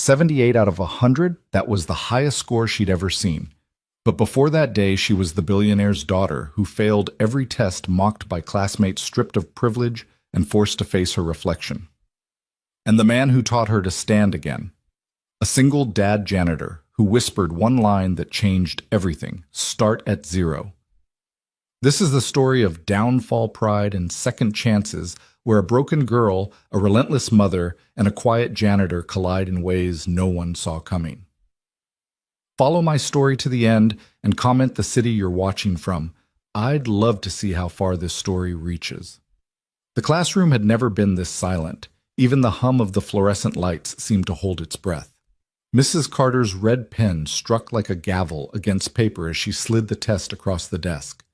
78 out of 100, that was the highest score she'd ever seen. But before that day, she was the billionaire's daughter who failed every test, mocked by classmates, stripped of privilege, and forced to face her reflection. And the man who taught her to stand again. A single dad janitor who whispered one line that changed everything: start at zero. This is the story of downfall, pride, and second chances, where a broken girl, a relentless mother, and a quiet janitor collide in ways no one saw coming. Follow my story to the end and comment the city you're watching from. I'd love to see how far this story reaches. The classroom had never been this silent. Even the hum of the fluorescent lights seemed to hold its breath. Mrs. Carter's red pen struck like a gavel against paper as she slid the test across the desk.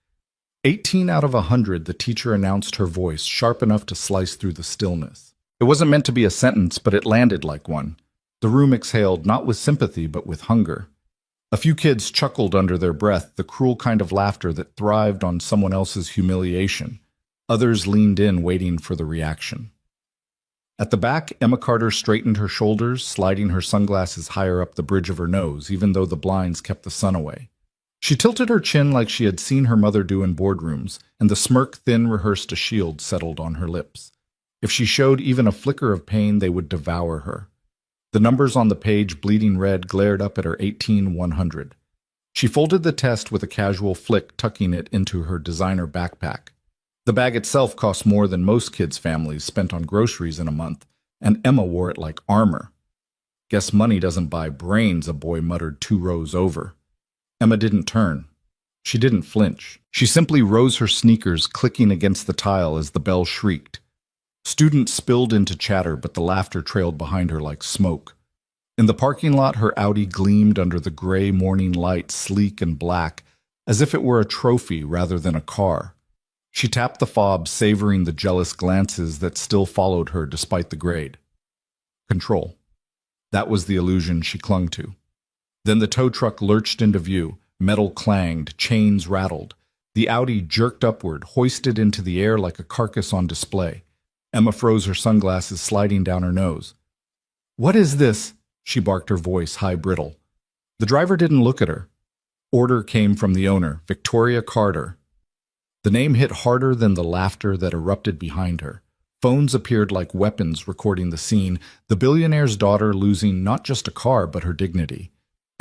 18 out of 100, the teacher announced, her voice sharp enough to slice through the stillness. It wasn't meant to be a sentence, but it landed like one. The room exhaled, not with sympathy, but with hunger. A few kids chuckled under their breath, the cruel kind of laughter that thrived on someone else's humiliation. Others leaned in, waiting for the reaction. At the back, Emma Carter straightened her shoulders, sliding her sunglasses higher up the bridge of her nose, even though the blinds kept the sun away. She tilted her chin like she had seen her mother do in boardrooms, and the smirk thin rehearsed a shield settled on her lips. If she showed even a flicker of pain, they would devour her. The numbers on the page, bleeding red, glared up at her 18-100. She folded the test with a casual flick, tucking it into her designer backpack. The bag itself cost more than most kids' families spent on groceries in a month, and Emma wore it like armor. Guess money doesn't buy brains, a boy muttered 2 rows over. Emma didn't turn. She didn't flinch. She simply rose her sneakers, clicking against the tile as the bell shrieked. Students spilled into chatter, but the laughter trailed behind her like smoke. In the parking lot, her Audi gleamed under the gray morning light, sleek and black, as if it were a trophy rather than a car. She tapped the fob, savoring the jealous glances that still followed her despite the grade. Control. That was the illusion she clung to. Then the tow truck lurched into view. Metal clanged, chains rattled. The Audi jerked upward, hoisted into the air like a carcass on display. Emma froze, her sunglasses sliding down her nose. "What is this?" she barked, her voice high brittle. The driver didn't look at her. Order came from the owner, Victoria Carter. The name hit harder than the laughter that erupted behind her. Phones appeared like weapons recording the scene, the billionaire's daughter losing not just a car but her dignity.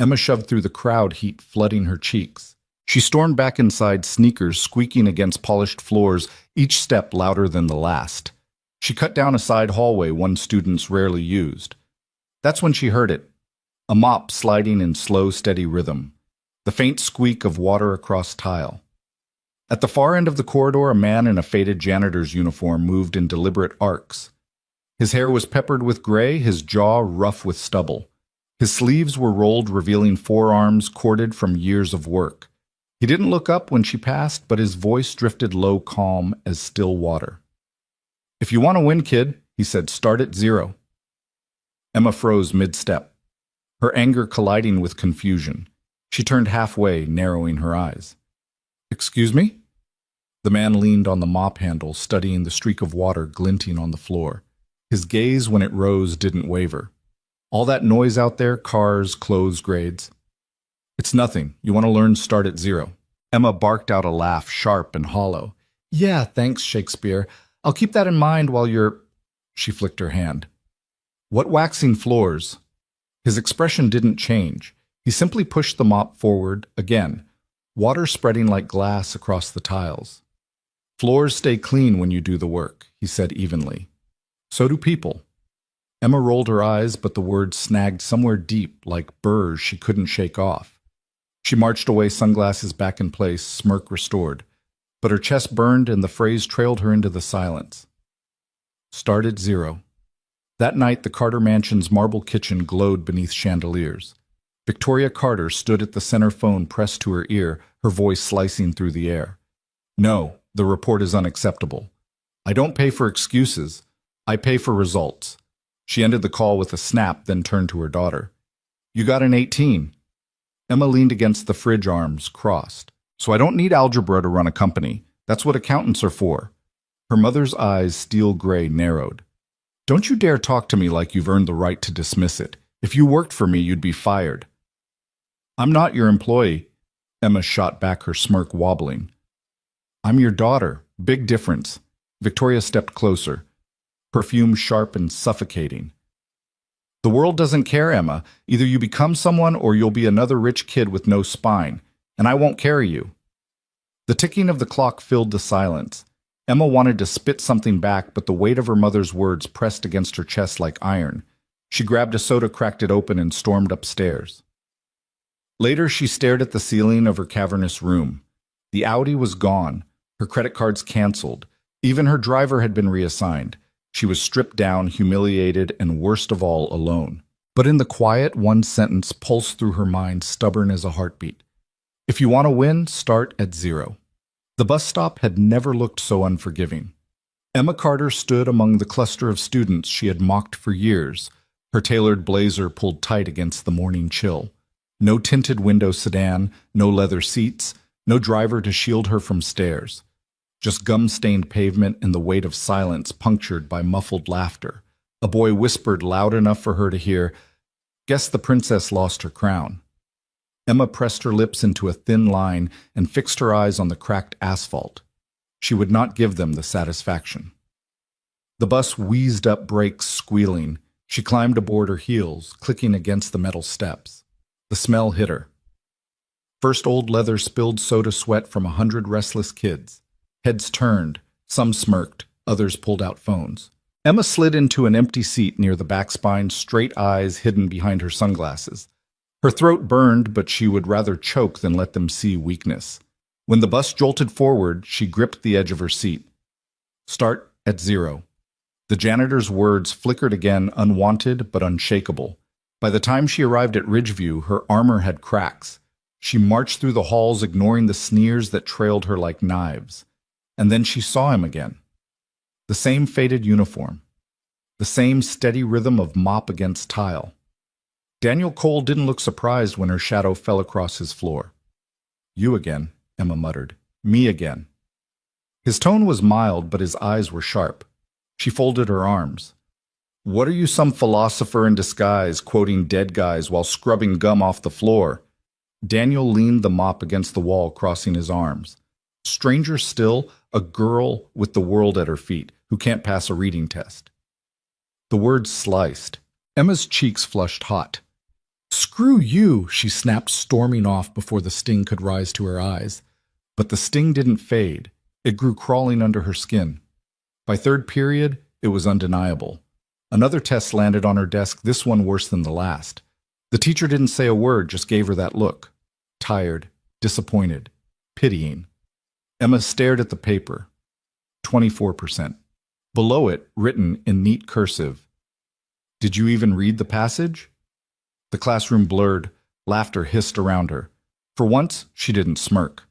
Emma shoved through the crowd, heat flooding her cheeks. She stormed back inside, sneakers squeaking against polished floors, each step louder than the last. She cut down a side hallway one students rarely used. That's when she heard it. A mop sliding in slow, steady rhythm. The faint squeak of water across tile. At the far end of the corridor, a man in a faded janitor's uniform moved in deliberate arcs. His hair was peppered with gray, his jaw rough with stubble. His sleeves were rolled, revealing forearms corded from years of work. He didn't look up when she passed, but his voice drifted low, calm as still water. "If you want to win, kid," he said, "start at zero." Emma froze mid-step, her anger colliding with confusion. She turned halfway, narrowing her eyes. "Excuse me?" The man leaned on the mop handle, studying the streak of water glinting on the floor. His gaze, when it rose, didn't waver. "All that noise out there, cars, clothes grades." "It's nothing. You want to learn, start at zero." Emma barked out a laugh, sharp and hollow. "Yeah, thanks, Shakespeare. I'll keep that in mind while you're—" She flicked her hand. "What waxing floors?" His expression didn't change. He simply pushed the mop forward again, water spreading like glass across the tiles. "Floors stay clean when you do the work," he said evenly. "So do people." Emma rolled her eyes, but the words snagged somewhere deep, like burrs she couldn't shake off. She marched away, sunglasses back in place, smirk restored. But her chest burned and the phrase trailed her into the silence. Start at zero. That night, the Carter mansion's marble kitchen glowed beneath chandeliers. Victoria Carter stood at the center phone pressed to her ear, her voice slicing through the air. "No, the report is unacceptable. I don't pay for excuses. I pay for results." She ended the call with a snap, then turned to her daughter. "You got an 18. Emma leaned against the fridge, arms crossed. "So I don't need algebra to run a company. That's what accountants are for." Her mother's eyes, steel gray, narrowed. "Don't you dare talk to me like you've earned the right to dismiss it. If you worked for me, you'd be fired. I'm not your employee. Emma shot back, her smirk wobbling. I'm your daughter. Big difference. Victoria stepped closer, perfume sharp and suffocating. The world doesn't care, Emma. Either you become someone or you'll be another rich kid with no spine, and I won't carry you. The ticking of the clock filled the silence. Emma wanted to spit something back, but the weight of her mother's words pressed against her chest like iron. She grabbed a soda, cracked it open, and stormed upstairs. Later, she stared at the ceiling of her cavernous room. The Audi was gone, her credit cards canceled. Even her driver had been reassigned. She was stripped down, humiliated, and worst of all, alone. But in the quiet, one sentence pulsed through her mind, stubborn as a heartbeat. If you want to win, start at zero. The bus stop had never looked so unforgiving. Emma Carter stood among the cluster of students she had mocked for years, her tailored blazer pulled tight against the morning chill. No tinted window sedan, no leather seats, no driver to shield her from stares. Just gum-stained pavement and the weight of silence punctured by muffled laughter. A boy whispered loud enough for her to hear, "Guess the princess lost her crown." Emma pressed her lips into a thin line and fixed her eyes on the cracked asphalt. She would not give them the satisfaction. The bus wheezed up brakes, squealing. She climbed aboard, her heels clicking against the metal steps. The smell hit her. First old leather spilled soda sweat from 100 restless kids. Heads turned, some smirked, others pulled out phones. Emma slid into an empty seat near the back spine, straight eyes hidden behind her sunglasses. Her throat burned, but she would rather choke than let them see weakness. When the bus jolted forward, she gripped the edge of her seat. Start at zero. The janitor's words flickered again, unwanted but unshakable. By the time she arrived at Ridgeview, her armor had cracks. She marched through the halls, ignoring the sneers that trailed her like knives. And then she saw him again. The same faded uniform. The same steady rhythm of mop against tile. Daniel Cole didn't look surprised when her shadow fell across his floor. "You again," Emma muttered. "Me again." His tone was mild, but his eyes were sharp. She folded her arms. "What are you, some philosopher in disguise, quoting dead guys while scrubbing gum off the floor?" Daniel leaned the mop against the wall, crossing his arms. Stranger still, a girl with the world at her feet, who can't pass a reading test. The words sliced. Emma's cheeks flushed hot. "Screw you," she snapped, storming off before the sting could rise to her eyes. But the sting didn't fade. It grew crawling under her skin. By third period, it was undeniable. Another test landed on her desk, this one worse than the last. The teacher didn't say a word, just gave her that look. Tired, disappointed, pitying. Emma stared at the paper. 24%. Below it, written in neat cursive, "Did you even read the passage?" The classroom blurred. Laughter hissed around her. For once, she didn't smirk.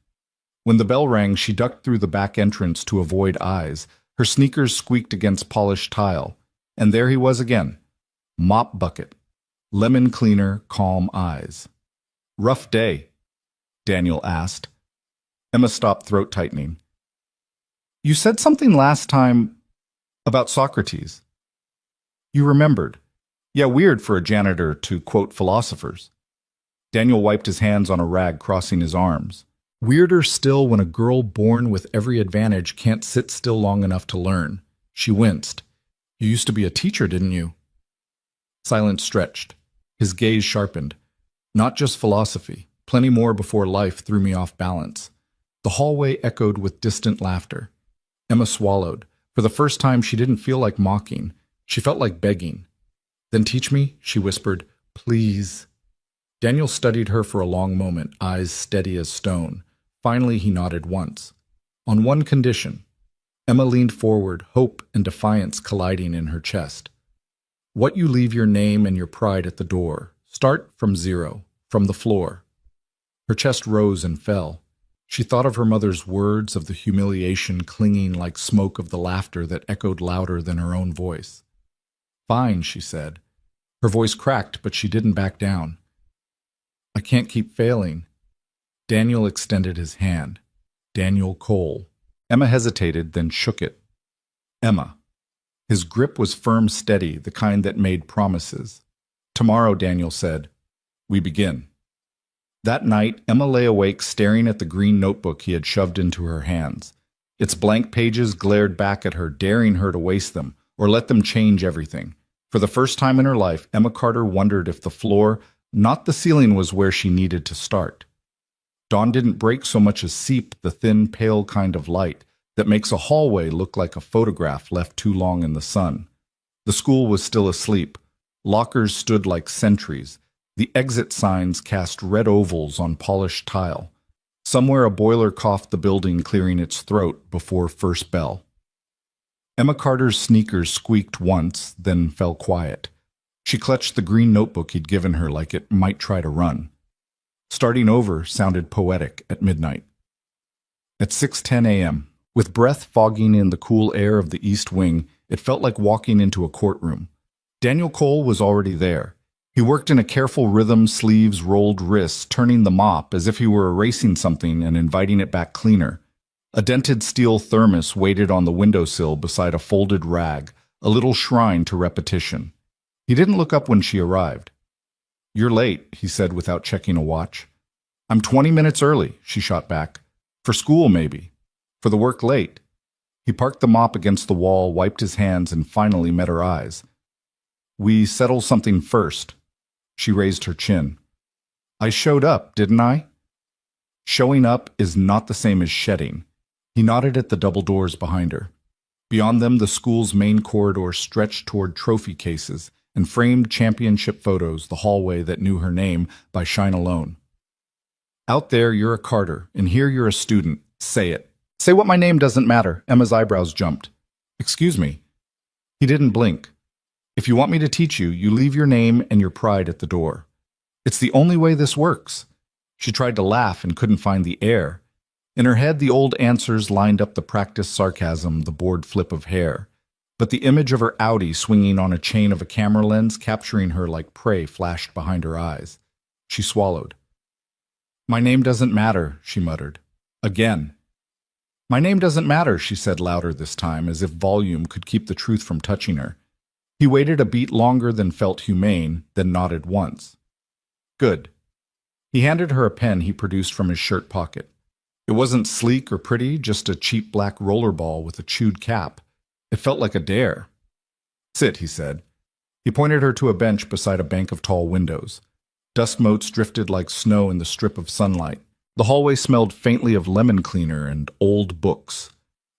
When the bell rang, she ducked through the back entrance to avoid eyes. Her sneakers squeaked against polished tile. And there he was again. Mop bucket. Lemon cleaner, calm eyes. "Rough day?" Daniel asked. Emma stopped, throat tightening. "You said something last time about Socrates." "You remembered. Yeah, weird for a janitor to quote philosophers." Daniel wiped his hands on a rag, crossing his arms. Weirder still when a girl born with every advantage can't sit still long enough to learn. She winced. "You used to be a teacher, didn't you?" Silence stretched. His gaze sharpened. "Not just philosophy. Plenty more before life threw me off balance." The hallway echoed with distant laughter. Emma swallowed. For the first time, she didn't feel like mocking. She felt like begging. "Then teach me," she whispered. "Please." Daniel studied her for a long moment, eyes steady as stone. Finally, he nodded once. On one condition. Emma leaned forward, hope and defiance colliding in her chest. "What you leave your name and your pride at the door. Start from zero, from the floor." Her chest rose and fell. She thought of her mother's words, of the humiliation clinging like smoke, of the laughter that echoed louder than her own voice. "Fine," she said. Her voice cracked, but she didn't back down. "I can't keep failing." Daniel extended his hand. Daniel Cole. Emma hesitated, then shook it. "Emma." His grip was firm, steady, the kind that made promises. Tomorrow, Daniel said. We begin. That night, Emma lay awake staring at the green notebook he had shoved into her hands. Its blank pages glared back at her, daring her to waste them, or let them change everything. For the first time in her life, Emma Carter wondered if the floor, not the ceiling, was where she needed to start. Dawn didn't break so much as seep the thin, pale kind of light that makes a hallway look like a photograph left too long in the sun. The school was still asleep. Lockers stood like sentries. The exit signs cast red ovals on polished tile. Somewhere a boiler coughed the building, clearing its throat before first bell. Emma Carter's sneakers squeaked once, then fell quiet. She clutched the green notebook he'd given her like it might try to run. Starting over sounded poetic at midnight. At 6:10 a.m., with breath fogging in the cool air of the east wing, it felt like walking into a courtroom. Daniel Cole was already there. He worked in a careful rhythm, sleeves rolled wrists, turning the mop as if he were erasing something and inviting it back cleaner. A dented steel thermos waited on the windowsill beside a folded rag, a little shrine to repetition. He didn't look up when she arrived. "You're late," he said without checking a watch. "I'm 20 minutes early," she shot back. "For school, maybe. For the work, late." He parked the mop against the wall, wiped his hands, and finally met her eyes. "We settle something first." She raised her chin. "I showed up, didn't I?" Showing up is not the same as shedding. He nodded at the double doors behind her. Beyond them, the school's main corridor stretched toward trophy cases and framed championship photos, the hallway that knew her name by shine alone. "Out there, you're a Carter, and here you're a student. Say it. Say what my name doesn't matter." Emma's eyebrows jumped. "Excuse me." He didn't blink. "If you want me to teach you, you leave your name and your pride at the door. It's the only way this works." She tried to laugh and couldn't find the air. In her head, the old answers lined up: the practiced sarcasm, the bored flip of hair. But the image of her Audi swinging on a chain of a camera lens, capturing her like prey, flashed behind her eyes. She swallowed. "My name doesn't matter," she muttered. Again. "My name doesn't matter," she said louder this time, as if volume could keep the truth from touching her. He waited a beat longer than felt humane, then nodded once. "Good." He handed her a pen he produced from his shirt pocket. It wasn't sleek or pretty, just a cheap black rollerball with a chewed cap. It felt like a dare. "Sit," he said. He pointed her to a bench beside a bank of tall windows. Dust motes drifted like snow in the strip of sunlight. The hallway smelled faintly of lemon cleaner and old books.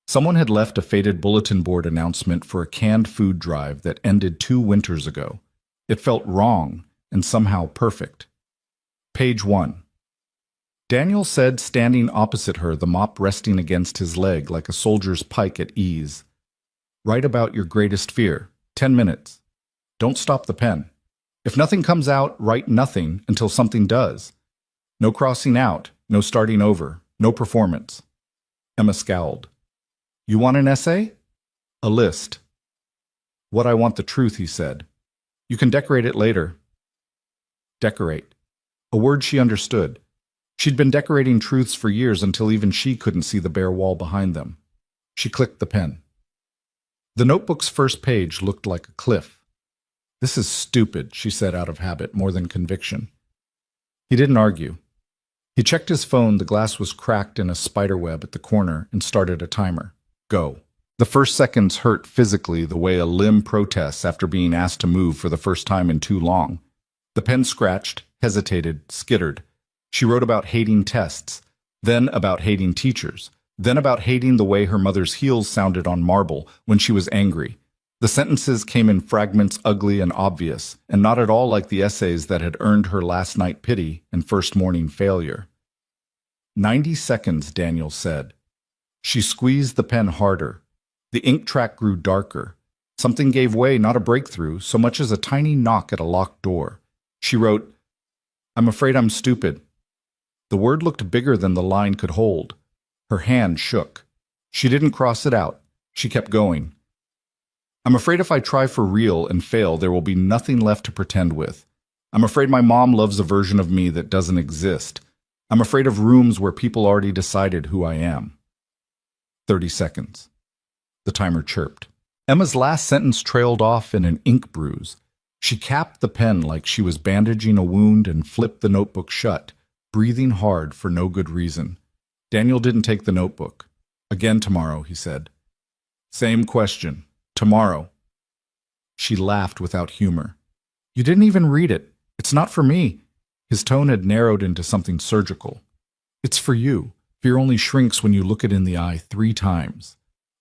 Someone had left a faded bulletin board announcement for a canned food drive that ended 2 winters ago. It felt wrong and somehow perfect. Page 1. Daniel said, standing opposite her, the mop resting against his leg like a soldier's pike at ease. "Write about your greatest fear. 10 minutes. Don't stop the pen. If nothing comes out, write nothing until something does. No crossing out, no starting over, no performance." Emma scowled. "You want an essay?" "A list." "What I want the truth," he said. "You can decorate it later." Decorate. A word she understood. She'd been decorating truths for years until even she couldn't see the bare wall behind them. She clicked the pen. The notebook's first page looked like a cliff. "This is stupid," she said out of habit more than conviction. He didn't argue. He checked his phone. The glass was cracked in a spiderweb at the corner and started a timer. Go. The first seconds hurt physically the way a limb protests after being asked to move for the first time in too long. The pen scratched, hesitated, skittered. She wrote about hating tests, then about hating teachers, then about hating the way her mother's heels sounded on marble when she was angry. The sentences came in fragments, ugly and obvious, and not at all like the essays that had earned her last night pity and first morning failure. 90 seconds, Daniel said. She squeezed the pen harder. The ink track grew darker. Something gave way, not a breakthrough, so much as a tiny knock at a locked door. She wrote, "I'm afraid I'm stupid." The word looked bigger than the line could hold. Her hand shook. She didn't cross it out. She kept going. "I'm afraid if I try for real and fail, there will be nothing left to pretend with. I'm afraid my mom loves a version of me that doesn't exist. I'm afraid of rooms where people already decided who I am." 30 seconds. The timer chirped. Emma's last sentence trailed off in an ink bruise. She capped the pen like she was bandaging a wound and flipped the notebook shut, breathing hard for no good reason. Daniel didn't take the notebook. Again tomorrow, he said. Same question. Tomorrow. She laughed without humor. You didn't even read it. It's not for me. His tone had narrowed into something surgical. It's for you. Fear only shrinks when you look it in the eye 3 times.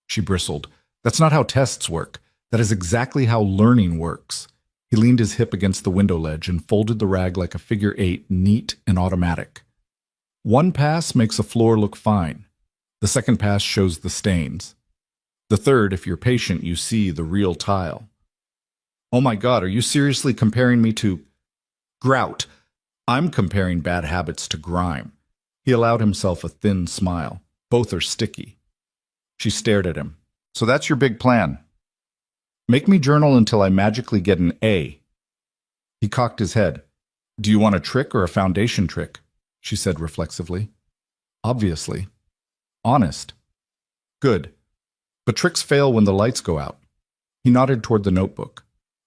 She bristled. That's not how tests work. That is exactly how learning works. He leaned his hip against the window ledge and folded the rag like a figure 8, neat and automatic. 1 pass makes a floor look fine. The 2nd pass shows the stains. The 3rd, if you're patient, you see the real tile. Oh my God, are you seriously comparing me to grout? I'm comparing bad habits to grime. He allowed himself a thin smile. Both are sticky. She stared at him. So that's your big plan. Make me journal until I magically get an A. He cocked his head. Do you want a trick or a foundation trick? She said reflexively. Obviously. Honest. Good. But tricks fail when the lights go out. He nodded toward the notebook.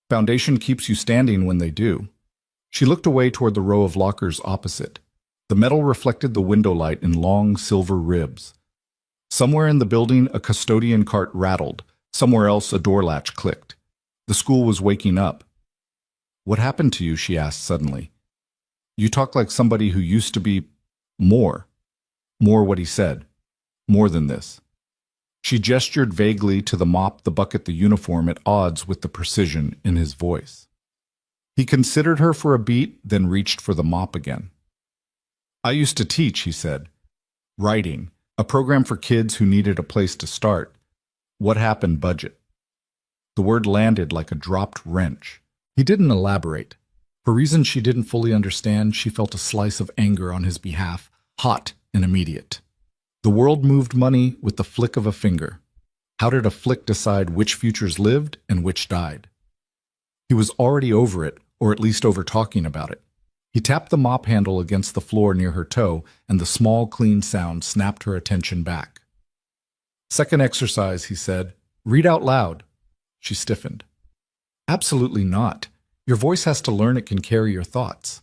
Foundation keeps you standing when they do. She looked away toward the row of lockers opposite. The metal reflected the window light in long silver ribs. Somewhere in the building, a custodian cart rattled. Somewhere else, a door latch clicked. The school was waking up. What happened to you? She asked suddenly. You talk like somebody who used to be more. More what he said. More than this. She gestured vaguely to the mop, the bucket, the uniform, at odds with the precision in his voice. He considered her for a beat, then reached for the mop again. I used to teach, he said. Writing, a program for kids who needed a place to start. What happened, budget? The word landed like a dropped wrench. He didn't elaborate. For reasons she didn't fully understand, she felt a slice of anger on his behalf, hot and immediate. The world moved money with the flick of a finger. How did a flick decide which futures lived and which died? He was already over it, or at least over talking about it. He tapped the mop handle against the floor near her toe, and the small, clean sound snapped her attention back. Second exercise, he said. Read out loud. She stiffened. Absolutely not. Your voice has to learn it can carry your thoughts.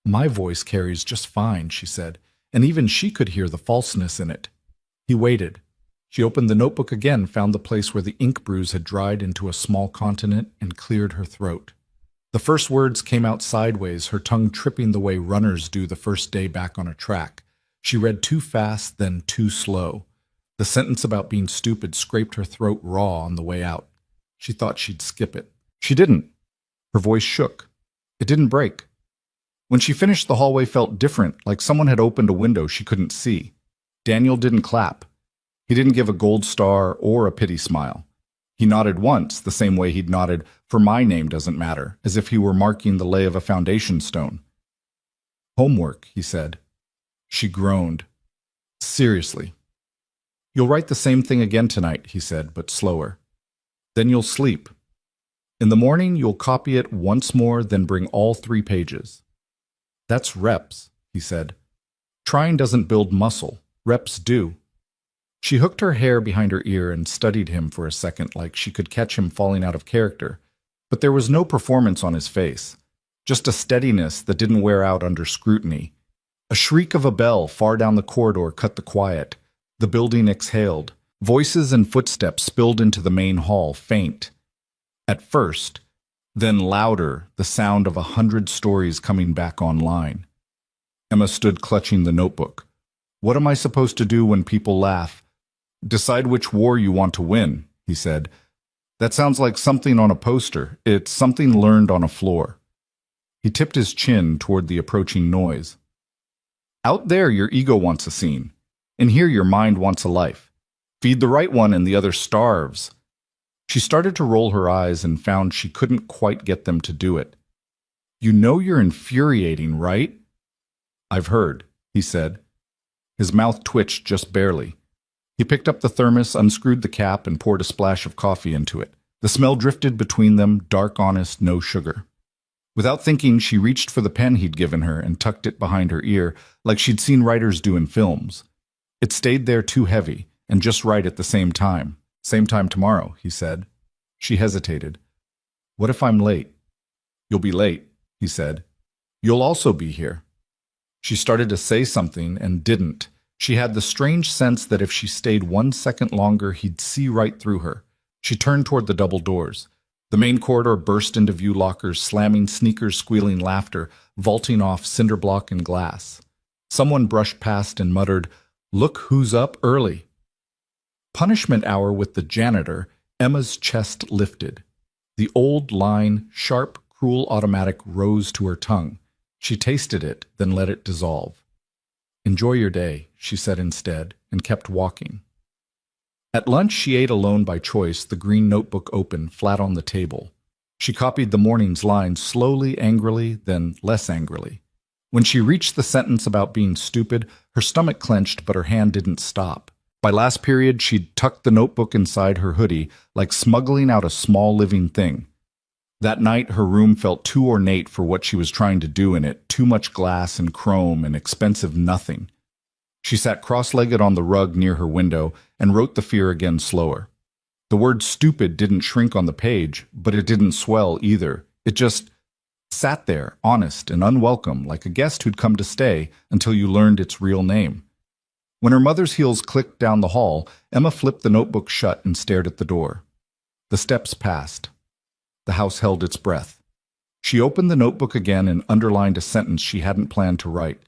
My voice carries just fine, she said, and even she could hear the falseness in it. He waited. She opened the notebook again, found the place where the ink bruise had dried into a small continent, and cleared her throat. The first words came out sideways, her tongue tripping the way runners do the first day back on a track. She read too fast, then too slow. The sentence about being stupid scraped her throat raw on the way out. She thought she'd skip it. She didn't. Her voice shook. It didn't break. When she finished, the hallway felt different, like someone had opened a window she couldn't see. Daniel didn't clap. He didn't give a gold star or a pity smile. He nodded once, the same way he'd nodded, for my name doesn't matter, as if he were marking the lay of a foundation stone. Homework, he said. She groaned. Seriously. You'll write the same thing again tonight, he said, but slower. Then you'll sleep. In the morning, you'll copy it once more, then bring all 3 pages. That's reps, he said. Trying doesn't build muscle. Reps do. She hooked her hair behind her ear and studied him for a second like she could catch him falling out of character. But there was no performance on his face, just a steadiness that didn't wear out under scrutiny. A shriek of a bell far down the corridor cut the quiet. The building exhaled. Voices and footsteps spilled into the main hall, faint. At first, then louder, the sound of 100 stories coming back online. Emma stood clutching the notebook. What am I supposed to do when people laugh? Decide which war you want to win, he said. That sounds like something on a poster. It's something learned on a floor. He tipped his chin toward the approaching noise. Out there, your ego wants a scene. In here, your mind wants a life. Feed the right one and the other starves. She started to roll her eyes and found she couldn't quite get them to do it. You know you're infuriating, right? I've heard, he said. His mouth twitched just barely. He picked up the thermos, unscrewed the cap, and poured a splash of coffee into it. The smell drifted between them, dark, honest, no sugar. Without thinking, she reached for the pen he'd given her and tucked it behind her ear, like she'd seen writers do in films. It stayed there too heavy, and just right at the same time. Same time tomorrow, he said. She hesitated. What if I'm late? You'll be late, he said. You'll also be here. She started to say something and didn't. She had the strange sense that if she stayed 1 second longer, he'd see right through her. She turned toward the double doors. The main corridor burst into view lockers, slamming sneakers, squealing laughter, vaulting off cinder block and glass. Someone brushed past and muttered, "Look who's up early." Punishment hour with the janitor, Emma's chest lifted. The old line, sharp, cruel automatic rose to her tongue. She tasted it, then let it dissolve. "Enjoy your day," she said instead, and kept walking. At lunch, she ate alone by choice, the green notebook open, flat on the table. She copied the morning's lines slowly, angrily, then less angrily. When she reached the sentence about being stupid, her stomach clenched, but her hand didn't stop. By last period, she'd tucked the notebook inside her hoodie, like smuggling out a small living thing. That night, her room felt too ornate for what she was trying to do in it, too much glass and chrome and expensive nothing. She sat cross-legged on the rug near her window and wrote the fear again slower. The word stupid didn't shrink on the page, but it didn't swell either. It just sat there, honest and unwelcome, like a guest who'd come to stay until you learned its real name. When her mother's heels clicked down the hall, Emma flipped the notebook shut and stared at the door. The steps passed. The house held its breath. She opened the notebook again and underlined a sentence she hadn't planned to write.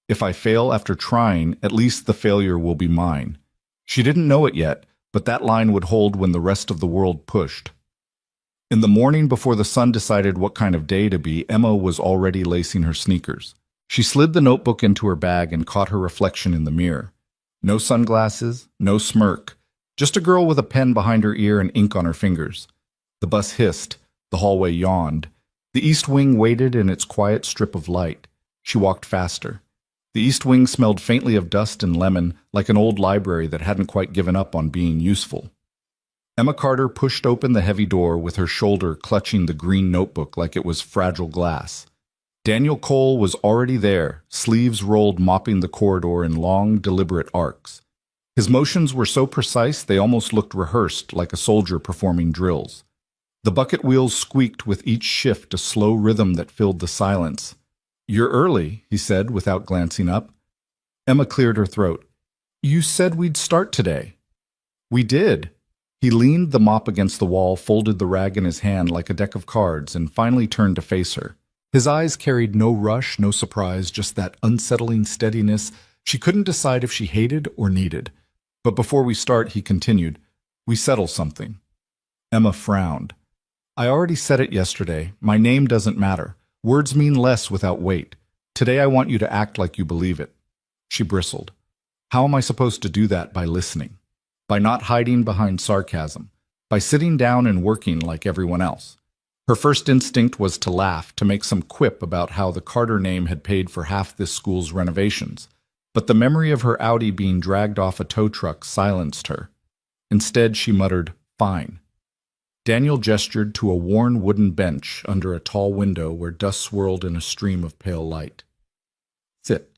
"If I fail after trying, at least the failure will be mine." She didn't know it yet, but that line would hold when the rest of the world pushed. In the morning before the sun decided what kind of day to be, Emma was already lacing her sneakers. She slid the notebook into her bag and caught her reflection in the mirror. No sunglasses, no smirk, just a girl with a pen behind her ear and ink on her fingers. The bus hissed. The hallway yawned. The east wing waited in its quiet strip of light. She walked faster. The east wing smelled faintly of dust and lemon, like an old library that hadn't quite given up on being useful. Emma Carter pushed open the heavy door with her shoulder clutching the green notebook like it was fragile glass. Daniel Cole was already there, sleeves rolled, mopping the corridor in long, deliberate arcs. His motions were so precise they almost looked rehearsed, like a soldier performing drills. The bucket wheels squeaked with each shift, a slow rhythm that filled the silence. "You're early," he said without glancing up. Emma cleared her throat. "You said we'd start today." "We did." He leaned the mop against the wall, folded the rag in his hand like a deck of cards, and finally turned to face her. His eyes carried no rush, no surprise, just that unsettling steadiness she couldn't decide if she hated or needed. "But before we start," he continued, "we settle something." Emma frowned. "I already said it yesterday. My name doesn't matter. Words mean less without weight. Today I want you to act like you believe it." She bristled. "How am I supposed to do that? By listening? By not hiding behind sarcasm? By sitting down and working like everyone else?" Her first instinct was to laugh, to make some quip about how the Carter name had paid for half this school's renovations. But the memory of her Audi being dragged off a tow truck silenced her. Instead, she muttered, "Fine." Daniel gestured to a worn wooden bench under a tall window where dust swirled in a stream of pale light. "Sit."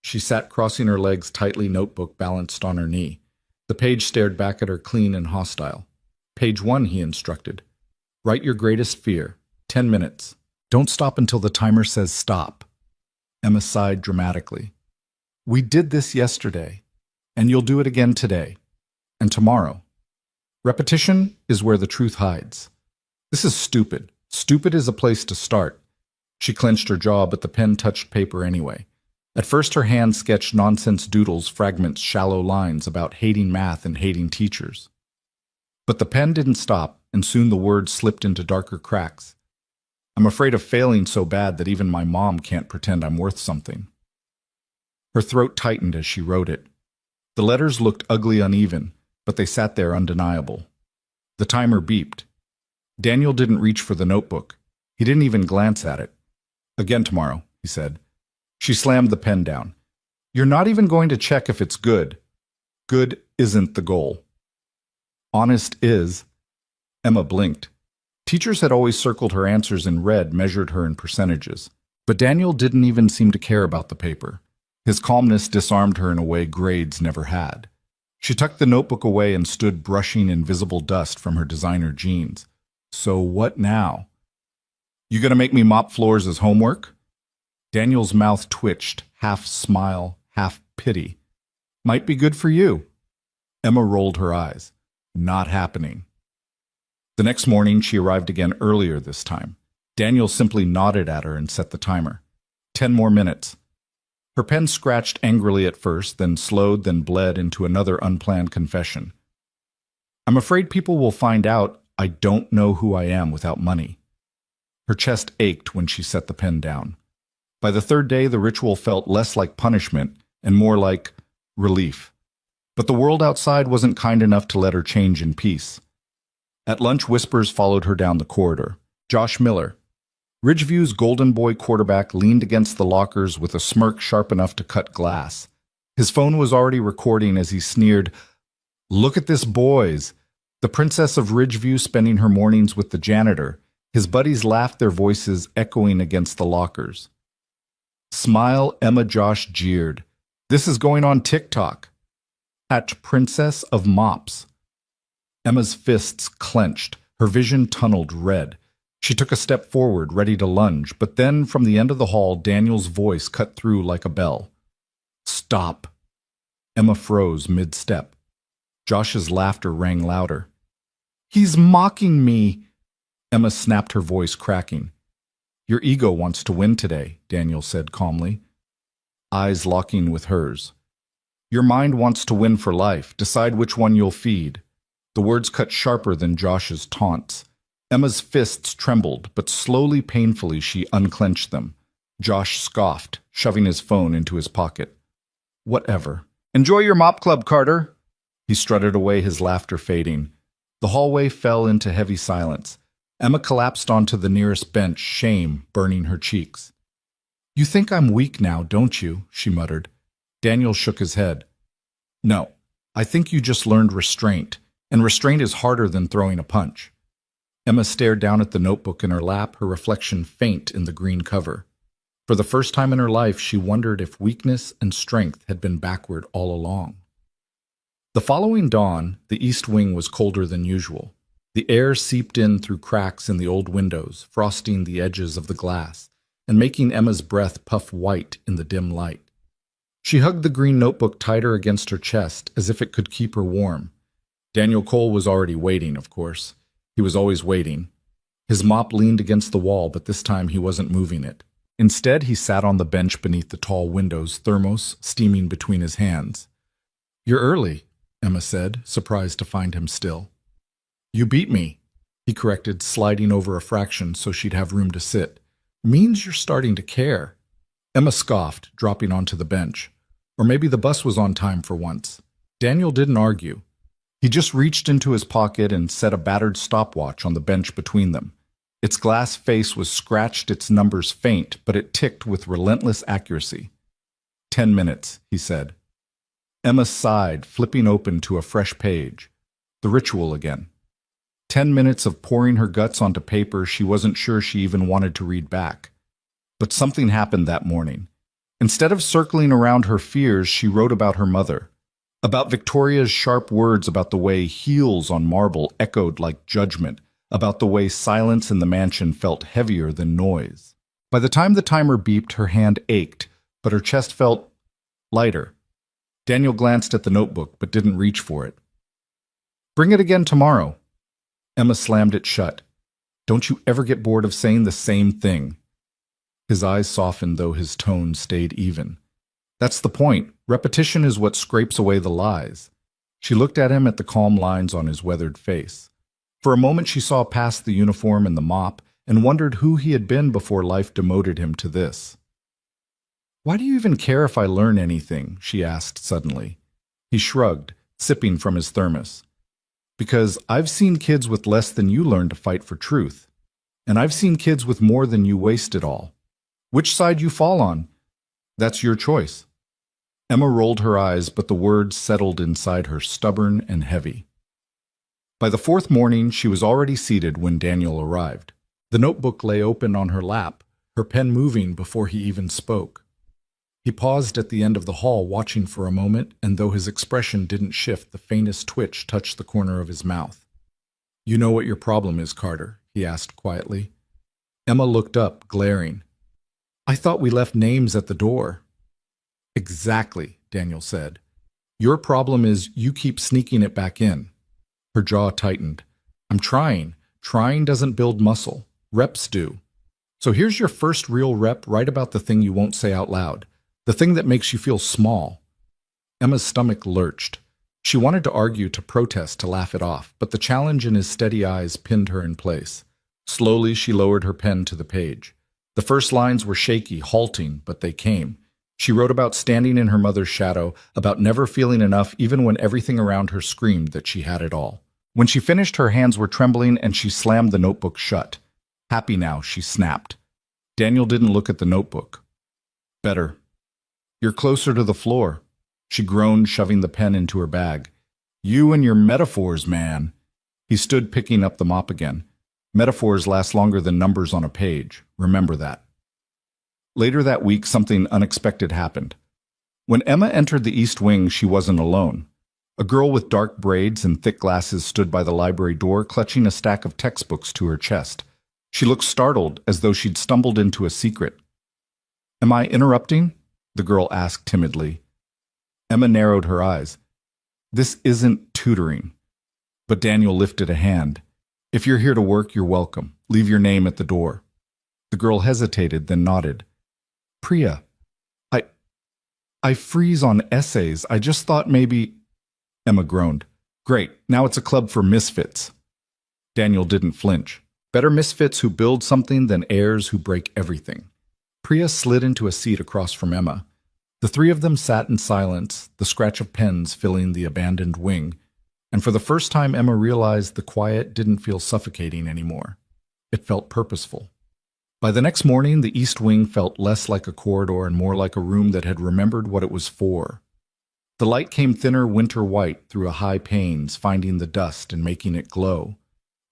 She sat crossing her legs tightly, notebook balanced on her knee. The page stared back at her, clean and hostile. "Page 1, he instructed. "Write your greatest fear. 10 minutes. Don't stop until the timer says stop." Emma sighed dramatically. "We did this yesterday, and you'll do it again today, and tomorrow. Repetition is where the truth hides. This is stupid. Stupid is a place to start." She clenched her jaw, but the pen touched paper anyway. At first her hand sketched nonsense doodles, fragments, shallow lines about hating math and hating teachers. But the pen didn't stop, and soon the words slipped into darker cracks. "I'm afraid of failing so bad that even my mom can't pretend I'm worth something." Her throat tightened as she wrote it. The letters looked ugly, uneven, but they sat there undeniable. The timer beeped. Daniel didn't reach for the notebook. He didn't even glance at it. "Again tomorrow," he said. She slammed the pen down. "You're not even going to check if it's good. Good isn't the goal. Honest is." Emma blinked. Teachers had always circled her answers in red, measured her in percentages. But Daniel didn't even seem to care about the paper. His calmness disarmed her in a way grades never had. She tucked the notebook away and stood brushing invisible dust from her designer jeans. So what now? You gonna make me mop floors as homework? Daniel's mouth twitched, half smile, half pity. Might be good for you. Emma rolled her eyes. Not happening. The next morning, she arrived again earlier this time. Daniel simply nodded at her and set the timer. 10 more minutes. Her pen scratched angrily at first, then slowed, then bled into another unplanned confession. I'm afraid people will find out I don't know who I am without money. Her chest ached when she set the pen down. By the third day, the ritual felt less like punishment and more like relief. But the world outside wasn't kind enough to let her change in peace. At lunch, whispers followed her down the corridor. Josh Miller, Ridgeview's Golden Boy quarterback, leaned against the lockers with a smirk sharp enough to cut glass. His phone was already recording as he sneered, "Look at this, boys." The princess of Ridgeview spending her mornings with the janitor. His buddies laughed, their voices echoing against the lockers. Smile, Emma, Josh jeered. This is going on TikTok. At Princess of Mops. Emma's fists clenched, her vision tunneled red. She took a step forward, ready to lunge, but then from the end of the hall, Daniel's voice cut through like a bell. Stop. Emma froze mid-step. Josh's laughter rang louder. He's mocking me. Emma snapped, her voice cracking. Your ego wants to win today, Daniel said calmly, eyes locking with hers. Your mind wants to win for life. Decide which one you'll feed. The words cut sharper than Josh's taunts. Emma's fists trembled, but slowly, painfully, she unclenched them. Josh scoffed, shoving his phone into his pocket. Whatever. Enjoy your mop club, Carter. He strutted away, his laughter fading. The hallway fell into heavy silence. Emma collapsed onto the nearest bench, shame burning her cheeks. You think I'm weak now, don't you? She muttered. Daniel shook his head. No, I think you just learned restraint, and restraint is harder than throwing a punch. Emma stared down at the notebook in her lap, her reflection faint in the green cover. For the first time in her life, she wondered if weakness and strength had been backward all along. The following dawn, the east wing was colder than usual. The air seeped in through cracks in the old windows, frosting the edges of the glass, and making Emma's breath puff white in the dim light. She hugged the green notebook tighter against her chest, as if it could keep her warm. Daniel Cole was already waiting, of course. He was always waiting. His mop leaned against the wall, but this time he wasn't moving it. Instead, he sat on the bench beneath the tall windows, thermos steaming between his hands. You're early, Emma said, surprised to find him still. You beat me, he corrected, sliding over a fraction so she'd have room to sit. Means you're starting to care. Emma scoffed, dropping onto the bench. Or maybe the bus was on time for once. Daniel didn't argue. He just reached into his pocket and set a battered stopwatch on the bench between them. Its glass face was scratched, its numbers faint, but it ticked with relentless accuracy. 10 minutes, he said. Emma sighed, flipping open to a fresh page. The ritual again. 10 minutes of pouring her guts onto paper she wasn't sure she even wanted to read back. But something happened that morning. Instead of circling around her fears, she wrote about her mother. About Victoria's sharp words about the way heels on marble echoed like judgment, about the way silence in the mansion felt heavier than noise. By the time the timer beeped, her hand ached, but her chest felt lighter. Daniel glanced at the notebook, but didn't reach for it. Bring it again tomorrow. Emma slammed it shut. Don't you ever get bored of saying the same thing? His eyes softened, though his tone stayed even. That's the point. Repetition is what scrapes away the lies. She looked at him at the calm lines on his weathered face. For a moment she saw past the uniform and the mop and wondered who he had been before life demoted him to this. Why do you even care if I learn anything? She asked suddenly. He shrugged, sipping from his thermos. Because I've seen kids with less than you learn to fight for truth. And I've seen kids with more than you waste it all. Which side you fall on, that's your choice. Emma rolled her eyes, but the words settled inside her, stubborn and heavy. By the fourth morning, she was already seated when Daniel arrived. The notebook lay open on her lap, her pen moving before he even spoke. He paused at the end of the hall, watching for a moment, and though his expression didn't shift, the faintest twitch touched the corner of his mouth. You know what your problem is, Carter, he asked quietly. Emma looked up, glaring. I thought we left names at the door. Exactly, Daniel said. Your problem is you keep sneaking it back in. Her jaw tightened. I'm trying. Trying doesn't build muscle. Reps do. So here's your first real rep right about the thing you won't say out loud. The thing that makes you feel small. Emma's stomach lurched. She wanted to argue, to protest, to laugh it off, but the challenge in his steady eyes pinned her in place. Slowly, she lowered her pen to the page. The first lines were shaky, halting, but they came. She wrote about standing in her mother's shadow, about never feeling enough even when everything around her screamed that she had it all. When she finished, her hands were trembling and she slammed the notebook shut. Happy now, she snapped. Daniel didn't look at the notebook. Better. You're closer to the floor. She groaned, shoving the pen into her bag. You and your metaphors, man. He stood, picking up the mop again. Metaphors last longer than numbers on a page. Remember that. Later that week, something unexpected happened. When Emma entered the East Wing, she wasn't alone. A girl with dark braids and thick glasses stood by the library door, clutching a stack of textbooks to her chest. She looked startled, as though she'd stumbled into a secret. Am I interrupting? The girl asked timidly. Emma narrowed her eyes. This isn't tutoring. But Daniel lifted a hand. If you're here to work, you're welcome. Leave your name at the door. The girl hesitated, then nodded. Priya, I freeze on essays. I just thought maybe... Emma groaned. Great, now it's a club for misfits. Daniel didn't flinch. Better misfits who build something than heirs who break everything. Priya slid into a seat across from Emma. The three of them sat in silence, the scratch of pens filling the abandoned wing, and for the first time Emma realized the quiet didn't feel suffocating anymore. It felt purposeful. By the next morning, the East Wing felt less like a corridor and more like a room that had remembered what it was for. The light came thinner winter white through a high panes, finding the dust and making it glow.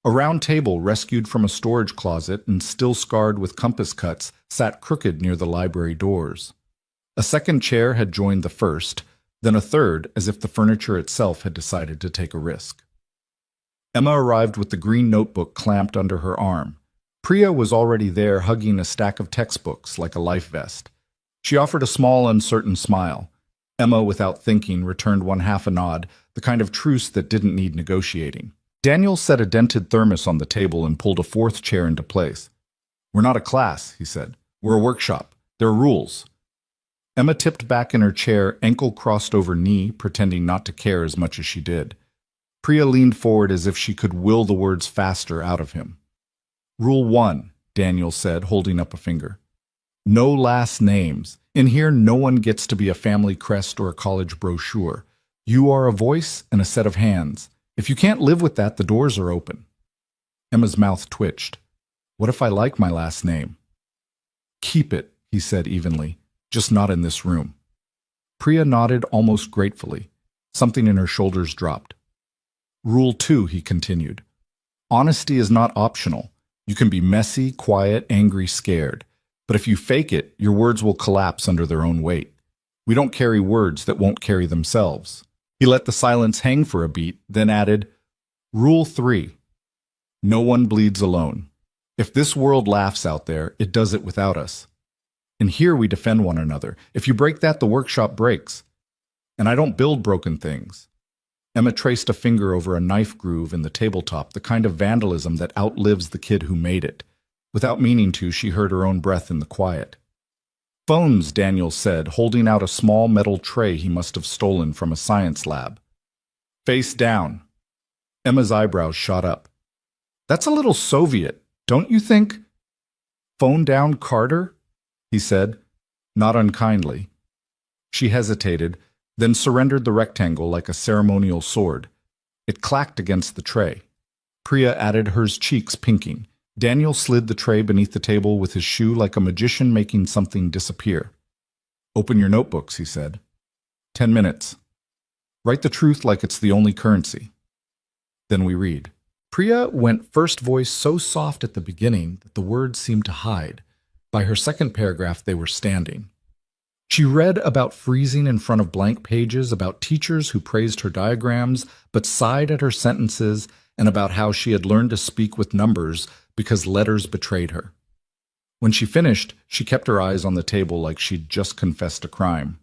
A round table, rescued from a storage closet and still scarred with compass cuts, sat crooked near the library doors. A second chair had joined the first, then a third, as if the furniture itself had decided to take a risk. Emma arrived with the green notebook clamped under her arm. Priya was already there, hugging a stack of textbooks like a life vest. She offered a small, uncertain smile. Emma, without thinking, returned one half a nod, the kind of truce that didn't need negotiating. Daniel set a dented thermos on the table and pulled a fourth chair into place. We're not a class, he said. We're a workshop. There are rules. Emma tipped back in her chair, ankle crossed over knee, pretending not to care as much as she did. Priya leaned forward as if she could will the words faster out of him. Rule 1, Daniel said, holding up a finger. No last names. In here, no one gets to be a family crest or a college brochure. You are a voice and a set of hands. If you can't live with that, the doors are open. Emma's mouth twitched. What if I like my last name? Keep it, he said evenly, just not in this room. Priya nodded almost gratefully. Something in her shoulders dropped. Rule 2, he continued. Honesty is not optional. You can be messy, quiet, angry, scared. But if you fake it, your words will collapse under their own weight. We don't carry words that won't carry themselves. He let the silence hang for a beat, then added, Rule 3. No one bleeds alone. If this world laughs out there, it does it without us. And here we defend one another. If you break that, the workshop breaks. And I don't build broken things. Emma traced a finger over a knife groove in the tabletop, the kind of vandalism that outlives the kid who made it. Without meaning to, she heard her own breath in the quiet. Phones, Daniel said, holding out a small metal tray he must have stolen from a science lab. Face down. Emma's eyebrows shot up. That's a little Soviet, don't you think? Phone down, Carter? He said, not unkindly. She hesitated, then surrendered the rectangle like a ceremonial sword. It clacked against the tray. Priya added, hers cheeks pinking. Daniel slid the tray beneath the table with his shoe like a magician making something disappear. Open your notebooks, he said. 10 minutes. Write the truth like it's the only currency. Then we read. Priya went first voice so soft at the beginning that the words seemed to hide. By her second paragraph, they were standing. She read about freezing in front of blank pages, about teachers who praised her diagrams but sighed at her sentences, and about how she had learned to speak with numbers because letters betrayed her. When she finished, she kept her eyes on the table like she'd just confessed a crime.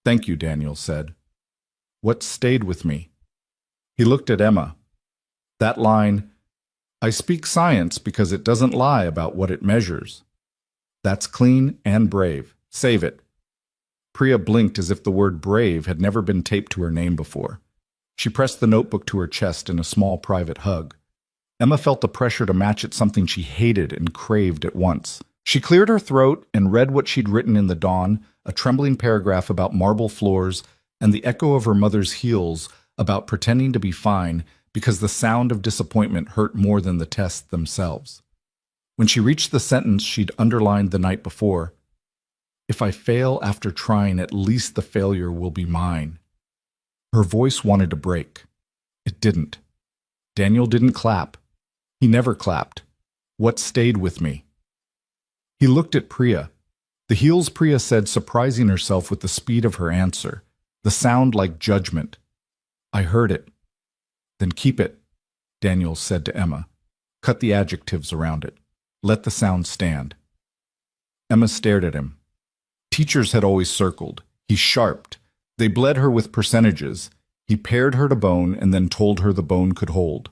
"Thank you," Daniel said. "What stayed with me?" He looked at Emma. That line, "I speak science because it doesn't lie about what it measures." That's clean and brave. Save it. Priya blinked as if the word brave had never been taped to her name before. She pressed the notebook to her chest in a small private hug. Emma felt the pressure to match it something she hated and craved at once. She cleared her throat and read what she'd written in the dawn, a trembling paragraph about marble floors and the echo of her mother's heels about pretending to be fine because the sound of disappointment hurt more than the tests themselves. When she reached the sentence she'd underlined the night before, "If I fail after trying, at least the failure will be mine," her voice wanted to break. It didn't. Daniel didn't clap. He never clapped. What stayed with me? He looked at Priya. The heels Priya said, surprising herself with the speed of her answer, the sound like judgment. "I heard it." "Then keep it," Daniel said to Emma. "Cut the adjectives around it. Let the sound stand." Emma stared at him. Teachers had always circled. He sharped. They bled her with percentages. He pared her to bone and then told her the bone could hold.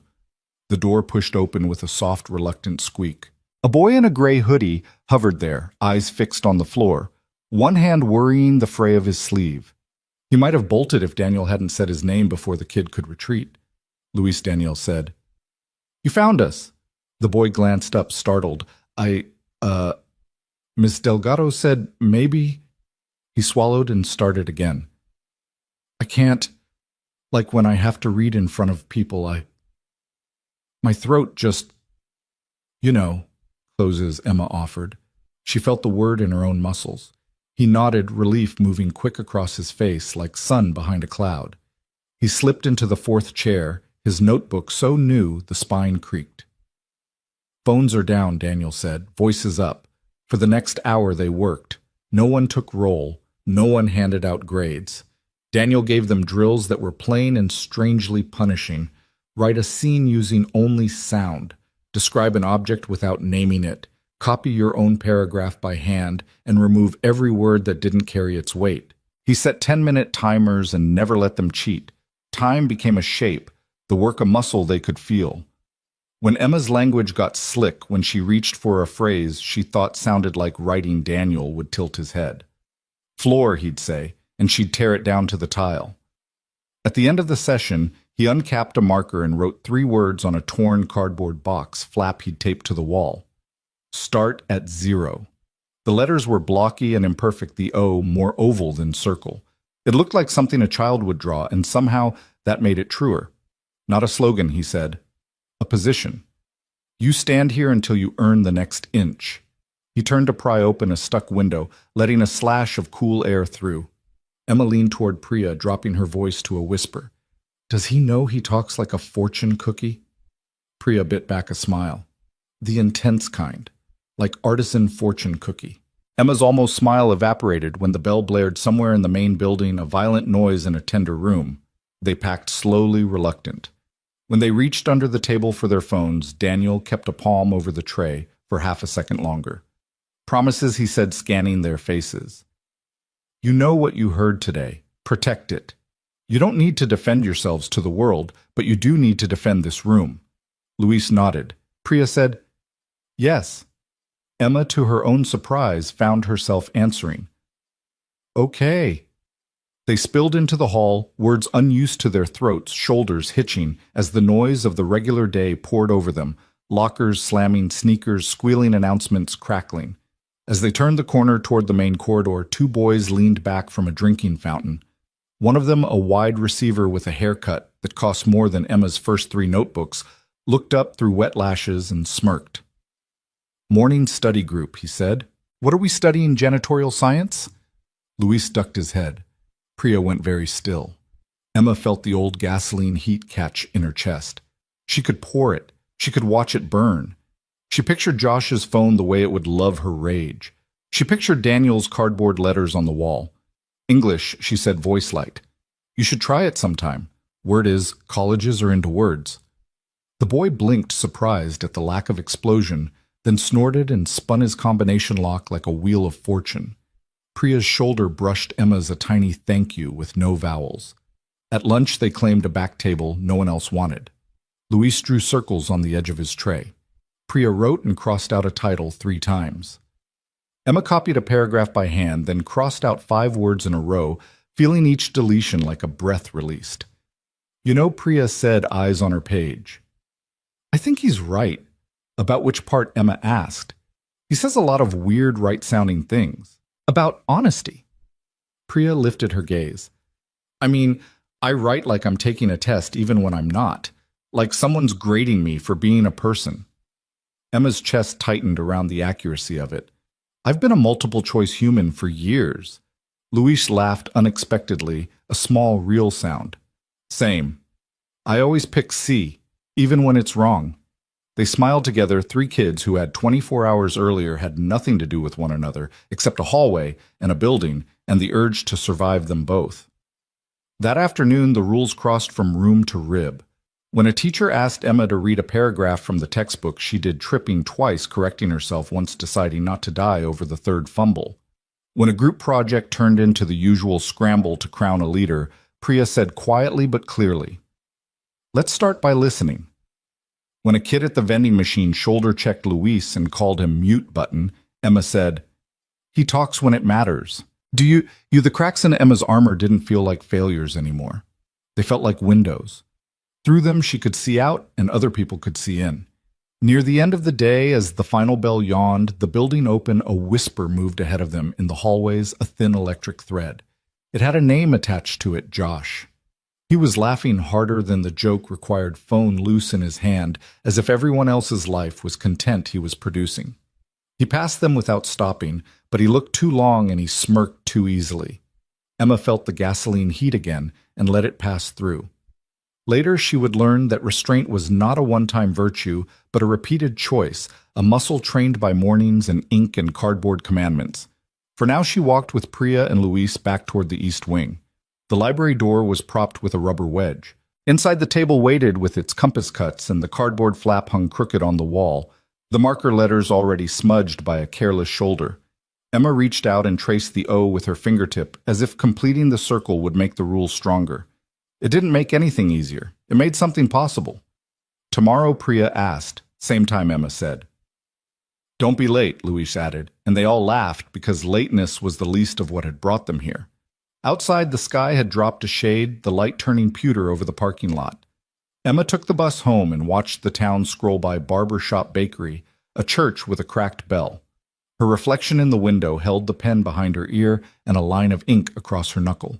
The door pushed open with a soft, reluctant squeak. A boy in a gray hoodie hovered there, eyes fixed on the floor, one hand worrying the fray of his sleeve. He might have bolted if Daniel hadn't said his name before the kid could retreat. Luis Daniel said, "You found us." The boy glanced up, startled. Miss Delgado said maybe." He swallowed and started again. "I can't, like when I have to read in front of people, my throat just, you know," closes Emma offered. She felt the word in her own muscles. He nodded, relief moving quick across his face like sun behind a cloud. He slipped into the fourth chair, his notebook so new the spine creaked. "Phones are down," Daniel said, voices up. For the next hour they worked. No one took roll. No one handed out grades. Daniel gave them drills that were plain and strangely punishing. Write a scene using only sound. Describe an object without naming it. Copy your own paragraph by hand and remove every word that didn't carry its weight. He set 10-minute timers and never let them cheat. Time became a shape, the work a muscle they could feel. When Emma's language got slick, when she reached for a phrase she thought sounded like writing, Daniel would tilt his head. "Floor," he'd say, and she'd tear it down to the tile. At the end of the session, he uncapped a marker and wrote 3 words on a torn cardboard box flap he'd taped to the wall. "Start at 0." The letters were blocky and imperfect, the O more oval than circle. It looked like something a child would draw, and somehow that made it truer. "Not a slogan," he said. "A position. You stand here until you earn the next inch." He turned to pry open a stuck window, letting a slash of cool air through. Emma leaned toward Priya, dropping her voice to a whisper. "Does he know he talks like a fortune cookie?" Priya bit back a smile. The intense kind, like artisan fortune cookie. Emma's almost smile evaporated when the bell blared somewhere in the main building, a violent noise in a tender room. They packed slowly, reluctant. When they reached under the table for their phones, Daniel kept a palm over the tray for half a second longer. "Promises," he said, scanning their faces. "You know what you heard today. Protect it. You don't need to defend yourselves to the world, but you do need to defend this room." Luis nodded. Priya said, "Yes." Emma, to her own surprise, found herself answering, "Okay." They spilled into the hall, words unused to their throats, shoulders hitching, as the noise of the regular day poured over them, lockers slamming, sneakers squealing, announcements crackling. As they turned the corner toward the main corridor, 2 boys leaned back from a drinking fountain. One of them, a wide receiver with a haircut that cost more than Emma's first 3 notebooks, looked up through wet lashes and smirked. "Morning study group," he said. "What are we studying, janitorial science?" Luis ducked his head. Priya went very still. Emma felt the old gasoline heat catch in her chest. She could pour it. She could watch it burn. She pictured Josh's phone the way it would love her rage. She pictured Daniel's cardboard letters on the wall. "English," she said, voice light. "You should try it sometime. Word is, colleges are into words." The boy blinked, surprised at the lack of explosion, then snorted and spun his combination lock like a wheel of fortune. Priya's shoulder brushed Emma's a tiny thank you with no vowels. At lunch, they claimed a back table no one else wanted. Luis drew circles on the edge of his tray. Priya wrote and crossed out a title 3 times. Emma copied a paragraph by hand, then crossed out 5 words in a row, feeling each deletion like a breath released. You know, Priya said, eyes on her page. I think he's right. About which part Emma asked. He says a lot of weird, right-sounding things. About honesty. Priya lifted her gaze. I mean, I write like I'm taking a test even when I'm not. Like someone's grading me for being a person. Emma's chest tightened around the accuracy of it. I've been a multiple-choice human for years. Luis laughed unexpectedly, a small, real sound. Same. I always pick C, even when it's wrong. They smiled together, 3 kids who had 24 hours earlier had nothing to do with one another except a hallway and a building and the urge to survive them both. That afternoon, the rules crossed from room to rib. When a teacher asked Emma to read a paragraph from the textbook, she did tripping twice, correcting herself once deciding not to die over the 3rd fumble. When a group project turned into the usual scramble to crown a leader, Priya said quietly but clearly, "Let's start by listening." When a kid at the vending machine shoulder-checked Luis and called him mute button, Emma said, "He talks when it matters." The cracks in Emma's armor didn't feel like failures anymore. They felt like windows. Through them she could see out and other people could see in. Near the end of the day, as the final bell yawned, the building open, a whisper moved ahead of them in the hallways, a thin electric thread. It had a name attached to it, Josh. He was laughing harder than the joke required, phone loose in his hand, as if everyone else's life was content he was producing. He passed them without stopping, but he looked too long and he smirked too easily. Emma felt the gasoline heat again and let it pass through. Later, she would learn that restraint was not a one-time virtue, but a repeated choice, a muscle trained by mornings and ink and cardboard commandments. For now, she walked with Priya and Luis back toward the east wing. The library door was propped with a rubber wedge. Inside, the table waited with its compass cuts, and the cardboard flap hung crooked on the wall, the marker letters already smudged by a careless shoulder. Emma reached out and traced the O with her fingertip, as if completing the circle would make the rules stronger. It didn't make anything easier. It made something possible. Tomorrow, Priya asked. Same time, Emma said. Don't be late, Luis added, and they all laughed because lateness was the least of what had brought them here. Outside, the sky had dropped a shade, the light turning pewter over the parking lot. Emma took the bus home and watched the town scroll by Barber Shop Bakery, a church with a cracked bell. Her reflection in the window held the pen behind her ear and a line of ink across her knuckle.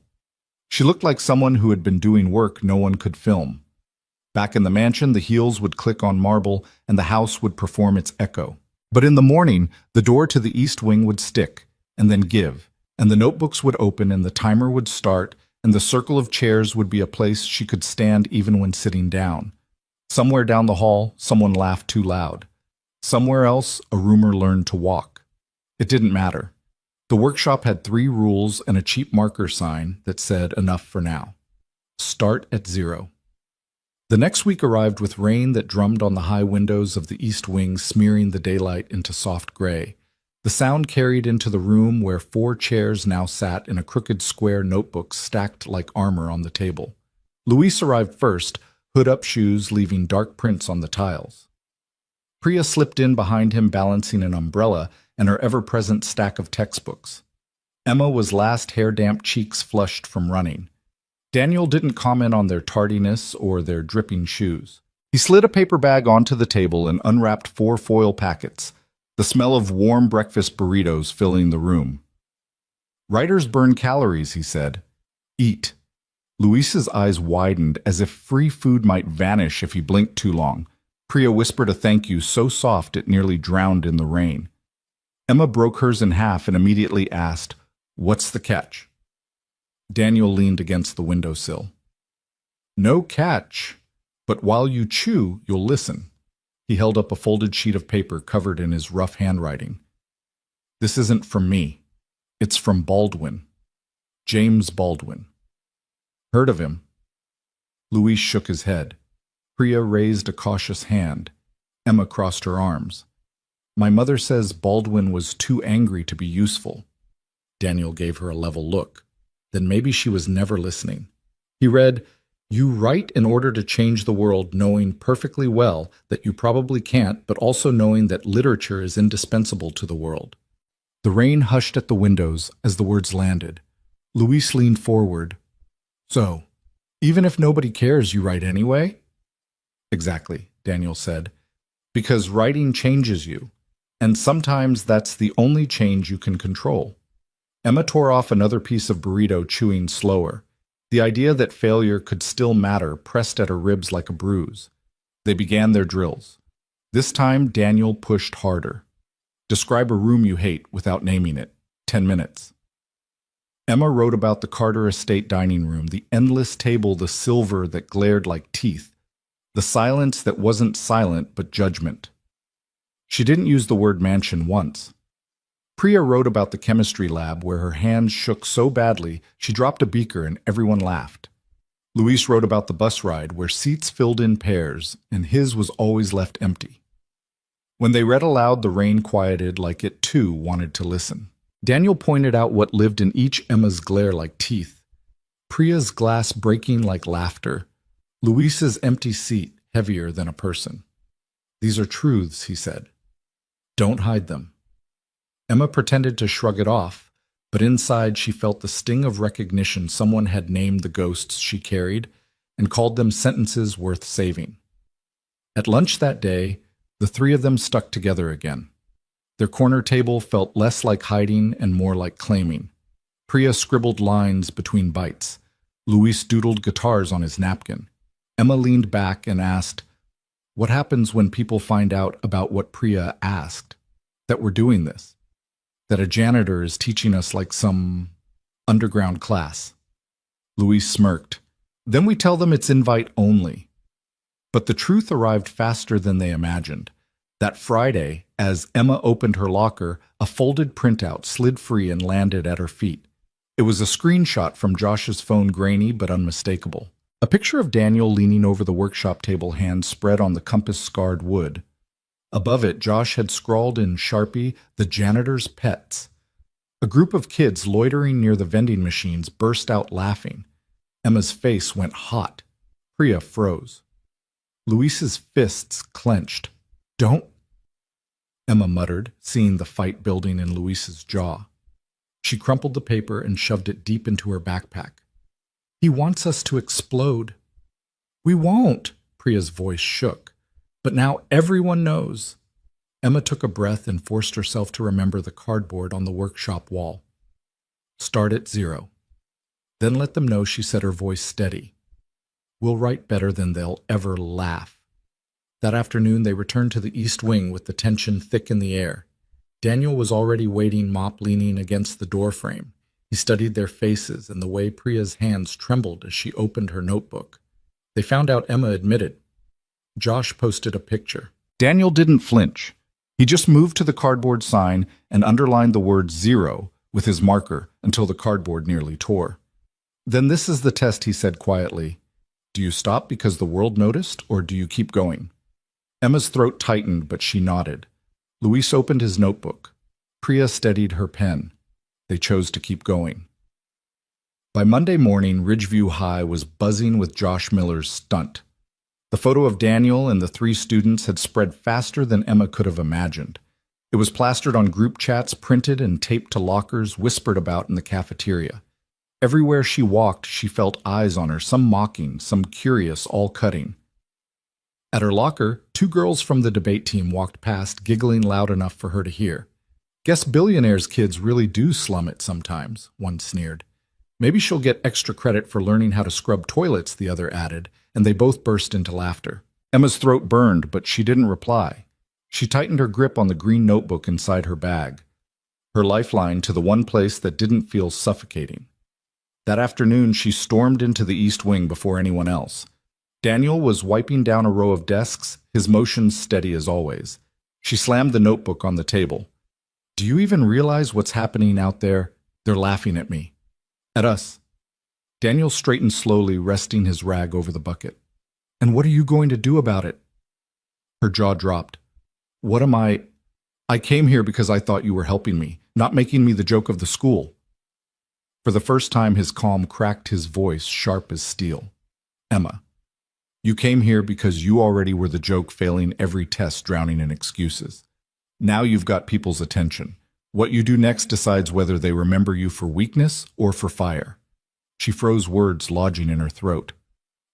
She looked like someone who had been doing work no one could film. Back in the mansion, the heels would click on marble and the house would perform its echo. But in the morning, the door to the east wing would stick, and then give, and the notebooks would open and the timer would start, and the circle of chairs would be a place she could stand even when sitting down. Somewhere down the hall, someone laughed too loud. Somewhere else, a roomer learned to walk. It didn't matter. The workshop had 3 rules and a cheap marker sign that said enough for now. Start at 0. The next week arrived with rain that drummed on the high windows of the east wing, smearing the daylight into soft gray. The sound carried into the room where 4 chairs now sat in a crooked square notebook stacked like armor on the table. Luis arrived first, hood-up shoes leaving dark prints on the tiles. Priya slipped in behind him, balancing an umbrella and her ever-present stack of textbooks. Emma was last, hair-damp, cheeks flushed from running. Daniel didn't comment on their tardiness or their dripping shoes. He slid a paper bag onto the table and unwrapped 4 foil packets, the smell of warm breakfast burritos filling the room. Writers burn calories, he said. Eat. Luis's eyes widened as if free food might vanish if he blinked too long. Priya whispered a thank you so soft it nearly drowned in the rain. Emma broke hers in half and immediately asked, "What's the catch?" Daniel leaned against the windowsill. "No catch, but while you chew, you'll listen." He held up a folded sheet of paper covered in his rough handwriting. "This isn't from me. It's from Baldwin. James Baldwin. Heard of him?" Luis shook his head. Priya raised a cautious hand. Emma crossed her arms. My mother says Baldwin was too angry to be useful. Daniel gave her a level look. Then maybe she was never listening. He read, "You write in order to change the world, knowing perfectly well that you probably can't, but also knowing that literature is indispensable to the world." The rain hushed at the windows as the words landed. Luis leaned forward. "So, even if nobody cares, you write anyway?" "Exactly," Daniel said. "Because writing changes you, and sometimes that's the only change you can control." Emma tore off another piece of burrito, chewing slower. The idea that failure could still matter pressed at her ribs like a bruise. They began their drills. This time, Daniel pushed harder. "Describe a room you hate without naming it. 10 minutes. Emma wrote about the Carter estate dining room, the endless table, the silver that glared like teeth, the silence that wasn't silent but judgment. She didn't use the word mansion once. Priya wrote about the chemistry lab where her hands shook so badly she dropped a beaker and everyone laughed. Luis wrote about the bus ride where seats filled in pairs and his was always left empty. When they read aloud, the rain quieted like it too wanted to listen. Daniel pointed out what lived in each Emma's glare like teeth. Priya's glass breaking like laughter. Luis's empty seat heavier than a person. "These are truths," he said. "Don't hide them." Emma pretended to shrug it off, but inside she felt the sting of recognition someone had named the ghosts she carried and called them sentences worth saving. At lunch that day, the three of them stuck together again. Their corner table felt less like hiding and more like claiming. Priya scribbled lines between bites. Luis doodled guitars on his napkin. Emma leaned back and asked, "What happens when people find out about what Priya asked? That we're doing this? That a janitor is teaching us like some underground class?" Luis smirked. "Then we tell them it's invite only." But the truth arrived faster than they imagined. That Friday, as Emma opened her locker, a folded printout slid free and landed at her feet. It was a screenshot from Josh's phone, grainy but unmistakable. A picture of Daniel leaning over the workshop table, hands spread on the compass-scarred wood. Above it, Josh had scrawled in Sharpie, "The janitor's pets." A group of kids loitering near the vending machines burst out laughing. Emma's face went hot. Priya froze. Luis's fists clenched. "Don't," Emma muttered, seeing the fight building in Luis's jaw. She crumpled the paper and shoved it deep into her backpack. "He wants us to explode." "We won't," Priya's voice shook. "But now everyone knows." Emma took a breath and forced herself to remember the cardboard on the workshop wall. "Start at 0. Then let them know," she said, her voice steady. "We'll write better than they'll ever laugh." That afternoon they returned to the East Wing with the tension thick in the air. Daniel was already waiting, mop leaning against the doorframe. He studied their faces and the way Priya's hands trembled as she opened her notebook. They found out Emma admitted. Josh posted a picture. Daniel didn't flinch. He just moved to the cardboard sign and underlined the word 0 with his marker until the cardboard nearly tore. "Then this is the test," he said quietly. "Do you stop because the world noticed, or do you keep going?" Emma's throat tightened, but she nodded. Luis opened his notebook. Priya steadied her pen. They chose to keep going. By Monday morning, Ridgeview High was buzzing with Josh Miller's stunt. The photo of Daniel and the three students had spread faster than Emma could have imagined. It was plastered on group chats, printed and taped to lockers, whispered about in the cafeteria. Everywhere she walked, she felt eyes on her, some mocking, some curious, all cutting. At her locker, 2 girls from the debate team walked past, giggling loud enough for her to hear. "Guess Billionaire's kids really do slum it sometimes," one sneered. "Maybe she'll get extra credit for learning how to scrub toilets," the other added, and they both burst into laughter. Emma's throat burned, but she didn't reply. She tightened her grip on the green notebook inside her bag, her lifeline to the one place that didn't feel suffocating. That afternoon, she stormed into the East Wing before anyone else. Daniel was wiping down a row of desks, his motions steady as always. She slammed the notebook on the table. "Do you even realize what's happening out there? They're laughing at me. At us." Daniel straightened slowly, resting his rag over the bucket. "And what are you going to do about it?" Her jaw dropped. "What am I?" I came here because I thought you were helping me, not making me the joke of the school. For the first time, his calm cracked, his voice sharp as steel. Emma, you came here because you already were the joke, failing every test, drowning in excuses. Now you've got people's attention. What you do next decides whether they remember you for weakness or for fire. She froze, words lodging in her throat.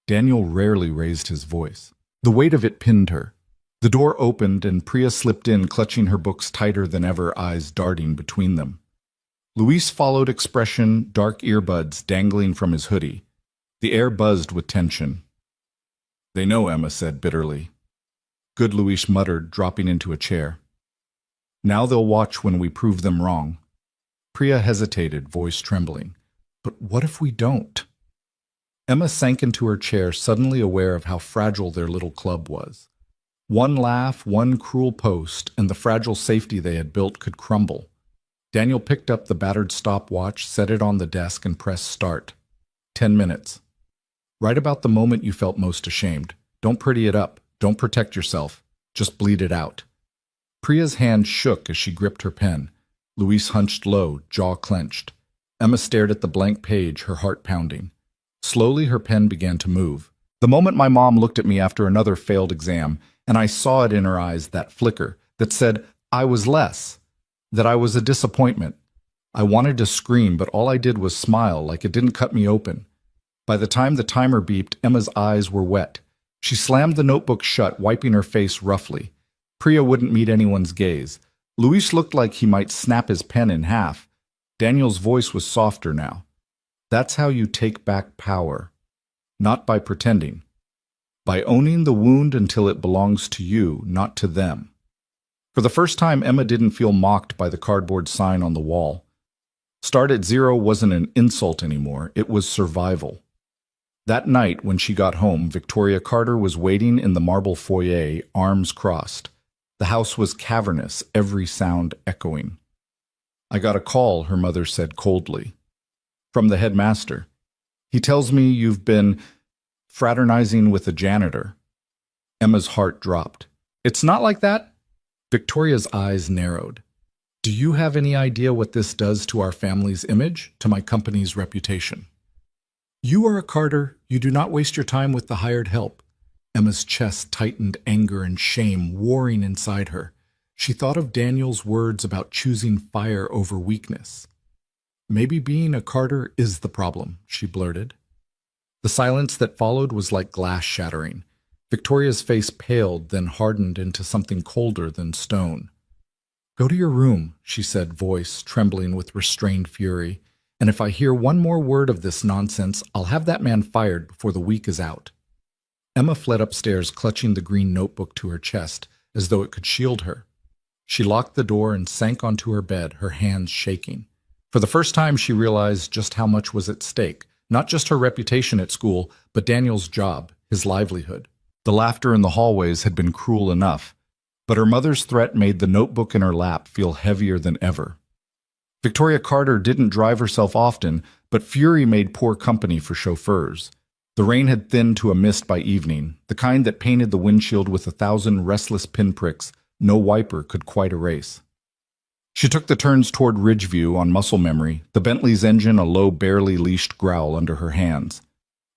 Daniel rarely raised his voice. The weight of it pinned her. The door opened and Priya slipped in, clutching her books tighter than ever, eyes darting between them. Luis followed, expression, dark earbuds dangling from his hoodie. The air buzzed with tension. They know, Emma said bitterly. Good, Luis muttered, dropping into a chair. Now they'll watch when we prove them wrong. Priya hesitated, voice trembling. But what if we don't? Emma sank into her chair, suddenly aware of how fragile their little club was. One laugh, one cruel post, and the fragile safety they had built could crumble. Daniel picked up the battered stopwatch, set it on the desk, and pressed start. 10 minutes. Right about the moment you felt most ashamed. Don't pretty it up. Don't protect yourself. Just bleed it out. Priya's hand shook as she gripped her pen. Luis hunched low, jaw clenched. Emma stared at the blank page, her heart pounding. Slowly, her pen began to move. The moment my mom looked at me after another failed exam, and I saw it in her eyes, that flicker that said I was less, that I was a disappointment. I wanted to scream, but all I did was smile, like it didn't cut me open. By the time the timer beeped, Emma's eyes were wet. She slammed the notebook shut, wiping her face roughly. Priya wouldn't meet anyone's gaze. Luis looked like he might snap his pen in half. Daniel's voice was softer now. That's how you take back power. Not by pretending. By owning the wound until it belongs to you, not to them. For the first time, Emma didn't feel mocked by the cardboard sign on the wall. Start at zero wasn't an insult anymore, it was survival. That night, when she got home, Victoria Carter was waiting in the marble foyer, arms crossed. The house was cavernous, every sound echoing. I got a call, her mother said coldly. From the headmaster. He tells me you've been fraternizing with a janitor. Emma's heart dropped. It's not like that. Victoria's eyes narrowed. Do you have any idea what this does to our family's image, to my company's reputation? You are a Carter. You do not waste your time with the hired help. Emma's chest tightened, anger and shame warring inside her. She thought of Daniel's words about choosing fire over weakness. Maybe being a Carter is the problem, she blurted. The silence that followed was like glass shattering. Victoria's face paled, then hardened into something colder than stone. Go to your room, she said, voice trembling with restrained fury. And if I hear one more word of this nonsense, I'll have that man fired before the week is out. Emma fled upstairs, clutching the green notebook to her chest, as though it could shield her. She locked the door and sank onto her bed, her hands shaking. For the first time, she realized just how much was at stake, not just her reputation at school, but Daniel's job, his livelihood. The laughter in the hallways had been cruel enough, but her mother's threat made the notebook in her lap feel heavier than ever. Victoria Carter didn't drive herself often, but fury made poor company for chauffeurs. The rain had thinned to a mist by evening, the kind that painted the windshield with 1,000 restless pinpricks no wiper could quite erase. She took the turns toward Ridgeview on muscle memory, the Bentley's engine a low, barely leashed growl under her hands.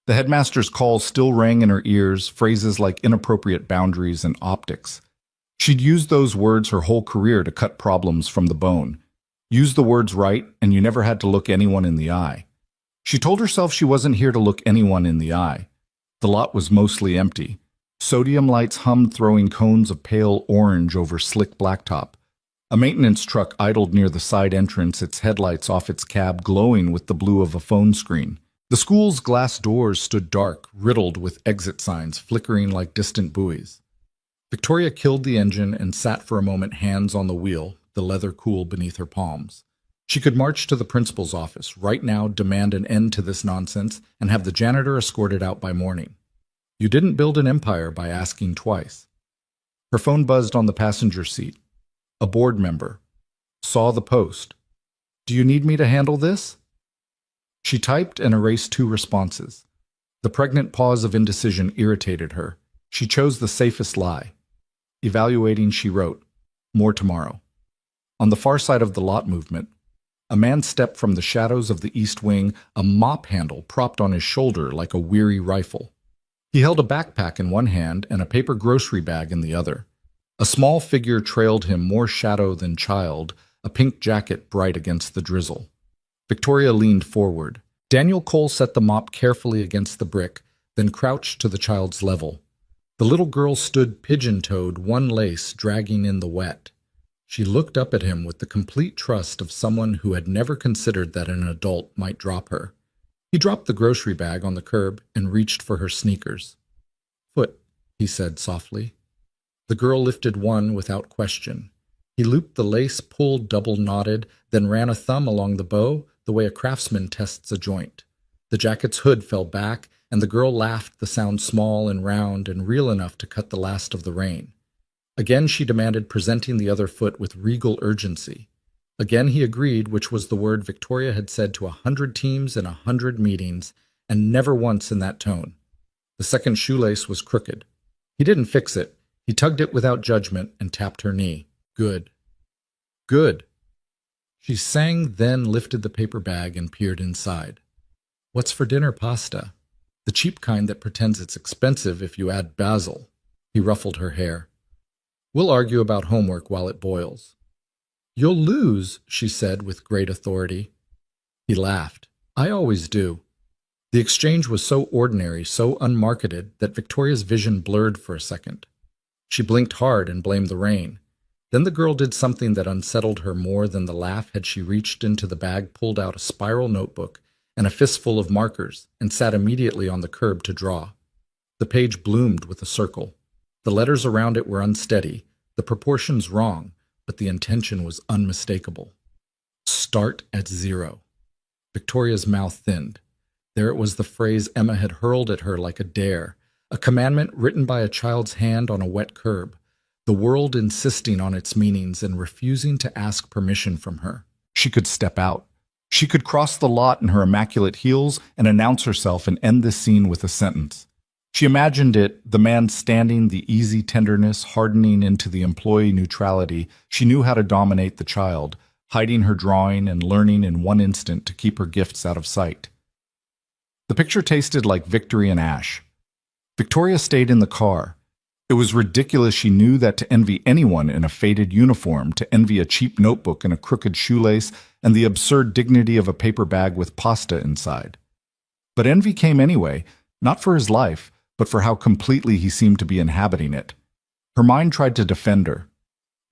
The headmaster's call still rang in her ears, phrases like inappropriate boundaries and optics. She'd used those words her whole career to cut problems from the bone. Use the words right, and you never had to look anyone in the eye. She told herself she wasn't here to look anyone in the eye. The lot was mostly empty. Sodium lights hummed, throwing cones of pale orange over slick blacktop. A maintenance truck idled near the side entrance, its headlights off its cab glowing with the blue of a phone screen. The school's glass doors stood dark, riddled with exit signs flickering like distant buoys. Victoria killed the engine and sat for a moment, hands on the wheel, the leather cool beneath her palms. She could march to the principal's office right now, demand an end to this nonsense, and have the janitor escorted out by morning. You didn't build an empire by asking twice. Her phone buzzed on the passenger seat. A board member. Saw the post. Do you need me to handle this? She typed and erased 2 responses. The pregnant pause of indecision irritated her. She chose the safest lie. Evaluating, she wrote, more tomorrow. On the far side of the lot movement, a man stepped from the shadows of the east wing, a mop handle propped on his shoulder like a weary rifle. He held a backpack in one hand and a paper grocery bag in the other. A small figure trailed him, more shadow than child, a pink jacket bright against the drizzle. Victoria leaned forward. Daniel Cole set the mop carefully against the brick, then crouched to the child's level. The little girl stood pigeon-toed, one lace dragging in the wet. She looked up at him with the complete trust of someone who had never considered that an adult might drop her. He dropped the grocery bag on the curb and reached for her sneakers. "Foot," he said softly. The girl lifted one without question. He looped the lace, pulled double-knotted, then ran a thumb along the bow, the way a craftsman tests a joint. The jacket's hood fell back, and the girl laughed, the sound small and round and real enough to cut the last of the rain. Again she demanded, presenting the other foot with regal urgency. Again he agreed, which was the word Victoria had said to 100 teams in 100 meetings, and never once in that tone. The second shoelace was crooked. He didn't fix it. He tugged it without judgment and tapped her knee. "Good. Good." She sang, then lifted the paper bag and peered inside. "What's for dinner? Pasta. The cheap kind that pretends it's expensive if you add basil." He ruffled her hair. "We'll argue about homework while it boils." "You'll lose," she said with great authority. He laughed. "I always do." The exchange was so ordinary, so unmarketed, that Victoria's vision blurred for a second. She blinked hard and blamed the rain. Then the girl did something that unsettled her more than the laugh had she reached into the bag, pulled out a spiral notebook and a fistful of markers, and sat immediately on the curb to draw. The page bloomed with a circle. The letters around it were unsteady, the proportions wrong, but the intention was unmistakable. Start at 0. Victoria's mouth thinned. There it was, the phrase Emma had hurled at her like a dare, a commandment written by a child's hand on a wet curb, the world insisting on its meanings and refusing to ask permission from her. She could step out. She could cross the lot in her immaculate heels and announce herself and end this scene with a sentence. She imagined it, the man standing, the easy tenderness hardening into the employee neutrality. She knew how to dominate the child, hiding her drawing and learning in one instant to keep her gifts out of sight. The picture tasted like victory and ash. Victoria stayed in the car. It was ridiculous. She knew that to envy anyone in a faded uniform, to envy a cheap notebook and a crooked shoelace, and the absurd dignity of a paper bag with pasta inside. But envy came anyway, not for his life, but for how completely he seemed to be inhabiting it. Her mind tried to defend her.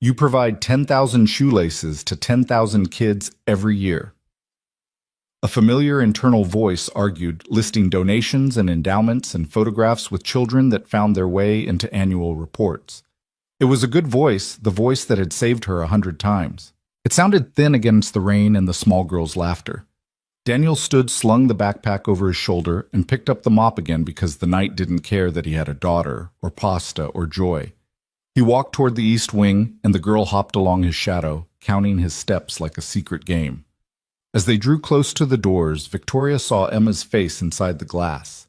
You provide 10,000 shoelaces to 10,000 kids every year. A familiar internal voice argued, listing donations and endowments and photographs with children that found their way into annual reports. It was a good voice, the voice that had saved her 100 times. It sounded thin against the rain and the small girl's laughter. Daniel stood, slung the backpack over his shoulder, and picked up the mop again because the night didn't care that he had a daughter, or pasta, or joy. He walked toward the east wing, and the girl hopped along his shadow, counting his steps like a secret game. As they drew close to the doors, Victoria saw Emma's face inside the glass.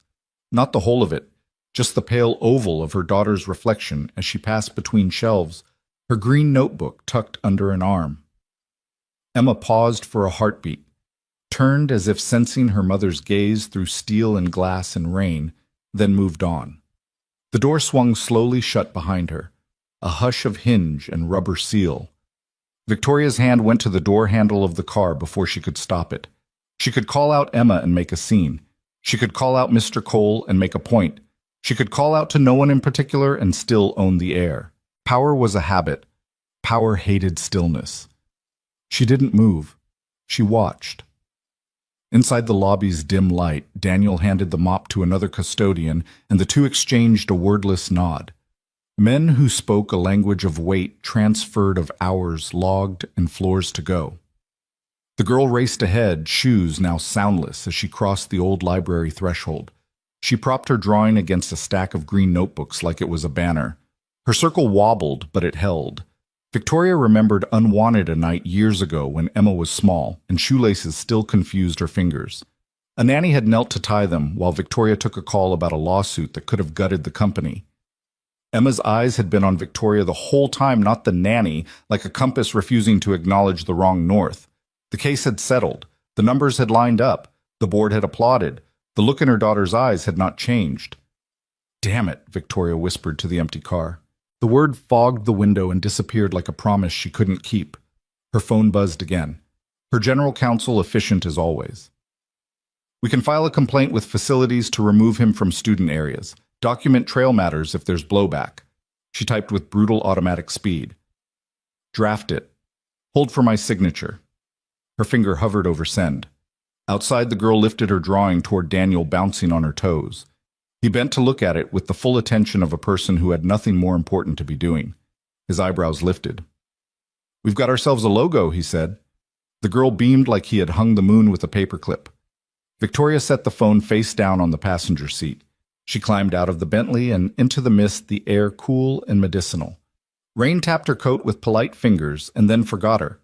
Not the whole of it, just the pale oval of her daughter's reflection as she passed between shelves, her green notebook tucked under an arm. Emma paused for a heartbeat, turned as if sensing her mother's gaze through steel and glass and rain, then moved on. The door swung slowly shut behind her, a hush of hinge and rubber seal. Victoria's hand went to the door handle of the car before she could stop it. She could call out Emma and make a scene. She could call out Mr. Cole and make a point. She could call out to no one in particular and still own the air. Power was a habit. Power hated stillness. She didn't move. She watched. Inside the lobby's dim light, Daniel handed the mop to another custodian, and the two exchanged a wordless nod. Men who spoke a language of weight, transferred of hours logged, and floors to go. The girl raced ahead, shoes now soundless, as she crossed the old library threshold. She propped her drawing against a stack of green notebooks like it was a banner. Her circle wobbled, but it held. Victoria remembered Unwanted a night years ago when Emma was small, and shoelaces still confused her fingers. A nanny had knelt to tie them, while Victoria took a call about a lawsuit that could have gutted the company. Emma's eyes had been on Victoria the whole time, not the nanny, like a compass refusing to acknowledge the wrong north. The case had settled. The numbers had lined up. The board had applauded. The look in her daughter's eyes had not changed. "Damn it," Victoria whispered to the empty car. The word fogged the window and disappeared like a promise she couldn't keep. Her phone buzzed again. Her general counsel efficient as always. "We can file a complaint with facilities to remove him from student areas. Document trail matters if there's blowback." She typed with brutal automatic speed. "Draft it. Hold for my signature." Her finger hovered over send. Outside, the girl lifted her drawing toward Daniel, bouncing on her toes. He bent to look at it with the full attention of a person who had nothing more important to be doing. His eyebrows lifted. "We've got ourselves a logo," he said. The girl beamed like he had hung the moon with a paperclip. Victoria set the phone face down on the passenger seat. She climbed out of the Bentley and into the mist, the air cool and medicinal. Rain tapped her coat with polite fingers and then forgot her.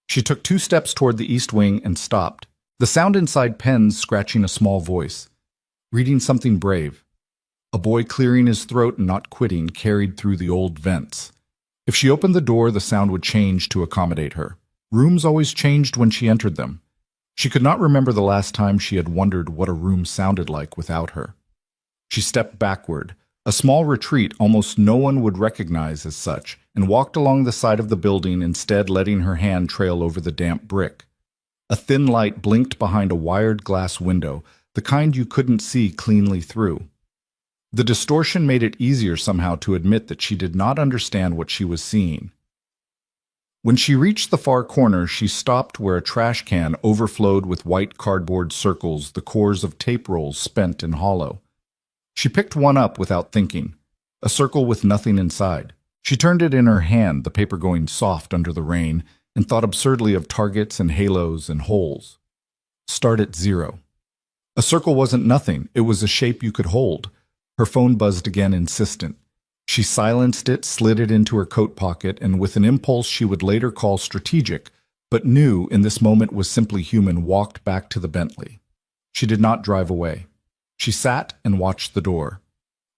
She took 2 steps toward the east wing and stopped. The sound inside pens scratching a small voice. Reading something brave. A boy clearing his throat and not quitting carried through the old vents. If she opened the door, the sound would change to accommodate her. Rooms always changed when she entered them. She could not remember the last time she had wondered what a room sounded like without her. She stepped backward, a small retreat almost no one would recognize as such, and walked along the side of the building, instead letting her hand trail over the damp brick. A thin light blinked behind a wired glass window, the kind you couldn't see cleanly through. The distortion made it easier somehow to admit that she did not understand what she was seeing. When she reached the far corner, she stopped where a trash can overflowed with white cardboard circles, the cores of tape rolls spent and hollow. She picked one up without thinking, a circle with nothing inside. She turned it in her hand, the paper going soft under the rain, and thought absurdly of targets and halos and holes. Start at 0. A circle wasn't nothing, it was a shape you could hold. Her phone buzzed again, insistent. She silenced it, slid it into her coat pocket, and with an impulse she would later call strategic, but knew in this moment was simply human, walked back to the Bentley. She did not drive away. She sat and watched the door.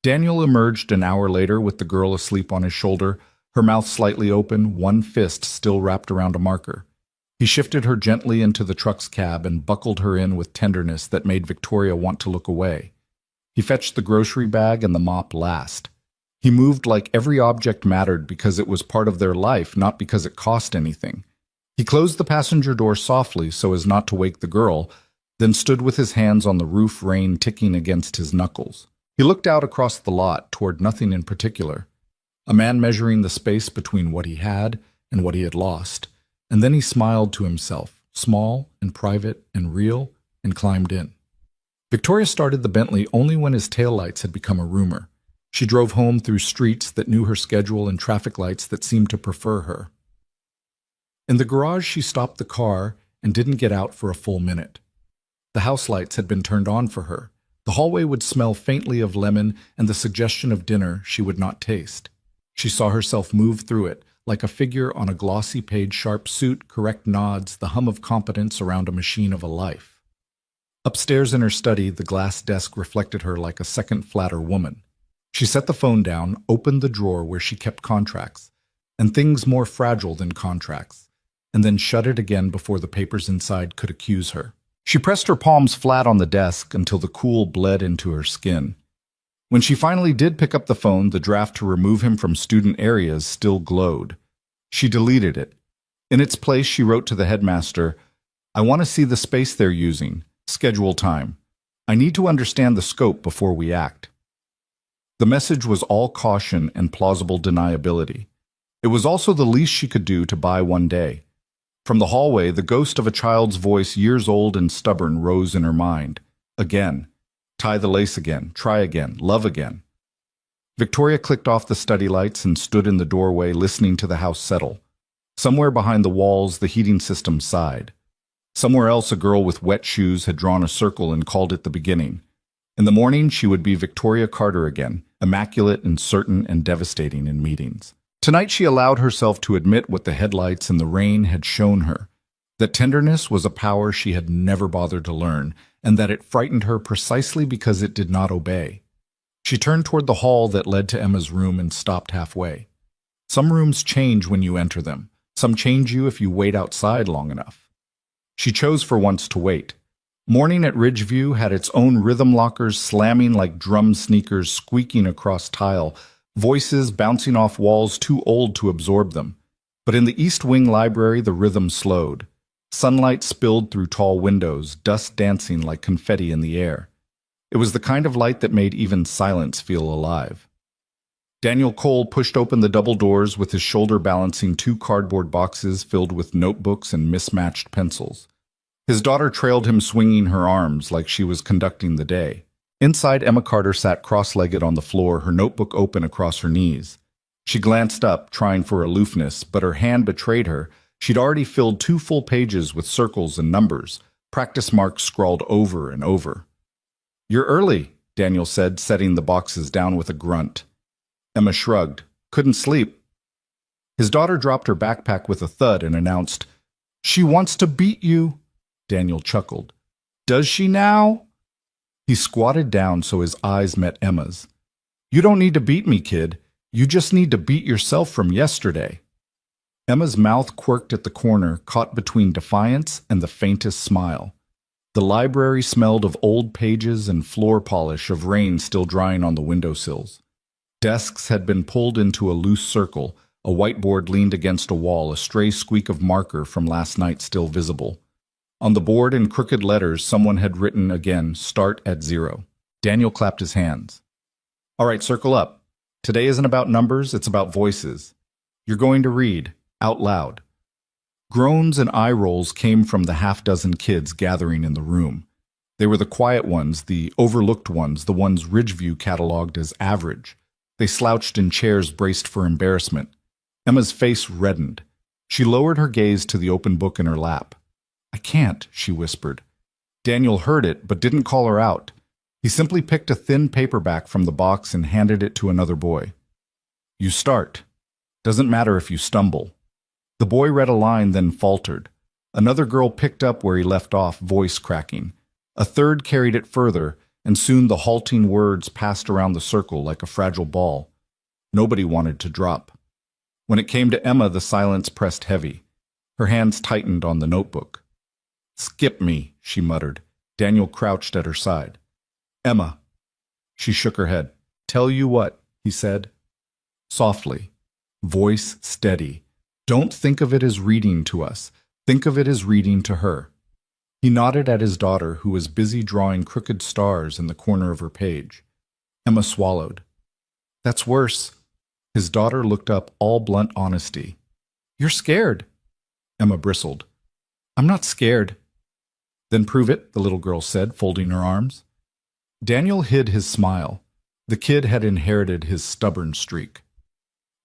Daniel emerged an hour later with the girl asleep on his shoulder, her mouth slightly open, one fist still wrapped around a marker. He shifted her gently into the truck's cab and buckled her in with tenderness that made Victoria want to look away. He fetched the grocery bag and the mop last. He moved like every object mattered because it was part of their life, not because it cost anything. He closed the passenger door softly so as not to wake the girl, then stood with his hands on the roof, rain ticking against his knuckles. He looked out across the lot toward nothing in particular. A man measuring the space between what he had and what he had lost. And then he smiled to himself, small and private and real, and climbed in. Victoria started the Bentley only when his taillights had become a rumor. She drove home through streets that knew her schedule and traffic lights that seemed to prefer her. In the garage, she stopped the car and didn't get out for a full minute. The house lights had been turned on for her. The hallway would smell faintly of lemon and the suggestion of dinner she would not taste. She saw herself move through it, like a figure on a glossy page, sharp suit, correct nods, the hum of competence around a machine of a life. Upstairs in her study, the glass desk reflected her like a second, flatter woman. She set the phone down, opened the drawer where she kept contracts, and things more fragile than contracts, and then shut it again before the papers inside could accuse her. She pressed her palms flat on the desk until the cool bled into her skin. When she finally did pick up the phone, the draft to remove him from student areas still glowed. She deleted it. In its place, she wrote to the headmaster, "I want to see the space they're using. Schedule time. I need to understand the scope before we act." The message was all caution and plausible deniability. It was also the least she could do to buy one day. From the hallway, the ghost of a child's voice, years old and stubborn, rose in her mind. Again. Tie the lace again. Try again. Love again. Victoria clicked off the study lights and stood in the doorway listening to the house settle. Somewhere behind the walls, the heating system sighed. Somewhere else, a girl with wet shoes had drawn a circle and called it the beginning. In the morning, she would be Victoria Carter again, immaculate and certain and devastating in meetings. Tonight, she allowed herself to admit what the headlights and the rain had shown her, that tenderness was a power she had never bothered to learn, and that it frightened her precisely because it did not obey. She turned toward the hall that led to Emma's room and stopped halfway. Some rooms change when you enter them. Some change you if you wait outside long enough. She chose for once to wait. Morning at Ridgeview had its own rhythm lockers slamming like drum sneakers squeaking across tile, voices bouncing off walls too old to absorb them. But in the East Wing library the rhythm slowed. Sunlight spilled through tall windows, dust dancing like confetti in the air. It was the kind of light that made even silence feel alive. Daniel Cole pushed open the double doors with his shoulder balancing two cardboard boxes filled with notebooks and mismatched pencils. His daughter trailed him swinging her arms like she was conducting the day. Inside, Emma Carter sat cross-legged on the floor, her notebook open across her knees. She glanced up, trying for aloofness, but her hand betrayed her. She'd already filled 2 full pages with circles and numbers, practice marks scrawled over and over. "You're early," Daniel said, setting the boxes down with a grunt. Emma shrugged. "Couldn't sleep." His daughter dropped her backpack with a thud and announced, "She wants to beat you." Daniel chuckled. "Does she now?" He squatted down so his eyes met Emma's. "You don't need to beat me, kid. You just need to beat yourself from yesterday." Emma's mouth quirked at the corner, caught between defiance and the faintest smile. The library smelled of old pages and floor polish, of rain still drying on the windowsills. Desks had been pulled into a loose circle, a whiteboard leaned against a wall, a stray squeak of marker from last night still visible. On the board in crooked letters, someone had written again, "Start at 0." Daniel clapped his hands. "All right, circle up. Today isn't about numbers, it's about voices. You're going to read, out loud." Groans and eye rolls came from the half-dozen kids gathering in the room. They were the quiet ones, the overlooked ones, the ones Ridgeview cataloged as average. They slouched in chairs braced for embarrassment. Emma's face reddened. She lowered her gaze to the open book in her lap. "I can't," she whispered. Daniel heard it, but didn't call her out. He simply picked a thin paperback from the box and handed it to another boy. "You start. Doesn't matter if you stumble." The boy read a line, then faltered. Another girl picked up where he left off, voice cracking. A third carried it further, and soon the halting words passed around the circle like a fragile ball. Nobody wanted to drop. When it came to Emma, the silence pressed heavy. Her hands tightened on the notebook. "Skip me," she muttered. Daniel crouched at her side. "Emma." She shook her head. "Tell you what," he said. Softly, voice steady. "Don't think of it as reading to us. Think of it as reading to her." He nodded at his daughter, who was busy drawing crooked stars in the corner of her page. Emma swallowed. "That's worse." His daughter looked up, all blunt honesty. "You're scared." Emma bristled. "I'm not scared." "Then prove it," the little girl said, folding her arms. Daniel hid his smile. The kid had inherited his stubborn streak.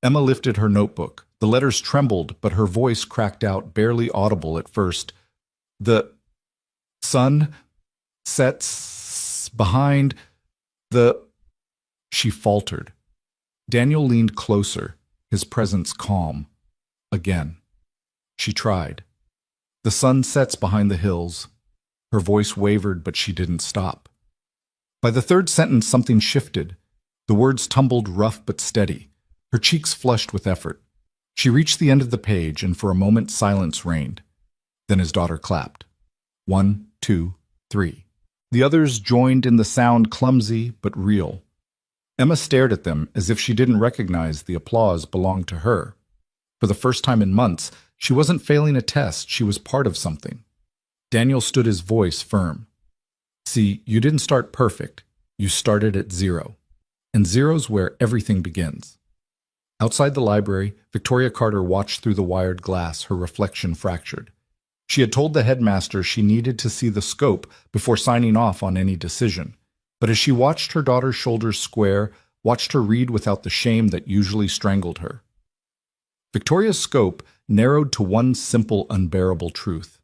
Emma lifted her notebook. The letters trembled, but her voice cracked out, barely audible at first. "The sun sets behind the—" She faltered. Daniel leaned closer, his presence calm. Again. She tried. "The sun sets behind the hills." Her voice wavered, but she didn't stop. By the third sentence, something shifted. The words tumbled rough but steady. Her cheeks flushed with effort. She reached the end of the page, and for a moment silence reigned. Then his daughter clapped. 1, 2, 3. The others joined in the sound, clumsy but real. Emma stared at them as if she didn't recognize the applause belonged to her. For the first time in months, she wasn't failing a test, she was part of something. Daniel stood, his voice firm. "See, you didn't start perfect. You started at 0. And 0's where everything begins." Outside the library, Victoria Carter watched through the wired glass, her reflection fractured. She had told the headmaster she needed to see the scope before signing off on any decision. But as she watched her daughter's shoulders square, watched her read without the shame that usually strangled her, Victoria's scope narrowed to one simple, unbearable truth.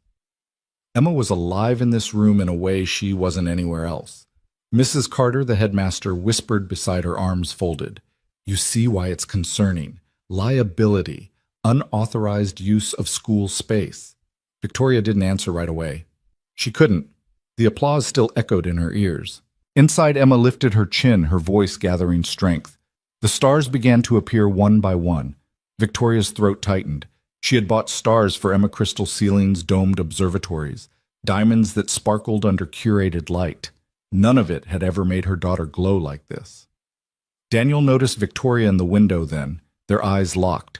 Emma was alive in this room in a way she wasn't anywhere else. Mrs. Carter, the headmaster, whispered beside her, arms folded. "You see why it's concerning. Liability, unauthorized use of school space." Victoria didn't answer right away. She couldn't. The applause still echoed in her ears. Inside, Emma lifted her chin, her voice gathering strength. The stars began to appear one by one. Victoria's throat tightened. She had bought stars for Emma Crystal Ceiling's domed observatories, diamonds that sparkled under curated light. None of it had ever made her daughter glow like this. Daniel noticed Victoria in the window then, their eyes locked.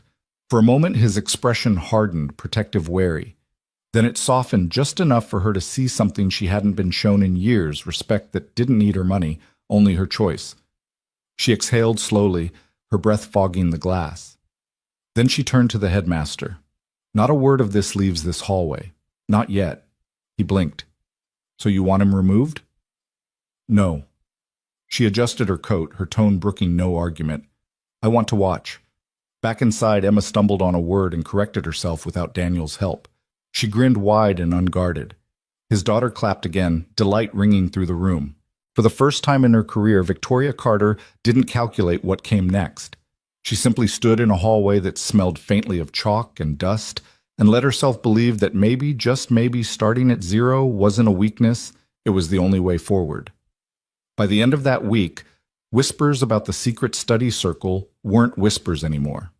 For a moment his expression hardened, protective, wary. Then it softened just enough for her to see something she hadn't been shown in years, respect that didn't need her money, only her choice. She exhaled slowly, her breath fogging the glass. Then she turned to the headmaster. Not a word of this leaves this hallway. Not yet. He blinked. So you want him removed? No. She adjusted her coat, her tone brooking no argument. I want to watch. Back inside, Emma stumbled on a word and corrected herself without Daniel's help. She grinned wide and unguarded. His daughter clapped again, delight ringing through the room. For the first time in her career, Victoria Carter didn't calculate what came next. She simply stood in a hallway that smelled faintly of chalk and dust and let herself believe that maybe, just maybe, starting at zero wasn't a weakness, it was the only way forward. By the end of that week, whispers about the secret study circle weren't whispers anymore.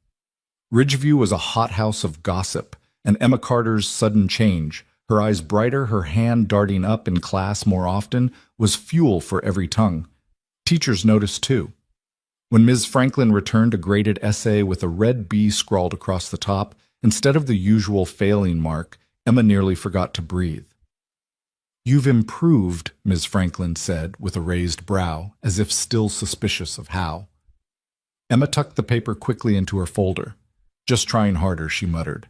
Ridgeview was a hothouse of gossip, and Emma Carter's sudden change, her eyes brighter, her hand darting up in class more often, was fuel for every tongue. Teachers noticed too. When Ms. Franklin returned a graded essay with a red B scrawled across the top, instead of the usual failing mark, Emma nearly forgot to breathe. You've improved, Ms. Franklin said, with a raised brow, as if still suspicious of how. Emma tucked the paper quickly into her folder. Just trying harder, she muttered.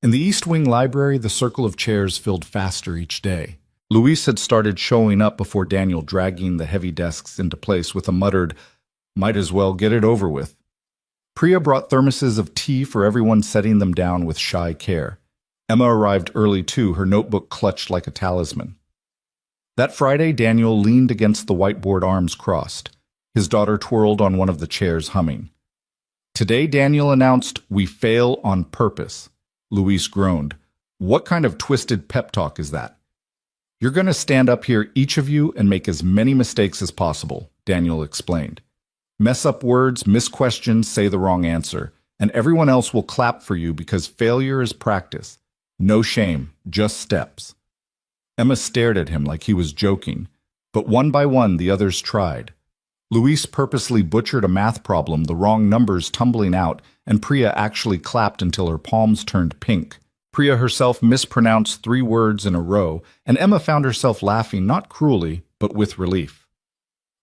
In the East Wing library, the circle of chairs filled faster each day. Luis had started showing up before Daniel, dragging the heavy desks into place with a muttered, "Might as well get it over with." Priya brought thermoses of tea for everyone, setting them down with shy care. Emma arrived early too, her notebook clutched like a talisman. That Friday, Daniel leaned against the whiteboard, arms crossed. His daughter twirled on one of the chairs, humming. Today, Daniel announced, "We fail on purpose." Luis groaned. "What kind of twisted pep talk is that?" "You're going to stand up here, each of you, and make as many mistakes as possible," Daniel explained. "Mess up words, miss questions, say the wrong answer, and everyone else will clap for you because failure is practice. No shame, just steps." Emma stared at him like he was joking, but one by one the others tried. Luis purposely butchered a math problem, the wrong numbers tumbling out, and Priya actually clapped until her palms turned pink. Priya herself mispronounced 3 words in a row, and Emma found herself laughing not cruelly, but with relief.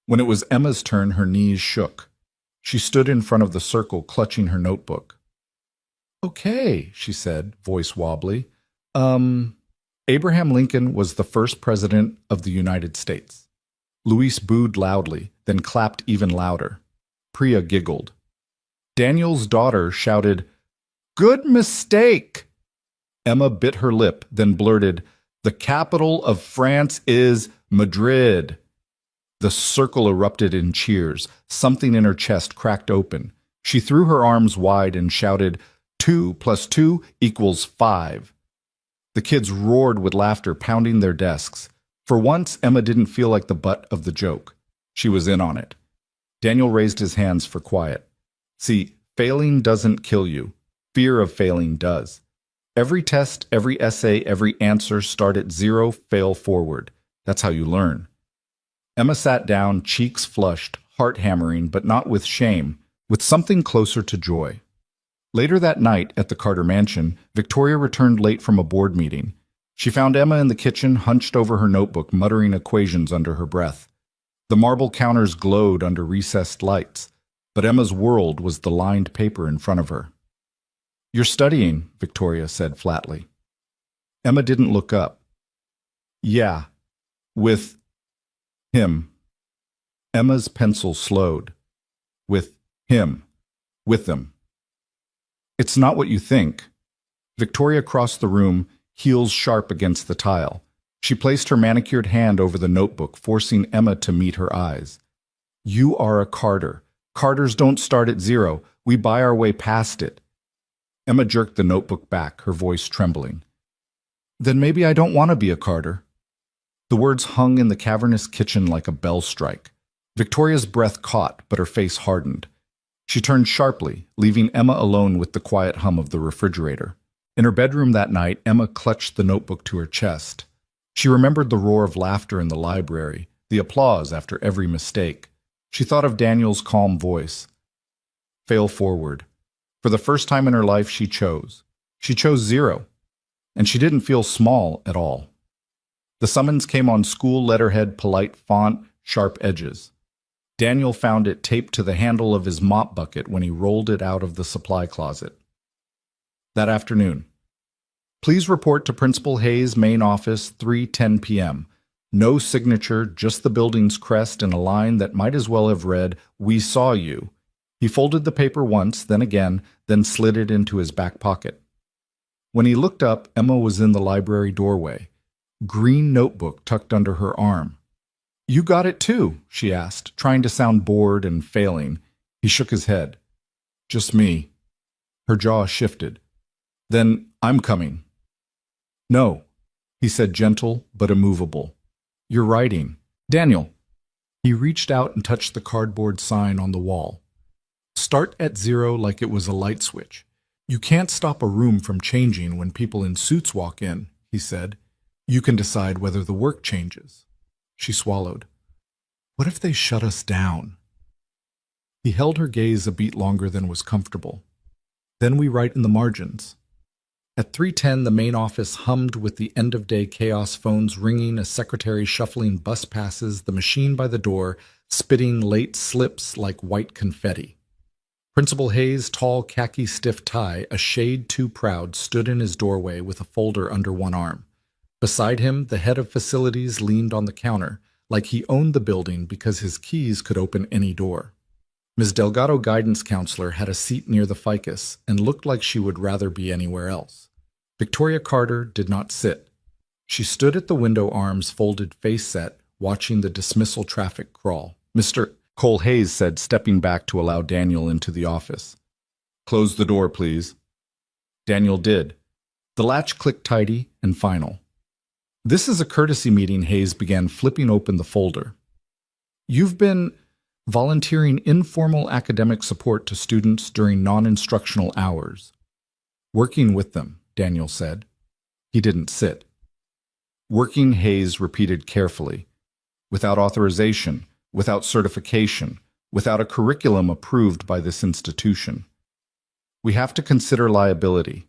When it was Emma's turn, her knees shook. She stood in front of the circle, clutching her notebook. "Okay," she said, voice wobbly. Abraham Lincoln was the first president of the United States." Luis booed loudly, then clapped even louder. Priya giggled. Daniel's daughter shouted, "Good mistake!" Emma bit her lip, then blurted, "The capital of France is Madrid." The circle erupted in cheers. Something in her chest cracked open. She threw her arms wide and shouted, 2 + 2 = 5. The kids roared with laughter, pounding their desks. For once, Emma didn't feel like the butt of the joke. She was in on it. Daniel raised his hands for quiet. "See, failing doesn't kill you. Fear of failing does. Every test, every essay, every answer, start at 0, fail forward. That's how you learn." Emma sat down, cheeks flushed, heart hammering, but not with shame, with something closer to joy. Later that night, at the Carter mansion, Victoria returned late from a board meeting. She found Emma in the kitchen, hunched over her notebook, muttering equations under her breath. The marble counters glowed under recessed lights, but Emma's world was the lined paper in front of her. "You're studying," Victoria said flatly. Emma didn't look up. "Yeah, with him." Emma's pencil slowed. "With him. With them." "It's not what you think." Victoria crossed the room, heels sharp against the tile. She placed her manicured hand over the notebook, forcing Emma to meet her eyes. "You are a Carter. Carters don't start at 0. We buy our way past it." Emma jerked the notebook back, her voice trembling. "Then maybe I don't want to be a Carter." The words hung in the cavernous kitchen like a bell strike. Victoria's breath caught, but her face hardened. She turned sharply, leaving Emma alone with the quiet hum of the refrigerator. In her bedroom that night, Emma clutched the notebook to her chest. She remembered the roar of laughter in the library, the applause after every mistake. She thought of Daniel's calm voice. Fail forward. For the first time in her life, she chose. She chose 0. And she didn't feel small at all. The summons came on school letterhead, polite font, sharp edges. Daniel found it taped to the handle of his mop bucket when he rolled it out of the supply closet. That afternoon. Please report to Principal Hayes' main office, 3:10 p.m. No signature, just the building's crest and a line that might as well have read, "We saw you." He folded the paper once, then again, then slid it into his back pocket. When he looked up, Emma was in the library doorway, green notebook tucked under her arm. "You got it too?" she asked, trying to sound bored and failing. He shook his head. "Just me." Her jaw shifted. "Then I'm coming." "No," he said, gentle but immovable. "You're writing." "Daniel." He reached out and touched the cardboard sign on the wall. "Start at 0 like it was a light switch. You can't stop a room from changing when people in suits walk in," he said. "You can decide whether the work changes." She swallowed. "What if they shut us down?" He held her gaze a beat longer than was comfortable. "Then we write in the margins." At 3:10, the main office hummed with the end-of-day chaos, phones ringing, a secretary shuffling bus passes, the machine by the door spitting late slips like white confetti. Principal Hayes' tall khaki stiff tie, a shade too proud, stood in his doorway with a folder under one arm. Beside him, the head of facilities leaned on the counter, like he owned the building because his keys could open any door. Ms. Delgado, guidance counselor, had a seat near the ficus and looked like she would rather be anywhere else. Victoria Carter did not sit. She stood at the window, arms folded, face set, watching the dismissal traffic crawl. "Mr. Cole," Hayes said, stepping back to allow Daniel into the office. "Close the door, please." Daniel did. The latch clicked tidy and final. "This is a courtesy meeting," Hayes began, flipping open the folder. "You've been volunteering informal academic support to students during non-instructional hours." "Working with them," Daniel said. He didn't sit. "Working," Hayes repeated carefully. "Without authorization, without certification, without a curriculum approved by this institution. We have to consider liability.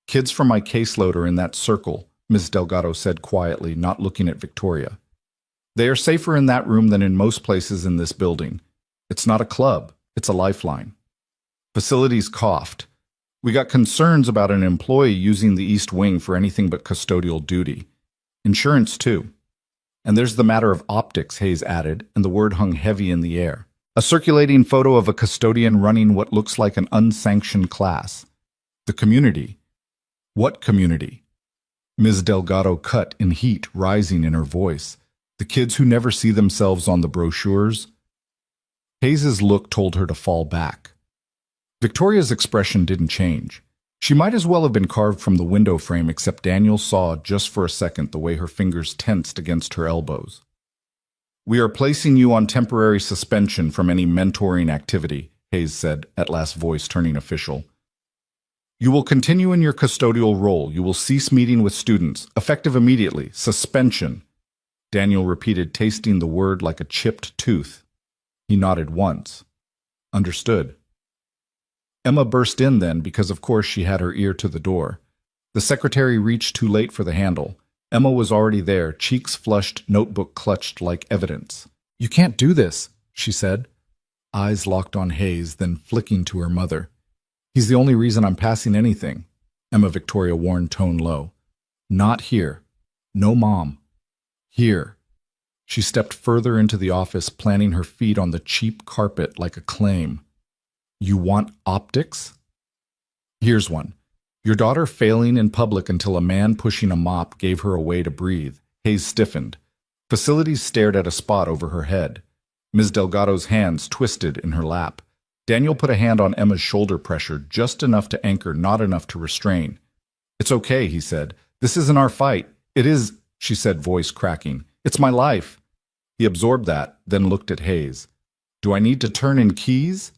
Kids from my caseload are in that circle," Ms. Delgado said quietly, not looking at Victoria. "They are safer in that room than in most places in this building. It's not a club, it's a lifeline." Facilities coughed. "We got concerns about an employee using the East Wing for anything but custodial duty. Insurance, too. And there's the matter of optics," Hayes added, and the word hung heavy in the air. "A circulating photo of a custodian running what looks like an unsanctioned class. The community." "What community?" Ms. Delgado cut in heat, rising in her voice. "The kids who never see themselves on the brochures?" Hayes's look told her to fall back. Victoria's expression didn't change. She might as well have been carved from the window frame, except Daniel saw, just for a second, the way her fingers tensed against her elbows. "We are placing you on temporary suspension from any mentoring activity," Hayes said, at last, voice turning official. "You will continue in your custodial role. You will cease meeting with students, effective immediately. Suspension." Daniel repeated, tasting the word like a chipped tooth. He nodded once. "Understood." Emma burst in then, because of course she had her ear to the door. The secretary reached too late for the handle. Emma was already there, cheeks flushed, notebook clutched like evidence. "You can't do this," she said. Eyes locked on Hayes, then flicking to her mother. "He's the only reason I'm passing anything." Emma Victoria warned, tone low. "Not here. No, Mom. Here." She stepped further into the office, planting her feet on the cheap carpet like a claim. "You want optics? Here's one. Your daughter failing in public until a man pushing a mop gave her a way to breathe." Hayes stiffened. Facilities stared at a spot over her head. Ms. Delgado's hands twisted in her lap. Daniel put a hand on Emma's shoulder, pressure just enough to anchor, not enough to restrain. "It's okay," he said. "This isn't our fight." "It is," she said, voice cracking. It's my life. He absorbed that, then looked at Hayes. Do I need to turn in keys?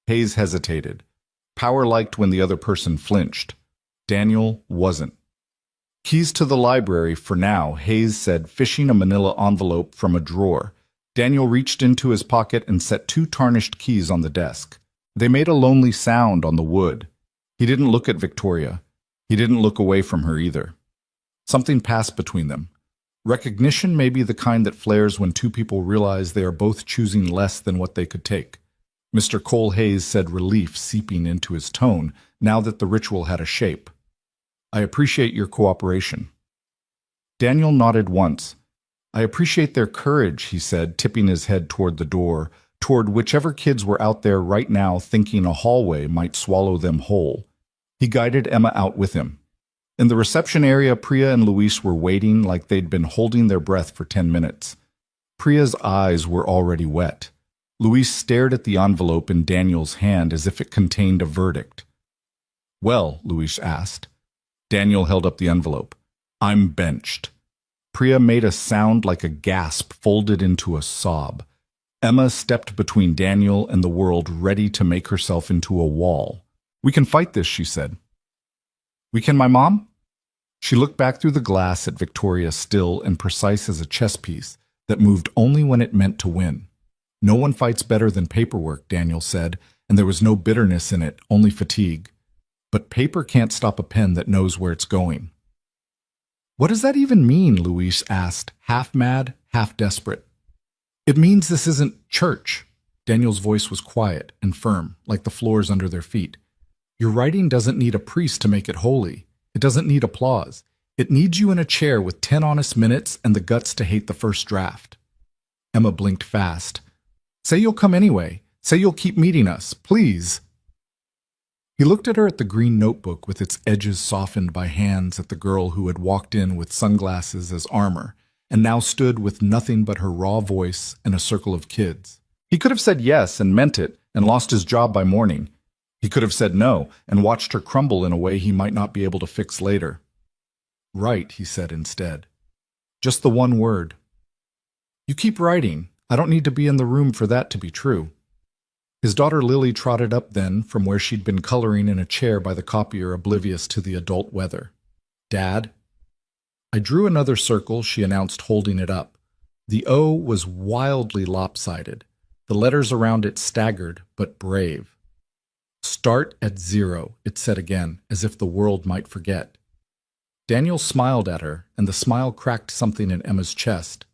Hayes hesitated. Power liked when the other person flinched. Daniel wasn't. Keys to the library for now, Hayes said, fishing a manila envelope from a drawer. Daniel reached into his pocket and set 2 tarnished keys on the desk. They made a lonely sound on the wood. He didn't look at Victoria. He didn't look away from her either. Something passed between them. Recognition may be the kind that flares when 2 people realize they are both choosing less than what they could take. Mr. Cole Hayes said, relief seeping into his tone now that the ritual had a shape. I appreciate your cooperation. Daniel nodded once. I appreciate their courage, he said, tipping his head toward the door, toward whichever kids were out there right now thinking a hallway might swallow them whole. He guided Emma out with him. In the reception area, Priya and Luis were waiting like they'd been holding their breath for 10 minutes. Priya's eyes were already wet. Luis stared at the envelope in Daniel's hand as if it contained a verdict. Well, Luis asked. Daniel held up the envelope. I'm benched. Priya made a sound like a gasp folded into a sob. Emma stepped between Daniel and the world, ready to make herself into a wall. We can fight this, she said. We can, my mom? She looked back through the glass at Victoria, still and precise as a chess piece that moved only when it meant to win. No one fights better than paperwork, Daniel said, and there was no bitterness in it, only fatigue. But paper can't stop a pen that knows where it's going. What does that even mean? Luis asked, half mad, half desperate. It means this isn't church. Daniel's voice was quiet and firm, like the floors under their feet. Your writing doesn't need a priest to make it holy. It doesn't need applause. It needs you in a chair with 10 honest minutes and the guts to hate the first draft. Emma blinked fast. Say you'll come anyway. Say you'll keep meeting us, please. He looked at her at the green notebook with its edges softened by hands, at the girl who had walked in with sunglasses as armor and now stood with nothing but her raw voice and a circle of kids. He could have said yes and meant it and lost his job by morning. He could have said no and watched her crumble in a way he might not be able to fix later. Right, he said instead. Just the one word. You keep writing. I don't need to be in the room for that to be true. His daughter Lily trotted up then from where she'd been coloring in a chair by the copier, oblivious to the adult weather. Dad? I drew another circle, she announced, holding it up. The O was wildly lopsided. The letters around it staggered, but brave. Start at 0, it said again, as if the world might forget. Daniel smiled at her, and the smile cracked something in Emma's chest.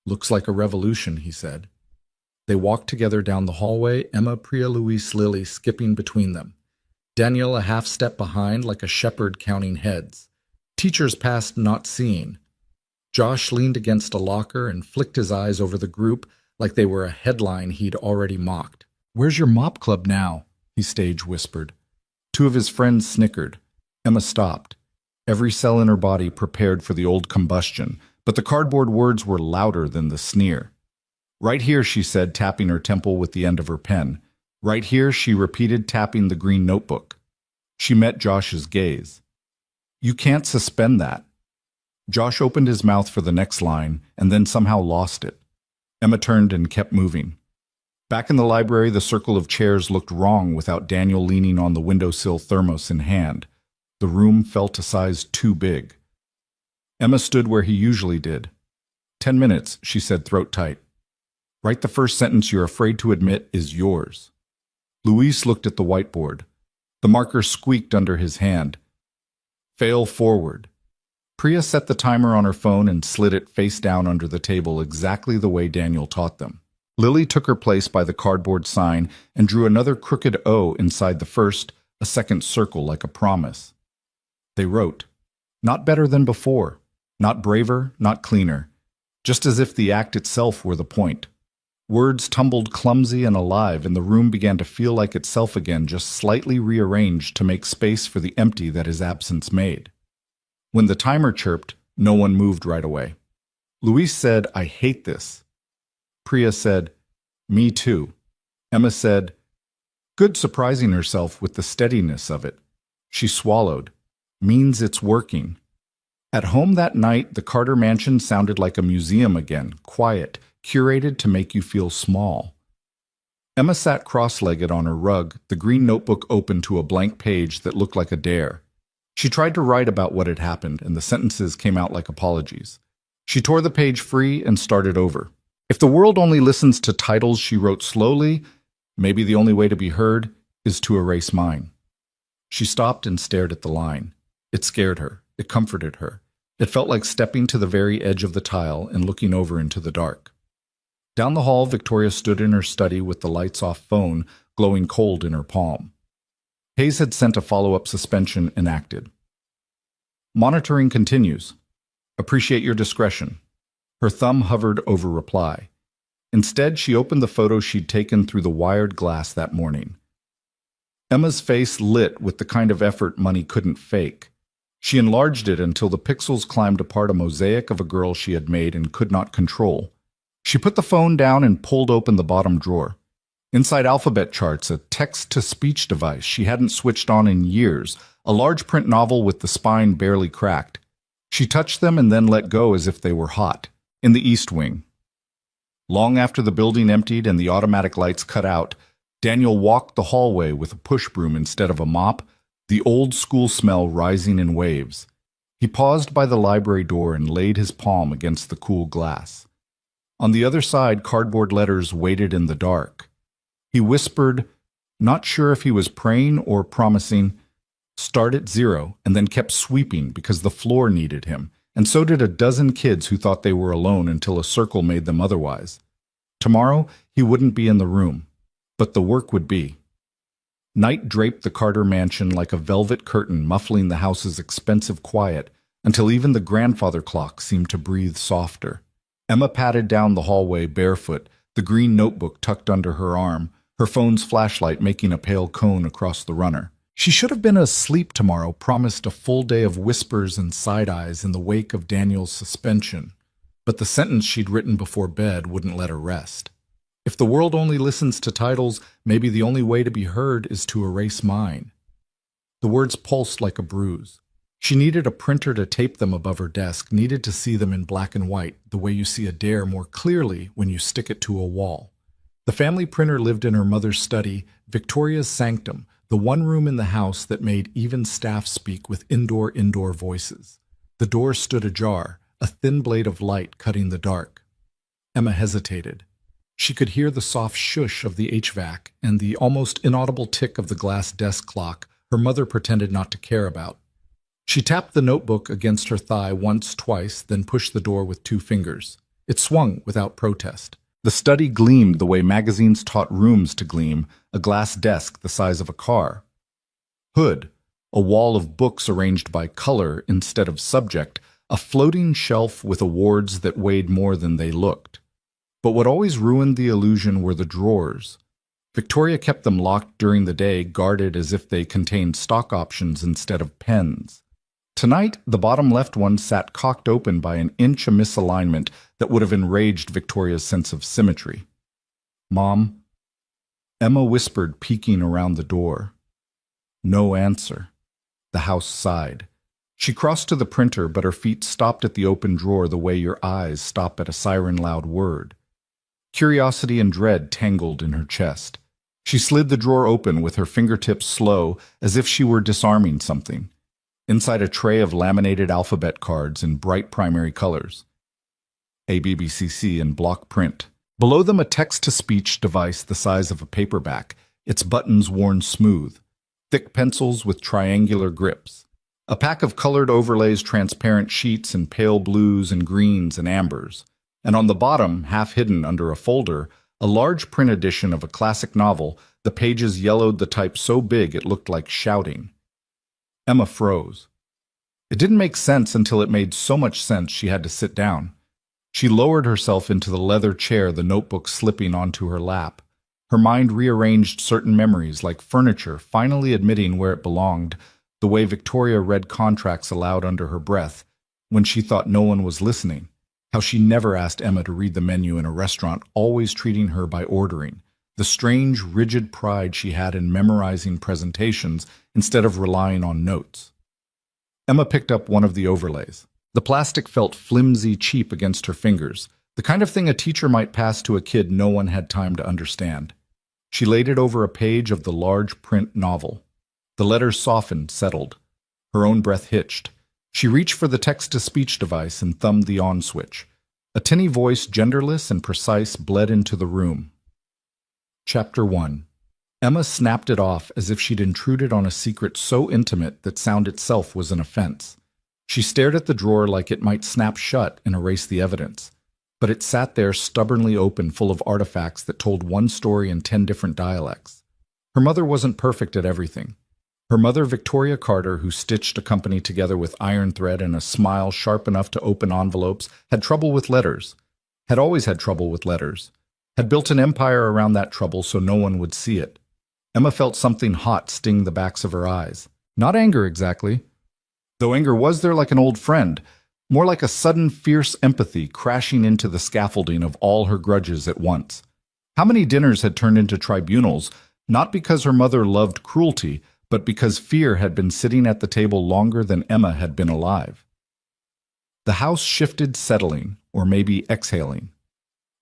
Looks like a revolution, he said. They walked together down the hallway, Emma, Priya, Luis, Lily skipping between them. Daniel a half step behind, like a shepherd counting heads. Teachers passed, not seeing. Josh leaned against a locker and flicked his eyes over the group like they were a headline he'd already mocked. Where's your mop club now? He stage whispered. 2 of his friends snickered. Emma stopped. Every cell in her body prepared for the old combustion, but the cardboard words were louder than the sneer. Right here, she said, tapping her temple with the end of her pen. Right here, she repeated, tapping the green notebook. She met Josh's gaze. You can't suspend that. Josh opened his mouth for the next line and then somehow lost it. Emma turned and kept moving. Back in the library, the circle of chairs looked wrong without Daniel leaning on the windowsill, thermos in hand. The room felt a size too big. Emma stood where he usually did. 10 minutes, she said, throat tight. Write the first sentence you're afraid to admit is yours. Luis looked at the whiteboard. The marker squeaked under his hand. Fail forward. Priya set the timer on her phone and slid it face down under the table exactly the way Daniel taught them. Lily took her place by the cardboard sign and drew another crooked O inside the first, a second circle like a promise. They wrote, not better than before, not braver, not cleaner, just as if the act itself were the point. Words tumbled clumsy and alive, and the room began to feel like itself again, just slightly rearranged to make space for the empty that his absence made. When the timer chirped, no one moved right away. Luis said, I hate this. Priya said, me too. Emma said, good, surprising herself with the steadiness of it. She swallowed. Means it's working. At home that night, the Carter mansion sounded like a museum again, quiet, curated to make you feel small. Emma sat cross-legged on her rug, the green notebook open to a blank page that looked like a dare. She tried to write about what had happened, and the sentences came out like apologies. She tore the page free and started over. If the world only listens to titles, she wrote slowly, maybe the only way to be heard is to erase mine. She stopped and stared at the line. It scared her. It comforted her. It felt like stepping to the very edge of the tile and looking over into the dark. Down the hall, Victoria stood in her study with the lights-off phone glowing cold in her palm. Hayes had sent a follow-up suspension enacted. Monitoring continues. Appreciate your discretion. Her thumb hovered over reply. Instead, she opened the photo she'd taken through the wired glass that morning. Emma's face lit with the kind of effort money couldn't fake. She enlarged it until the pixels climbed apart a mosaic of a girl she had made and could not control. She put the phone down and pulled open the bottom drawer. Inside alphabet charts, a text-to-speech device she hadn't switched on in years, a large print novel with the spine barely cracked. She touched them and then let go as if they were hot. In the East Wing. Long after the building emptied and the automatic lights cut out, Daniel walked the hallway with a push broom instead of a mop, the old-school smell rising in waves. He paused by the library door and laid his palm against the cool glass. On the other side, cardboard letters waited in the dark. He whispered, not sure if he was praying or promising, start at 0, and then kept sweeping because the floor needed him, and so did a dozen kids who thought they were alone until a circle made them otherwise. Tomorrow, he wouldn't be in the room, but the work would be. Night draped the Carter mansion like a velvet curtain, muffling the house's expensive quiet until even the grandfather clock seemed to breathe softer. Emma padded down the hallway barefoot, the green notebook tucked under her arm, her phone's flashlight making a pale cone across the runner. She should have been asleep tomorrow, promised a full day of whispers and side-eyes in the wake of Daniel's suspension, but the sentence she'd written before bed wouldn't let her rest. If the world only listens to titles, maybe the only way to be heard is to erase mine. The words pulsed like a bruise. She needed a printer to tape them above her desk, needed to see them in black and white, the way you see a dare more clearly when you stick it to a wall. The family printer lived in her mother's study, Victoria's sanctum, the one room in the house that made even staff speak with indoor voices. The door stood ajar, a thin blade of light cutting the dark. Emma hesitated. She could hear the soft shush of the HVAC and the almost inaudible tick of the glass desk clock her mother pretended not to care about. She tapped the notebook against her thigh once, twice, then pushed the door with 2 fingers. It swung without protest. The study gleamed the way magazines taught rooms to gleam, a glass desk the size of a car. Hood, a wall of books arranged by color instead of subject, a floating shelf with awards that weighed more than they looked. But what always ruined the illusion were the drawers. Victoria kept them locked during the day, guarded as if they contained stock options instead of pens. Tonight, the bottom left one sat cocked open by an inch of misalignment that would have enraged Victoria's sense of symmetry. "Mom?" Emma whispered, peeking around the door. No answer. The house sighed. She crossed to the printer, but her feet stopped at the open drawer the way your eyes stop at a siren-loud word. Curiosity and dread tangled in her chest. She slid the drawer open with her fingertips slow, as if she were disarming something. Inside a tray of laminated alphabet cards in bright primary colors. ABBCC in block print. Below them a text-to-speech device the size of a paperback, its buttons worn smooth. Thick pencils with triangular grips. A pack of colored overlays, transparent sheets in pale blues and greens and ambers. And on the bottom, half hidden under a folder, a large print edition of a classic novel, the pages yellowed the type so big it looked like shouting. Emma froze. It didn't make sense until it made so much sense she had to sit down. She lowered herself into the leather chair, the notebook slipping onto her lap. Her mind rearranged certain memories, like furniture, finally admitting where it belonged, the way Victoria read contracts aloud under her breath, when she thought no one was listening. How she never asked Emma to read the menu in a restaurant, always treating her by ordering. The strange, rigid pride she had in memorizing presentations instead of relying on notes. Emma picked up one of the overlays. The plastic felt flimsy, cheap against her fingers, the kind of thing a teacher might pass to a kid no one had time to understand. She laid it over a page of the large print novel. The letters softened, settled. Her own breath hitched. She reached for the text-to-speech device and thumbed the on switch. A tinny voice, genderless and precise, bled into the room. Chapter 1. Emma snapped it off as if she'd intruded on a secret so intimate that sound itself was an offense. She stared at the drawer like it might snap shut and erase the evidence. But it sat there stubbornly open, full of artifacts that told one story in 10 different dialects. Her mother wasn't perfect at everything. Her mother, Victoria Carter, who stitched a company together with iron thread and a smile sharp enough to open envelopes, had trouble with letters. Had always had trouble with letters. Had built an empire around that trouble so no one would see it. Emma felt something hot sting the backs of her eyes. Not anger exactly. Though anger was there like an old friend, more like a sudden fierce empathy crashing into the scaffolding of all her grudges at once. How many dinners had turned into tribunals, not because her mother loved cruelty, but because fear had been sitting at the table longer than Emma had been alive. The house shifted, settling, or maybe exhaling.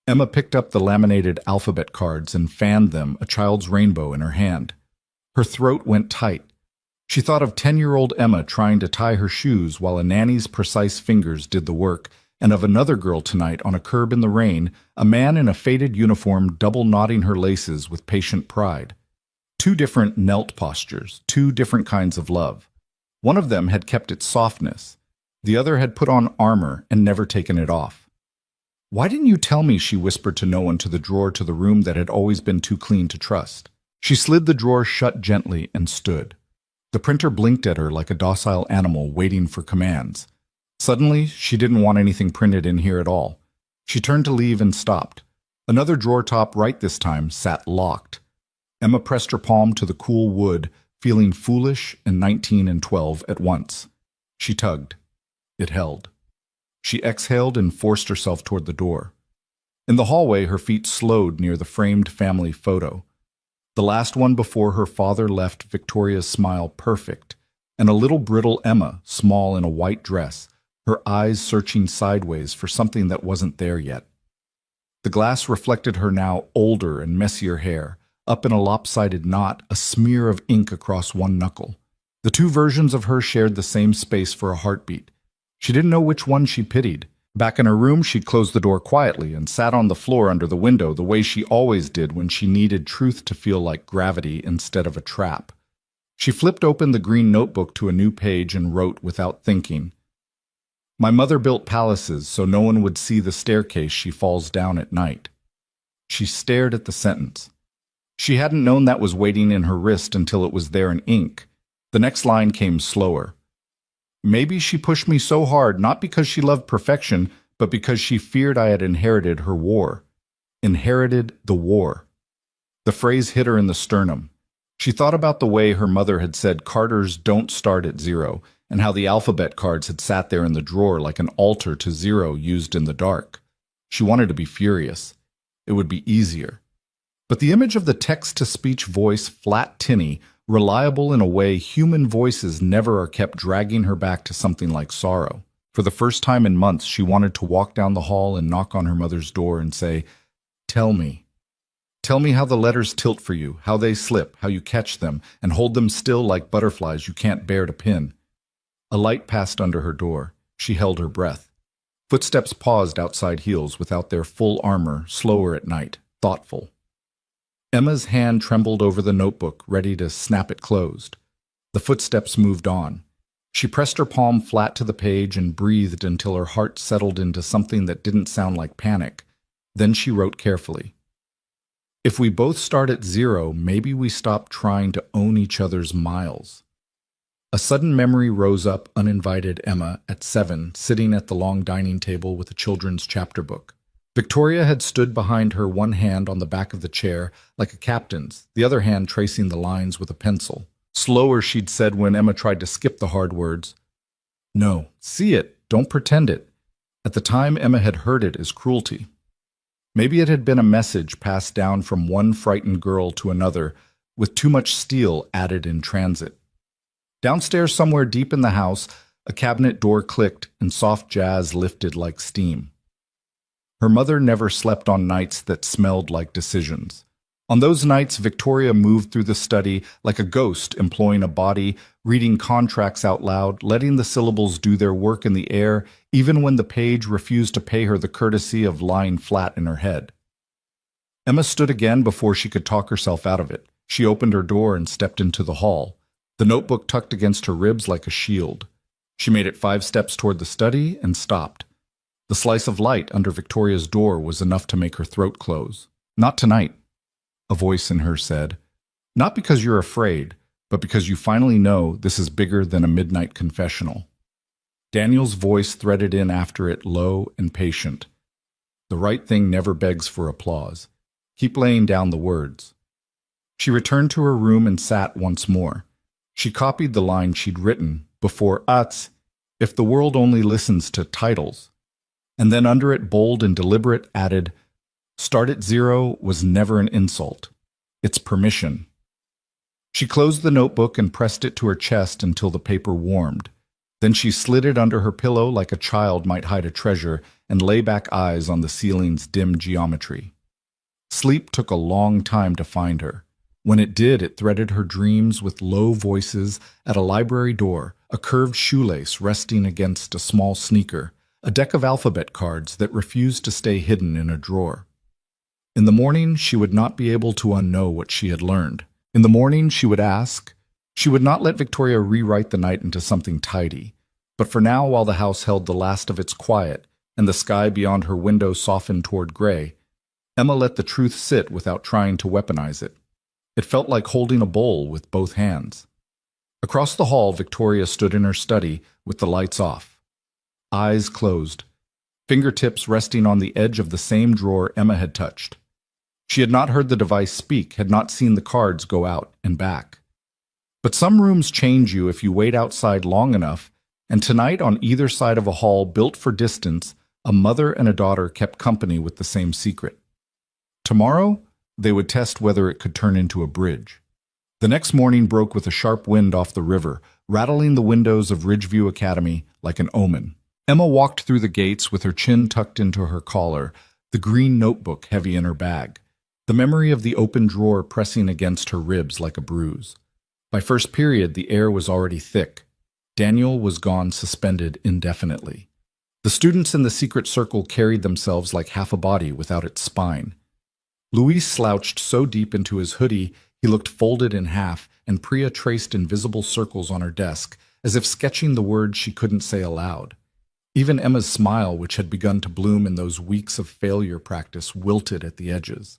Emma picked up the laminated alphabet cards and fanned them, a child's rainbow in her hand. Her throat went tight. She thought of 10-year-old Emma trying to tie her shoes while a nanny's precise fingers did the work, and of another girl tonight on a curb in the rain, a man in a faded uniform double-knotting her laces with patient pride. 2 different knelt postures, 2 different kinds of love. One of them had kept its softness. The other had put on armor and never taken it off. "Why didn't you tell me?" she whispered to no one, to the drawer to the room that had always been too clean to trust. She slid the drawer shut gently and stood. The printer blinked at her like a docile animal waiting for commands. Suddenly, she didn't want anything printed in here at all. She turned to leave and stopped. Another drawer top, right this time, sat locked. Emma pressed her palm to the cool wood, feeling foolish and 19 and 12 at once. She tugged. It held. She exhaled and forced herself toward the door. In the hallway, her feet slowed near the framed family photo. The last one before her father left Victoria's smile perfect, and a little brittle Emma, small in a white dress, her eyes searching sideways for something that wasn't there yet. The glass reflected her now older and messier hair, up in a lopsided knot, a smear of ink across one knuckle. The 2 versions of her shared the same space for a heartbeat. She didn't know which one she pitied. Back in her room, she'd closed the door quietly and sat on the floor under the window the way she always did when she needed truth to feel like gravity instead of a trap. She flipped open the green notebook to a new page and wrote without thinking. "My mother built palaces so no one would see the staircase she falls down at night." She stared at the sentence. She hadn't known that was waiting in her wrist until it was there in ink. The next line came slower. "Maybe she pushed me so hard not because she loved perfection, but because she feared I had inherited her war. Inherited the war." The phrase hit her in the sternum. She thought about the way her mother had said Carters don't start at 0, and how the alphabet cards had sat there in the drawer like an altar to 0 used in the dark. She wanted to be furious. It would be easier. But the image of the text-to-speech voice, flat, tinny, reliable in a way human voices never are, kept dragging her back to something like sorrow. For the first time in months, she wanted to walk down the hall and knock on her mother's door and say, "Tell me. Tell me how the letters tilt for you, how they slip, how you catch them, and hold them still like butterflies you can't bear to pin." A light passed under her door. She held her breath. Footsteps paused outside heels without their full armor, slower at night, thoughtful. Emma's hand trembled over the notebook, ready to snap it closed. The footsteps moved on. She pressed her palm flat to the page and breathed until her heart settled into something that didn't sound like panic. Then she wrote carefully. "If we both start at 0, maybe we stop trying to own each other's miles." A sudden memory rose up, uninvited. Emma, at 7, sitting at the long dining table with a children's chapter book. Victoria had stood behind her, one hand on the back of the chair, like a captain's, the other hand tracing the lines with a pencil. Slower, she'd said when Emma tried to skip the hard words. "No, see it, don't pretend it." At the time, Emma had heard it as cruelty. Maybe it had been a message passed down from one frightened girl to another, with too much steel added in transit. Downstairs somewhere deep in the house, A cabinet door clicked and soft jazz lifted like steam. Her mother never slept on nights that smelled like decisions. On those nights, Victoria moved through the study like a ghost employing a body, reading contracts out loud, letting the syllables do their work in the air, even when the page refused to pay her the courtesy of lying flat in her head. Emma stood again before she could talk herself out of it. She opened her door and stepped into the hall, the notebook tucked against her ribs like a shield. She made it 5 steps toward the study and stopped. The slice of light under Victoria's door was enough to make her throat close. "Not tonight," a voice in her said. "Not because you're afraid, but because you finally know this is bigger than a midnight confessional." Daniel's voice threaded in after it, low and patient. "The right thing never begs for applause. Keep laying down the words." She returned to her room and sat once more. She copied the line she'd written before "if the world only listens to titles," and then under it, bold and deliberate, added, "Start at 0 was never an insult. It's permission." She closed the notebook and pressed it to her chest until the paper warmed. Then she slid it under her pillow like a child might hide a treasure and lay back, eyes on the ceiling's dim geometry. Sleep took a long time to find her. When it did, it threaded her dreams with low voices at a library door, a curved shoelace resting against a small sneaker, a deck of alphabet cards that refused to stay hidden in a drawer. In the morning, she would not be able to unknow what she had learned. In the morning, she would ask. She would not let Victoria rewrite the night into something tidy. But for now, while the house held the last of its quiet, and the sky beyond her window softened toward gray, Emma let the truth sit without trying to weaponize it. It felt like holding a bowl with both hands. Across the hall, Victoria stood in her study with the lights off. Eyes closed, fingertips resting on the edge of the same drawer Emma had touched. She had not heard the device speak, had not seen the cards go out and back. But some rooms change you if you wait outside long enough, and tonight on either side of a hall built for distance, a mother and a daughter kept company with the same secret. Tomorrow, they would test whether it could turn into a bridge. The next morning broke with a sharp wind off the river, rattling the windows of Ridgeview Academy like an omen. Emma walked through the gates with her chin tucked into her collar, the green notebook heavy in her bag, the memory of the open drawer pressing against her ribs like a bruise. By first period, the air was already thick. Daniel was gone, suspended indefinitely. The students in the secret circle carried themselves like half a body without its spine. Luis slouched so deep into his hoodie he looked folded in half, and Priya traced invisible circles on her desk, as if sketching the words she couldn't say aloud. Even Emma's smile, which had begun to bloom in those weeks of failure practice, wilted at the edges.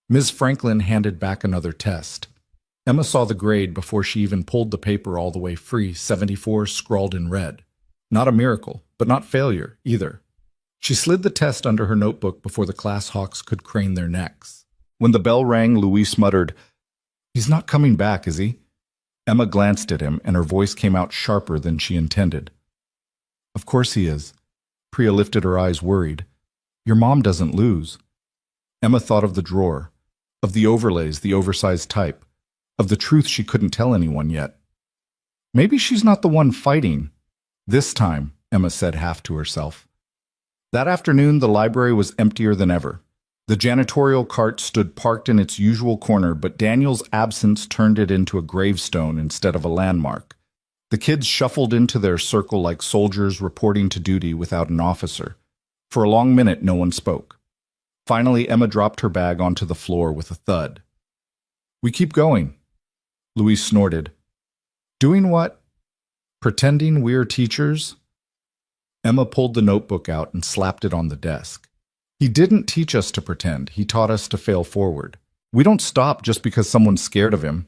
Ms. Franklin handed back another test. Emma saw the grade before she even pulled the paper all the way free, 74 scrawled in red. Not a miracle, but not failure either. She slid the test under her notebook before the class hawks could crane their necks. When the bell rang, Luis muttered, "He's not coming back, is he?" Emma glanced at him, and her voice came out sharper than she intended. "Of course he is." Priya lifted her eyes, worried. "Your mom doesn't lose." Emma thought of the drawer, of the overlays, the oversized type, of the truth she couldn't tell anyone yet. "Maybe she's not the one fighting. This time," Emma said half to herself. That afternoon, the library was emptier than ever. The janitorial cart stood parked in its usual corner, but Daniel's absence turned it into a gravestone instead of a landmark. The kids shuffled into their circle like soldiers reporting to duty without an officer. For a long minute, no one spoke. Finally, Emma dropped her bag onto the floor with a thud. "We keep going," Luis snorted. "Doing what? Pretending we're teachers?" Emma pulled the notebook out and slapped it on the desk. "He didn't teach us to pretend. He taught us to fail forward. We don't stop just because someone's scared of him."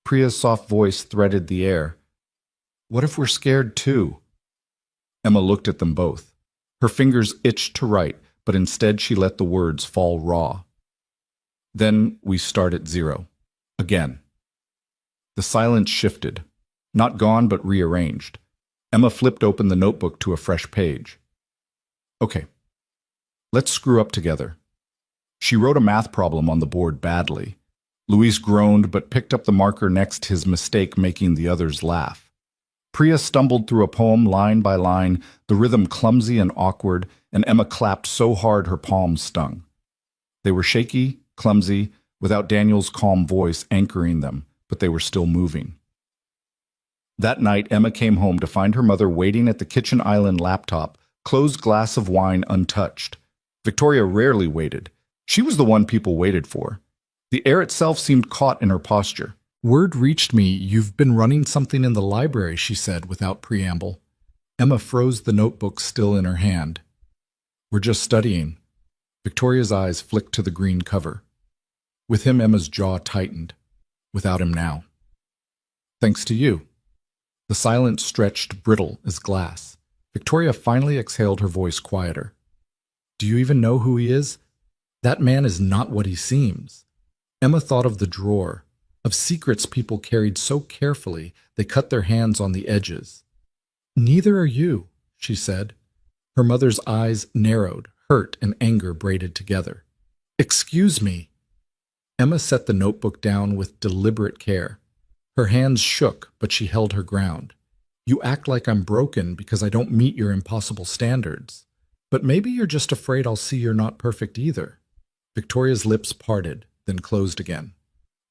Priya's soft voice threaded the air. "What if we're scared too?" Emma looked at them both. Her fingers itched to write, but instead she let the words fall raw. "Then we start at 0. Again." The silence shifted. Not gone, but rearranged. Emma flipped open the notebook to a fresh page. "Okay, let's screw up together." She wrote a math problem on the board badly. Luis groaned but picked up the marker next, his mistake making the others laugh. Priya stumbled through a poem line by line, the rhythm clumsy and awkward, and Emma clapped so hard her palms stung. They were shaky, clumsy, without Daniel's calm voice anchoring them, but they were still moving. That night, Emma came home to find her mother waiting at the kitchen island laptop, closed glass of wine untouched. Victoria rarely waited. She was the one people waited for. The air itself seemed caught in her posture. "Word reached me you've been running something in the library," she said without preamble. Emma froze the notebook still in her hand. "We're just studying." Victoria's eyes flicked to the green cover. With him, Emma's jaw tightened. Without him now. "Thanks to you." The silence stretched brittle as glass. Victoria finally exhaled, her voice quieter. "Do you even know who he is? That man is not what he seems." Emma thought of the drawer, of secrets people carried so carefully they cut their hands on the edges. "Neither are you," she said. Her mother's eyes narrowed, hurt and anger braided together. "Excuse me." Emma set the notebook down with deliberate care. Her hands shook, but she held her ground. "You act like I'm broken because I don't meet your impossible standards. But maybe you're just afraid I'll see you're not perfect either." Victoria's lips parted, then closed again.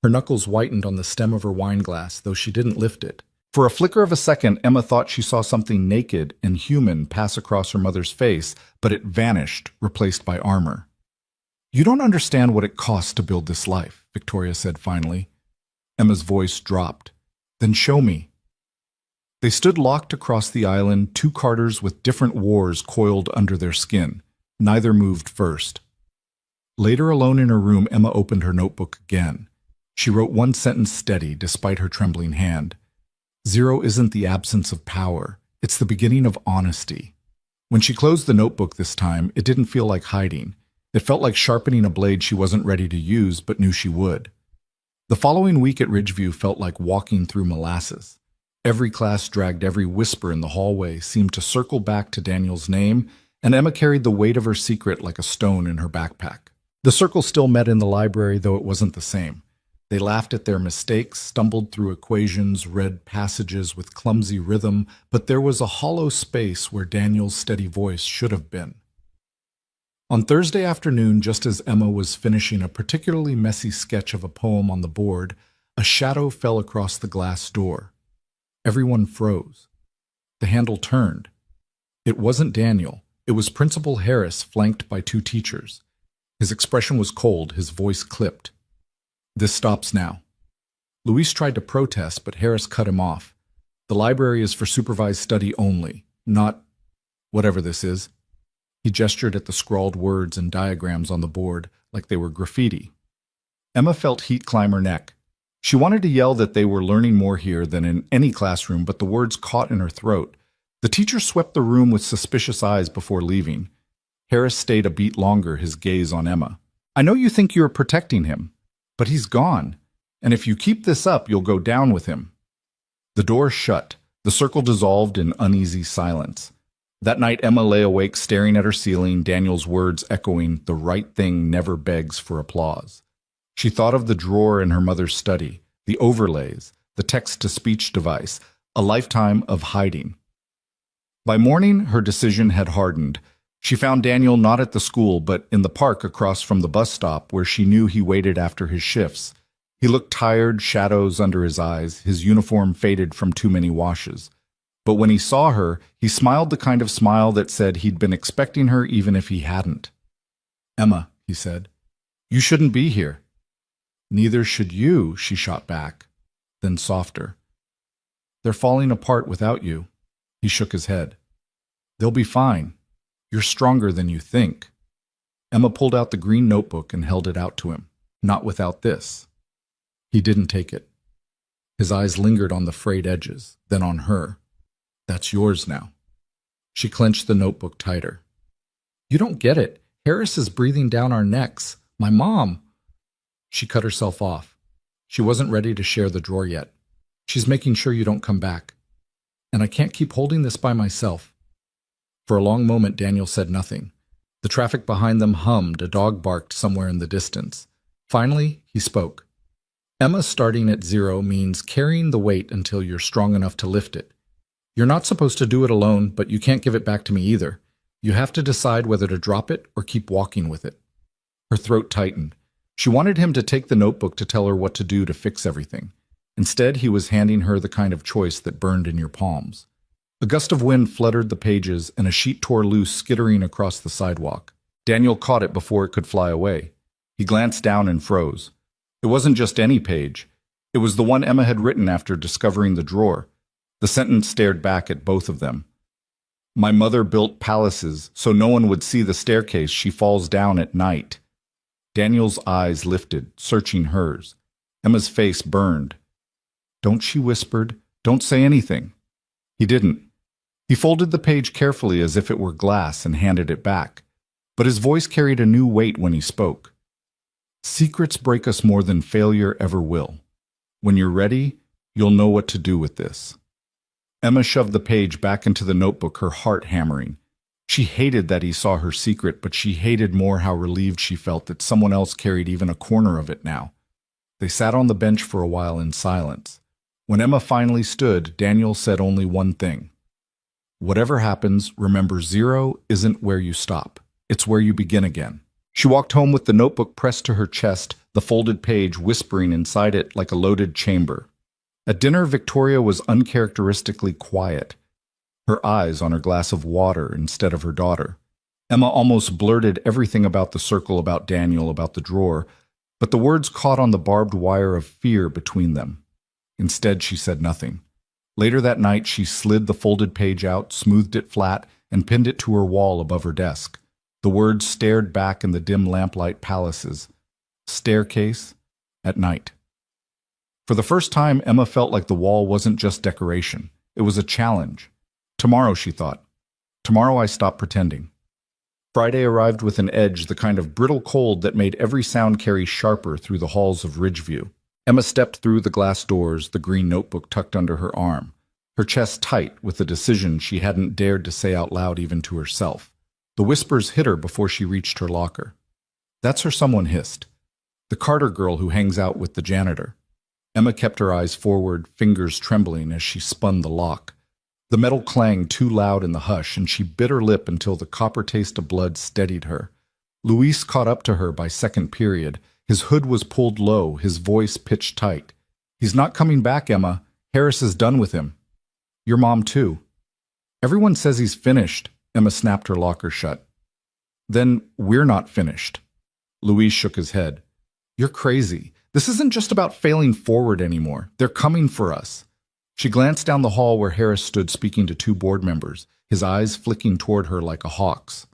Her knuckles whitened on the stem of her wineglass, though she didn't lift it. For a flicker of a second, Emma thought she saw something naked and human pass across her mother's face, but it vanished, replaced by armor. "You don't understand what it costs to build this life," Victoria said finally. Emma's voice dropped. "Then show me." They stood locked across the island, two Carters with different wars coiled under their skin. Neither moved first. Later, alone in her room, Emma opened her notebook again. She wrote one sentence steady, despite her trembling hand. "Zero isn't the absence of power. It's the beginning of honesty." When she closed the notebook this time, it didn't feel like hiding. It felt like sharpening a blade she wasn't ready to use, but knew she would. The following week at Ridgeview felt like walking through molasses. Every class dragged every whisper in the hallway seemed to circle back to Daniel's name, and Emma carried the weight of her secret like a stone in her backpack. The circle still met in the library, though it wasn't the same. They laughed at their mistakes, stumbled through equations, read passages with clumsy rhythm, but there was a hollow space where Daniel's steady voice should have been. On Thursday afternoon, just as Emma was finishing a particularly messy sketch of a poem on the board, a shadow fell across the glass door. Everyone froze. The handle turned. It wasn't Daniel. It was Principal Harris, flanked by two teachers. His expression was cold, his voice clipped. "This stops now." Luis tried to protest, but Harris cut him off. "The library is for supervised study only, not whatever this is." He gestured at the scrawled words and diagrams on the board like they were graffiti. Emma felt heat climb her neck. She wanted to yell that they were learning more here than in any classroom, but the words caught in her throat. The teacher swept the room with suspicious eyes before leaving. Harris stayed a beat longer, his gaze on Emma. "I know you think you're protecting him, but he's gone. And if you keep this up, you'll go down with him." The door shut. The circle dissolved in uneasy silence. That night, Emma lay awake staring at her ceiling, Daniel's words echoing, "The right thing never begs for applause." She thought of the drawer in her mother's study, the overlays, the text-to-speech device, a lifetime of hiding. By morning, her decision had hardened. She found Daniel not at the school, but in the park across from the bus stop where she knew he waited after his shifts. He looked tired, shadows under his eyes, his uniform faded from too many washes. But when he saw her, he smiled the kind of smile that said he'd been expecting her even if he hadn't. "Emma," he said, "you shouldn't be here." "Neither should you," she shot back, then softer. "They're falling apart without you." He shook his head. "They'll be fine. You're stronger than you think." Emma pulled out the green notebook and held it out to him. "Not without this." He didn't take it. His eyes lingered on the frayed edges, then on her. "That's yours now." She clenched the notebook tighter. "You don't get it. Harris is breathing down our necks. My mom." She cut herself off. She wasn't ready to share the drawer yet. "She's making sure you don't come back. And I can't keep holding this by myself." For a long moment, Daniel said nothing. The traffic behind them hummed, a dog barked somewhere in the distance. Finally, he spoke. "Emma, starting at 0 means carrying the weight until you're strong enough to lift it. You're not supposed to do it alone, but you can't give it back to me either. You have to decide whether to drop it or keep walking with it." Her throat tightened. She wanted him to take the notebook to tell her what to do to fix everything. Instead, he was handing her the kind of choice that burned in your palms. A gust of wind fluttered the pages, and a sheet tore loose, skittering across the sidewalk. Daniel caught it before it could fly away. He glanced down and froze. It wasn't just any page. It was the one Emma had written after discovering the drawer. The sentence stared back at both of them. "My mother built palaces so no one would see the staircase she falls down at night." Daniel's eyes lifted, searching hers. Emma's face burned. "Don't," she whispered. "Don't say anything." He didn't. He folded the page carefully as if it were glass and handed it back. But his voice carried a new weight when he spoke. "Secrets break us more than failure ever will. When you're ready, you'll know what to do with this." Emma shoved the page back into the notebook, her heart hammering. She hated that he saw her secret, but she hated more how relieved she felt that someone else carried even a corner of it now. They sat on the bench for a while in silence. When Emma finally stood, Daniel said only one thing. "Whatever happens, remember 0 isn't where you stop. It's where you begin again." She walked home with the notebook pressed to her chest, the folded page whispering inside it like a loaded chamber. At dinner, Victoria was uncharacteristically quiet, her eyes on her glass of water instead of her daughter. Emma almost blurted everything about the circle, about Daniel, about the drawer, but the words caught on the barbed wire of fear between them. Instead, she said nothing. Later that night, she slid the folded page out, smoothed it flat, and pinned it to her wall above her desk. The words stared back in the dim lamplight palaces. Staircase at night. For the first time, Emma felt like the wall wasn't just decoration. It was a challenge. Tomorrow, she thought. Tomorrow I stop pretending. Friday arrived with an edge, the kind of brittle cold that made every sound carry sharper through the halls of Ridgeview. Emma stepped through the glass doors, the green notebook tucked under her arm, her chest tight with a decision she hadn't dared to say out loud even to herself. The whispers hit her before she reached her locker. "That's her," someone hissed. "The Carter girl who hangs out with the janitor." Emma kept her eyes forward, fingers trembling as she spun the lock. The metal clanged too loud in the hush, and she bit her lip until the copper taste of blood steadied her. Luis caught up to her by second period. His hood was pulled low, his voice pitched tight. "He's not coming back, Emma. Harris is done with him. Your mom, too." "Everyone says he's finished." Emma snapped her locker shut. "Then we're not finished." Luis shook his head. "You're crazy. This isn't just about failing forward anymore. They're coming for us." She glanced down the hall where Harris stood speaking to two board members, his eyes flicking toward her like a hawk's.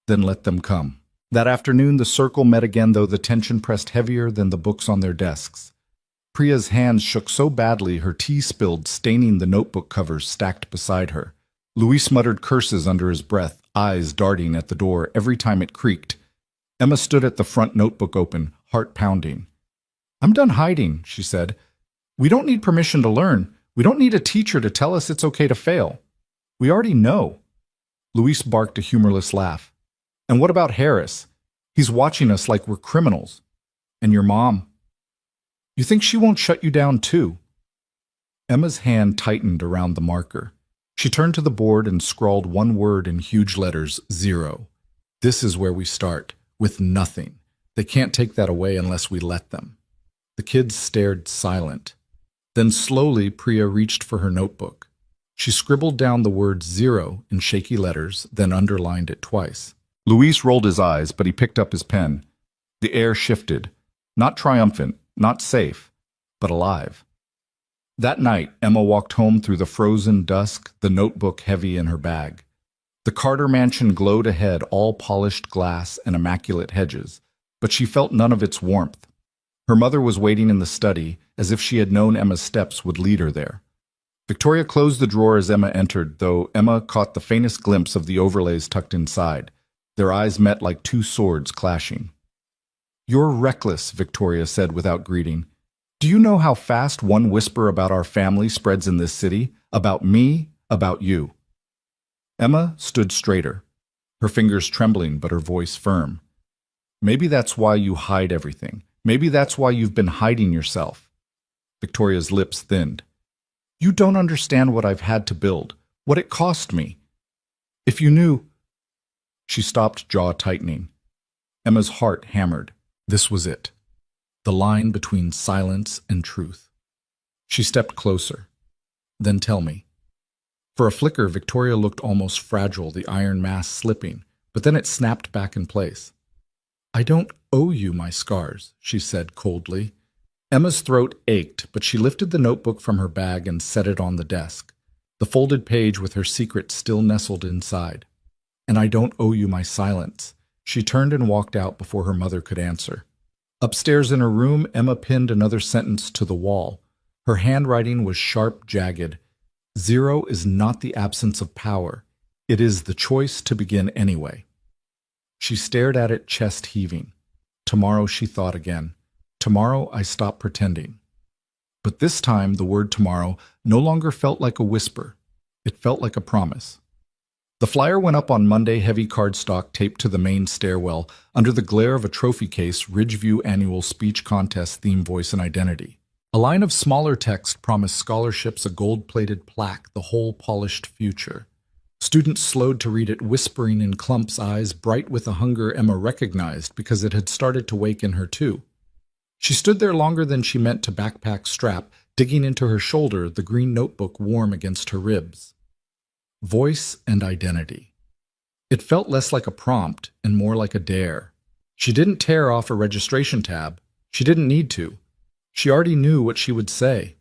"Then let them come." That afternoon, the circle met again, though the tension pressed heavier than the books on their desks. Priya's hands shook so badly her tea spilled, staining the notebook covers stacked beside her. Luis muttered curses under his breath, eyes darting at the door every time it creaked. Emma stood at the front, notebook open, heart pounding. "I'm done hiding," she said. "We don't need permission to learn. We don't need a teacher to tell us it's okay to fail. We already know." Luis barked a humorless laugh. "And what about Harris? He's watching us like we're criminals. And your mom. You think she won't shut you down too?" Emma's hand tightened around the marker. She turned to the board and scrawled one word in huge letters, 0. "This is where we start, with nothing. They can't take that away unless we let them." The kids stared silent. Then slowly Priya reached for her notebook. She scribbled down the word 0 in shaky letters, then underlined it twice. Luis rolled his eyes, but he picked up his pen. The air shifted. Not triumphant, not safe, but alive. That night, Emma walked home through the frozen dusk, the notebook heavy in her bag. The Carter mansion glowed ahead, all polished glass and immaculate hedges, but she felt none of its warmth. Her mother was waiting in the study, as if she had known Emma's steps would lead her there. Victoria closed the drawer as Emma entered, though Emma caught the faintest glimpse of the overlays tucked inside. Their eyes met like two swords clashing. "You're reckless," Victoria said without greeting. "Do you know how fast one whisper about our family spreads in this city? About me, about you." Emma stood straighter, her fingers trembling but her voice firm. "Maybe that's why you hide everything. Maybe that's why you've been hiding yourself." Victoria's lips thinned. You don't understand what I've had to build, what it cost me. If you knew... She stopped, jaw tightening. Emma's heart hammered. This was it. The line between silence and truth. She stepped closer. Then tell me. For a flicker, Victoria looked almost fragile, the iron mask slipping, but then it snapped back in place. I don't owe you my scars, she said coldly. Emma's throat ached, but she lifted the notebook from her bag and set it on the desk, the folded page with her secret still nestled inside. And I don't owe you my silence. She turned and walked out before her mother could answer. Upstairs in her room, Emma pinned another sentence to the wall. Her handwriting was sharp, jagged. Zero is not the absence of power. It is the choice to begin anyway. She stared at it, chest heaving. Tomorrow, she thought again. Tomorrow, I stop pretending. But this time, the word tomorrow no longer felt like a whisper. It felt like a promise. The flyer went up on Monday, heavy cardstock taped to the main stairwell, under the glare of a trophy case, Ridgeview Annual Speech Contest, Theme, Voice, and Identity. A line of smaller text promised scholarships, a gold-plated plaque, the whole polished future. Students slowed to read it, whispering in clumps, eyes bright with a hunger Emma recognized because it had started to wake in her too. She stood there longer than she meant to backpack strap, digging into her shoulder, the green notebook warm against her ribs. Voice and identity. It felt less like a prompt and more like a dare. She didn't tear off a registration tab. She didn't need to. She already knew what she would say.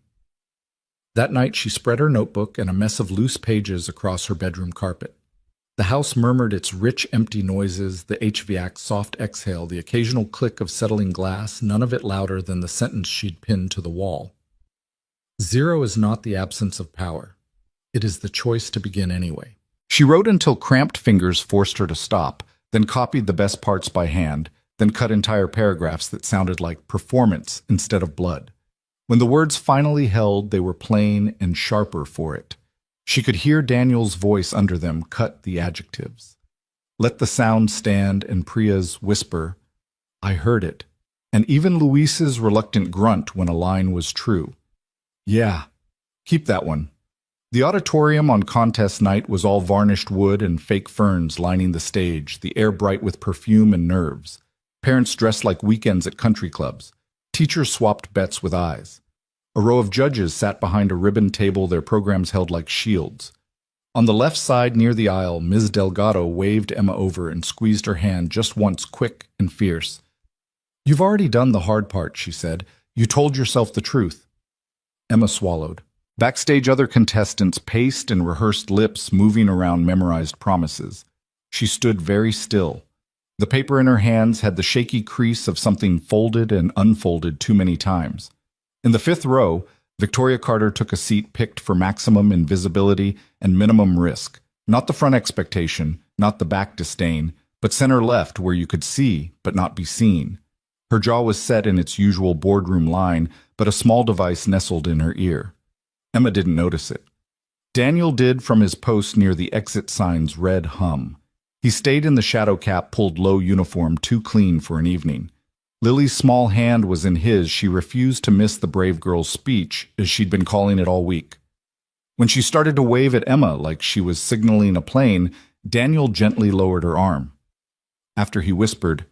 That night she spread her notebook and a mess of loose pages across her bedroom carpet. The house murmured its rich, empty noises, the HVAC's soft exhale, the occasional click of settling glass, none of it louder than the sentence she'd pinned to the wall. Zero is not the absence of power. It is the choice to begin anyway. She wrote until cramped fingers forced her to stop, then copied the best parts by hand, then cut entire paragraphs that sounded like performance instead of blood. When the words finally held, they were plain and sharper for it. She could hear Daniel's voice under them cut the adjectives. Let the sound stand, and Priya's whisper, I heard it, and even Luis's reluctant grunt when a line was true. Yeah, keep that one. The auditorium on contest night was all varnished wood and fake ferns lining the stage, the air bright with perfume and nerves. Parents dressed like weekends at country clubs. Teachers swapped bets with eyes. A row of judges sat behind a ribbon table, their programs held like shields. On the left side near the aisle, Ms. Delgado waved Emma over and squeezed her hand just once, quick and fierce. You've already done the hard part, she said. You told yourself the truth. Emma swallowed. Backstage, other contestants paced and rehearsed, lips moving around memorized promises. She stood very still. The paper in her hands had the shaky crease of something folded and unfolded too many times. In the fifth row, Victoria Carter took a seat picked for maximum invisibility and minimum risk. Not the front expectation, not the back disdain, but center left where you could see but not be seen. Her jaw was set in its usual boardroom line, but a small device nestled in her ear. Emma didn't notice it. Daniel did from his post near the exit sign's red hum. He stayed in the shadow cap pulled low uniform too clean for an evening. Lily's small hand was in his. She refused to miss the brave girl's speech, as she'd been calling it all week. When she started to wave at Emma like she was signaling a plane, Daniel gently lowered her arm. After he whispered,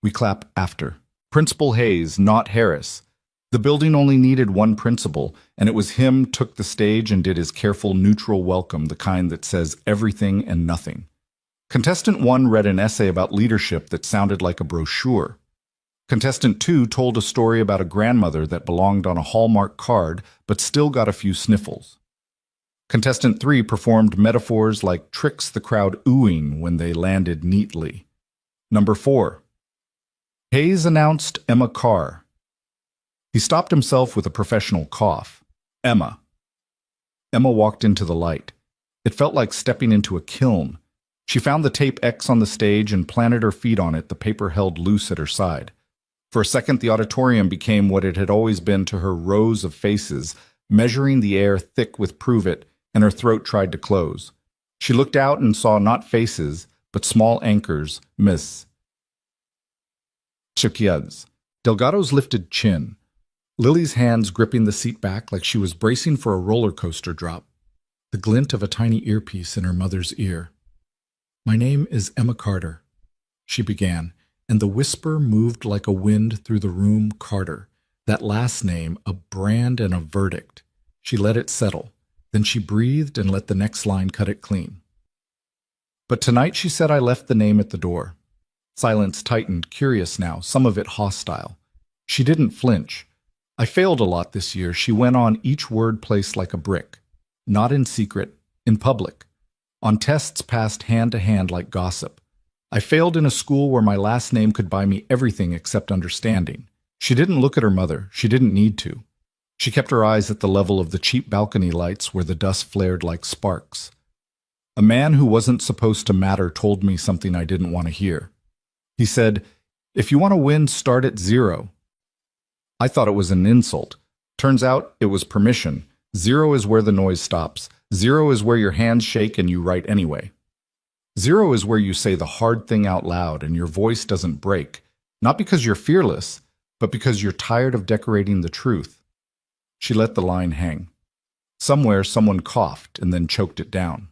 We clap after. Principal Hayes, not Harris. The building only needed one principal, and it was him took the stage and did his careful, neutral welcome, the kind that says everything and nothing. Contestant 1 read an essay about leadership that sounded like a brochure. Contestant 2 told a story about a grandmother that belonged on a Hallmark card but still got a few sniffles. Contestant 3 performed metaphors like tricks the crowd oohing when they landed neatly. Number 4. Hayes announced Emma Carr. He stopped himself with a professional cough. Emma. Emma walked into the light. It felt like stepping into a kiln. She found the tape X on the stage and planted her feet on it, the paper held loose at her side. For a second, the auditorium became what it had always been to her, rows of faces, measuring the air thick with prove it, and her throat tried to close. She looked out and saw not faces, but small anchors, Miss Chiquiads. Delgado's lifted chin. Lily's hands gripping the seat back like she was bracing for a roller coaster drop. The glint of a tiny earpiece in her mother's ear. "My name is Emma Carter," she began, and the whisper moved like a wind through the room. Carter. That last name, a brand and a verdict. She let it settle. Then she breathed and let the next line cut it clean. "But tonight," she said, "I left the name at the door." Silence tightened, curious now, some of it hostile. She didn't flinch. "I failed a lot this year," she went on, each word placed like a brick. Not in secret, in public. On tests passed hand to hand like gossip. "I failed in a school where my last name could buy me everything except understanding." She didn't look at her mother. She didn't need to. She kept her eyes at the level of the cheap balcony lights where the dust flared like sparks. "A man who wasn't supposed to matter told me something I didn't want to hear. He said, 'If you want to win, start at zero.' I thought it was an insult. Turns out it was permission. Zero is where the noise stops. Zero is where your hands shake and you write anyway. Zero is where you say the hard thing out loud and your voice doesn't break, not because you're fearless, but because you're tired of decorating the truth." She let the line hang. Somewhere someone coughed and then choked it down.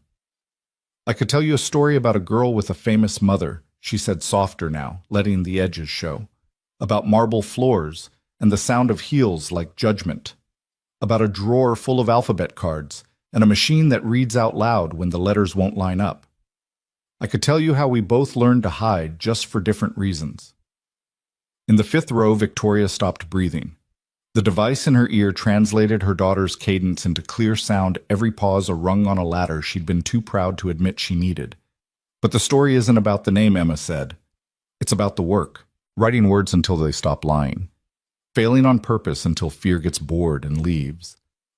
"I could tell you a story about a girl with a famous mother," she said, softer now, letting the edges show. "About marble floors and the sound of heels like judgment. About a drawer full of alphabet cards and a machine that reads out loud when the letters won't line up. I could tell you how we both learned to hide just for different reasons." In the fifth row, Victoria stopped breathing. The device in her ear translated her daughter's cadence into clear sound, every pause a rung on a ladder she'd been too proud to admit she needed. "But the story isn't about the name," Emma said. "It's about the work, writing words until they stop lying. Failing on purpose until fear gets bored and leaves.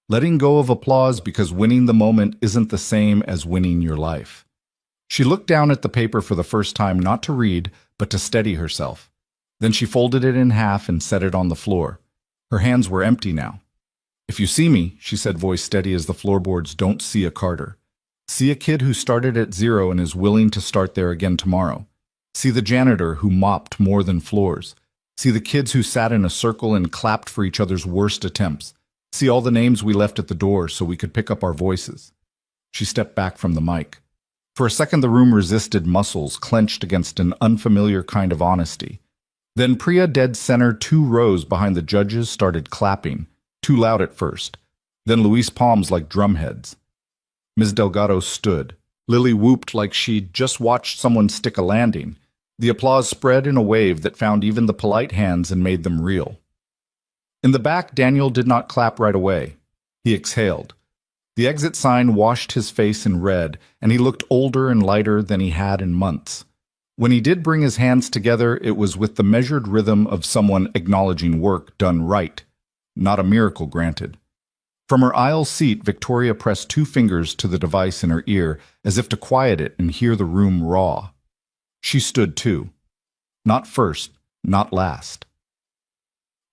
Letting go of applause because winning the moment isn't the same as winning your life." She looked down at the paper for the first time, not to read, but to steady herself. Then she folded it in half and set it on the floor. Her hands were empty now. "If you see me," she said, voice steady as the floorboards, "don't see a Carter. See a kid who started at zero and is willing to start there again tomorrow. See the janitor who mopped more than floors. See the kids who sat in a circle and clapped for each other's worst attempts. See all the names we left at the door so we could pick up our voices." She stepped back from the mic. For a second the room resisted, muscles clenched against an unfamiliar kind of honesty. Then Priya, dead center, 2 rows behind the judges, started clapping, too loud at first. Then Luis palms like drumheads. Ms. Delgado stood. Lily whooped like she'd just watched someone stick a landing. The applause spread in a wave that found even the polite hands and made them real. In the back, Daniel did not clap right away. He exhaled. The exit sign washed his face in red, and he looked older and lighter than he had in months. When he did bring his hands together, it was with the measured rhythm of someone acknowledging work done right, not a miracle granted. From her aisle seat, Victoria pressed 2 fingers to the device in her ear, as if to quiet it and hear the room raw. She stood too. Not first, not last.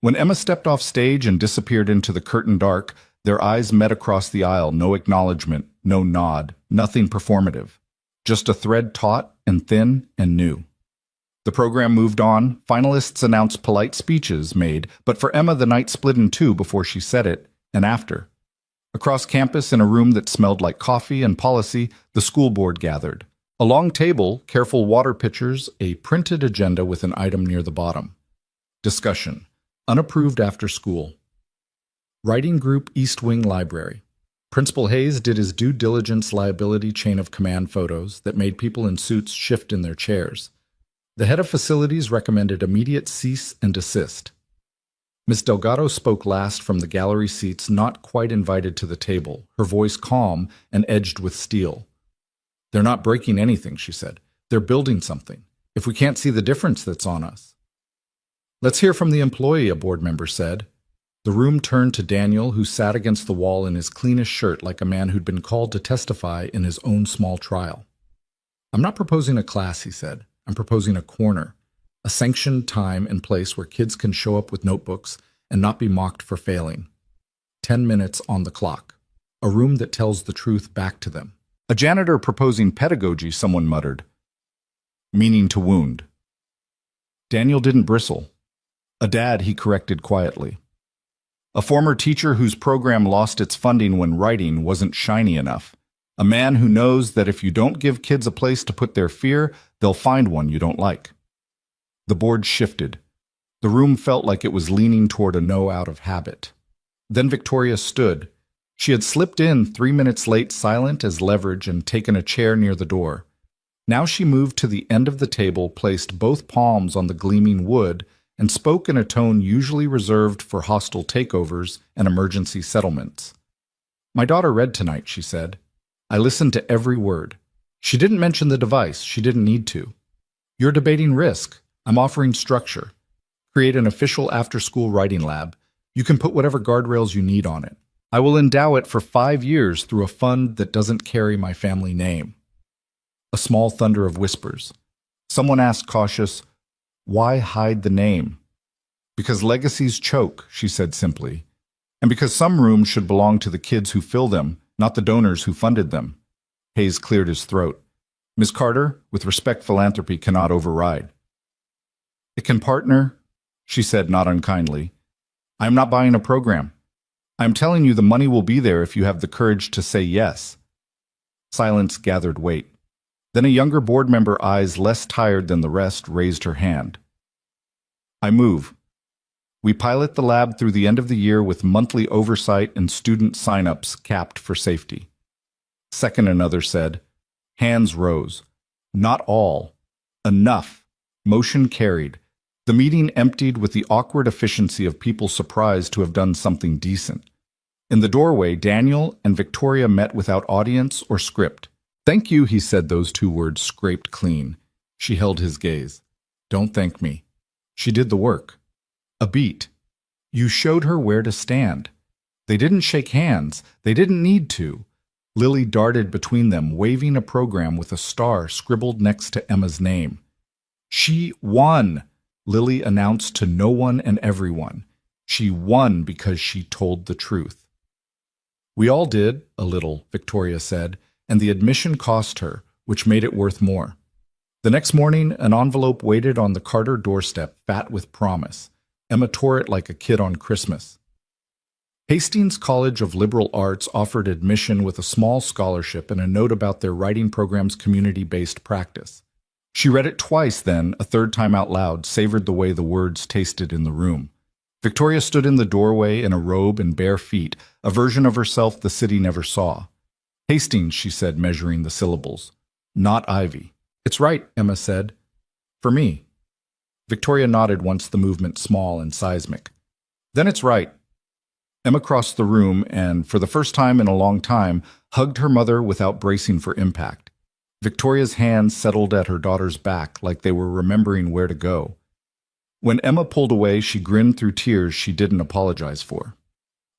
When Emma stepped off stage and disappeared into the curtain dark, their eyes met across the aisle, no acknowledgement, no nod, nothing performative. Just a thread taut and thin and new. The program moved on. Finalists announced, polite speeches made, but for Emma the night split in 2 before she said it, and after. Across campus, in a room that smelled like coffee and policy, the school board gathered. A long table, careful water pitchers, a printed agenda with an item near the bottom. Discussion. Unapproved after school. Writing group, East Wing Library. Principal Hayes did his due diligence liability chain of command photos that made people in suits shift in their chairs. The head of facilities recommended immediate cease and desist. Miss Delgado spoke last from the gallery seats, not quite invited to the table, her voice calm and edged with steel. "They're not breaking anything," she said. "They're building something. If we can't see the difference, that's on us." "Let's hear from the employee," a board member said. The room turned to Daniel, who sat against the wall in his cleanest shirt like a man who'd been called to testify in his own small trial. "I'm not proposing a class," he said. "I'm proposing a corner, a sanctioned time and place where kids can show up with notebooks and not be mocked for failing. 10 minutes on the clock. A room that tells the truth back to them." "A janitor proposing pedagogy," someone muttered. "Meaning to wound." Daniel didn't bristle. "A dad," he corrected quietly. A former teacher whose program lost its funding when writing wasn't shiny enough. A man who knows that if you don't give kids a place to put their fear, they'll find one you don't like. The board shifted. The room felt like it was leaning toward a no out of habit. Then Victoria stood. She had slipped in 3 minutes late, silent as leverage, and taken a chair near the door. Now she moved to the end of the table, placed both palms on the gleaming wood, and spoke in a tone usually reserved for hostile takeovers and emergency settlements. "My daughter read tonight," she said. "I listened to every word. She didn't mention the device. She didn't need to. You're debating risk. I'm offering structure. Create an official after-school writing lab. You can put whatever guardrails you need on it. I will endow it for 5 years through a fund that doesn't carry my family name." A small thunder of whispers. Someone asked cautious, "Why hide the name?" "Because legacies choke," she said simply. "And because some rooms should belong to the kids who fill them, not the donors who funded them." Hayes cleared his throat. "Ms. Carter, with respect, philanthropy cannot override." "It can partner," she said not unkindly. "I am not buying a program. I am telling you the money will be there if you have the courage to say yes." Silence gathered weight. Then a younger board member, eyes less tired than the rest, raised her hand. "I move. We pilot the lab through the end of the year with monthly oversight and student sign-ups capped for safety." Second, another said. Hands rose. "Not all. Enough." Motion carried. The meeting emptied with the awkward efficiency of people surprised to have done something decent. In the doorway, Daniel and Victoria met without audience or script. "Thank you," he said, those 2 words scraped clean. She held his gaze. "Don't thank me. She did the work. A beat. You showed her where to stand. They didn't shake hands. They didn't need to." Lily darted between them, waving a program with a star scribbled next to Emma's name. "She won," Lily announced to no one and everyone. "She won because she told the truth." "We all did, a little," Victoria said, and the admission cost her, which made it worth more. The next morning, an envelope waited on the Carter doorstep, fat with promise. Emma tore it like a kid on Christmas. Hastings College of Liberal Arts offered admission with a small scholarship and a note about their writing program's community-based practice. She read it twice then, a third time out loud, savored the way the words tasted in the room. Victoria stood in the doorway in a robe and bare feet, a version of herself the city never saw. "Hastings," she said, measuring the syllables. "Not Ivy." "It's right," Emma said. "For me." Victoria nodded once the movement small and seismic. "Then it's right." Emma crossed the room and, for the first time in a long time, hugged her mother without bracing for impact. Victoria's hands settled at her daughter's back like they were remembering where to go. When Emma pulled away, she grinned through tears she didn't apologize for.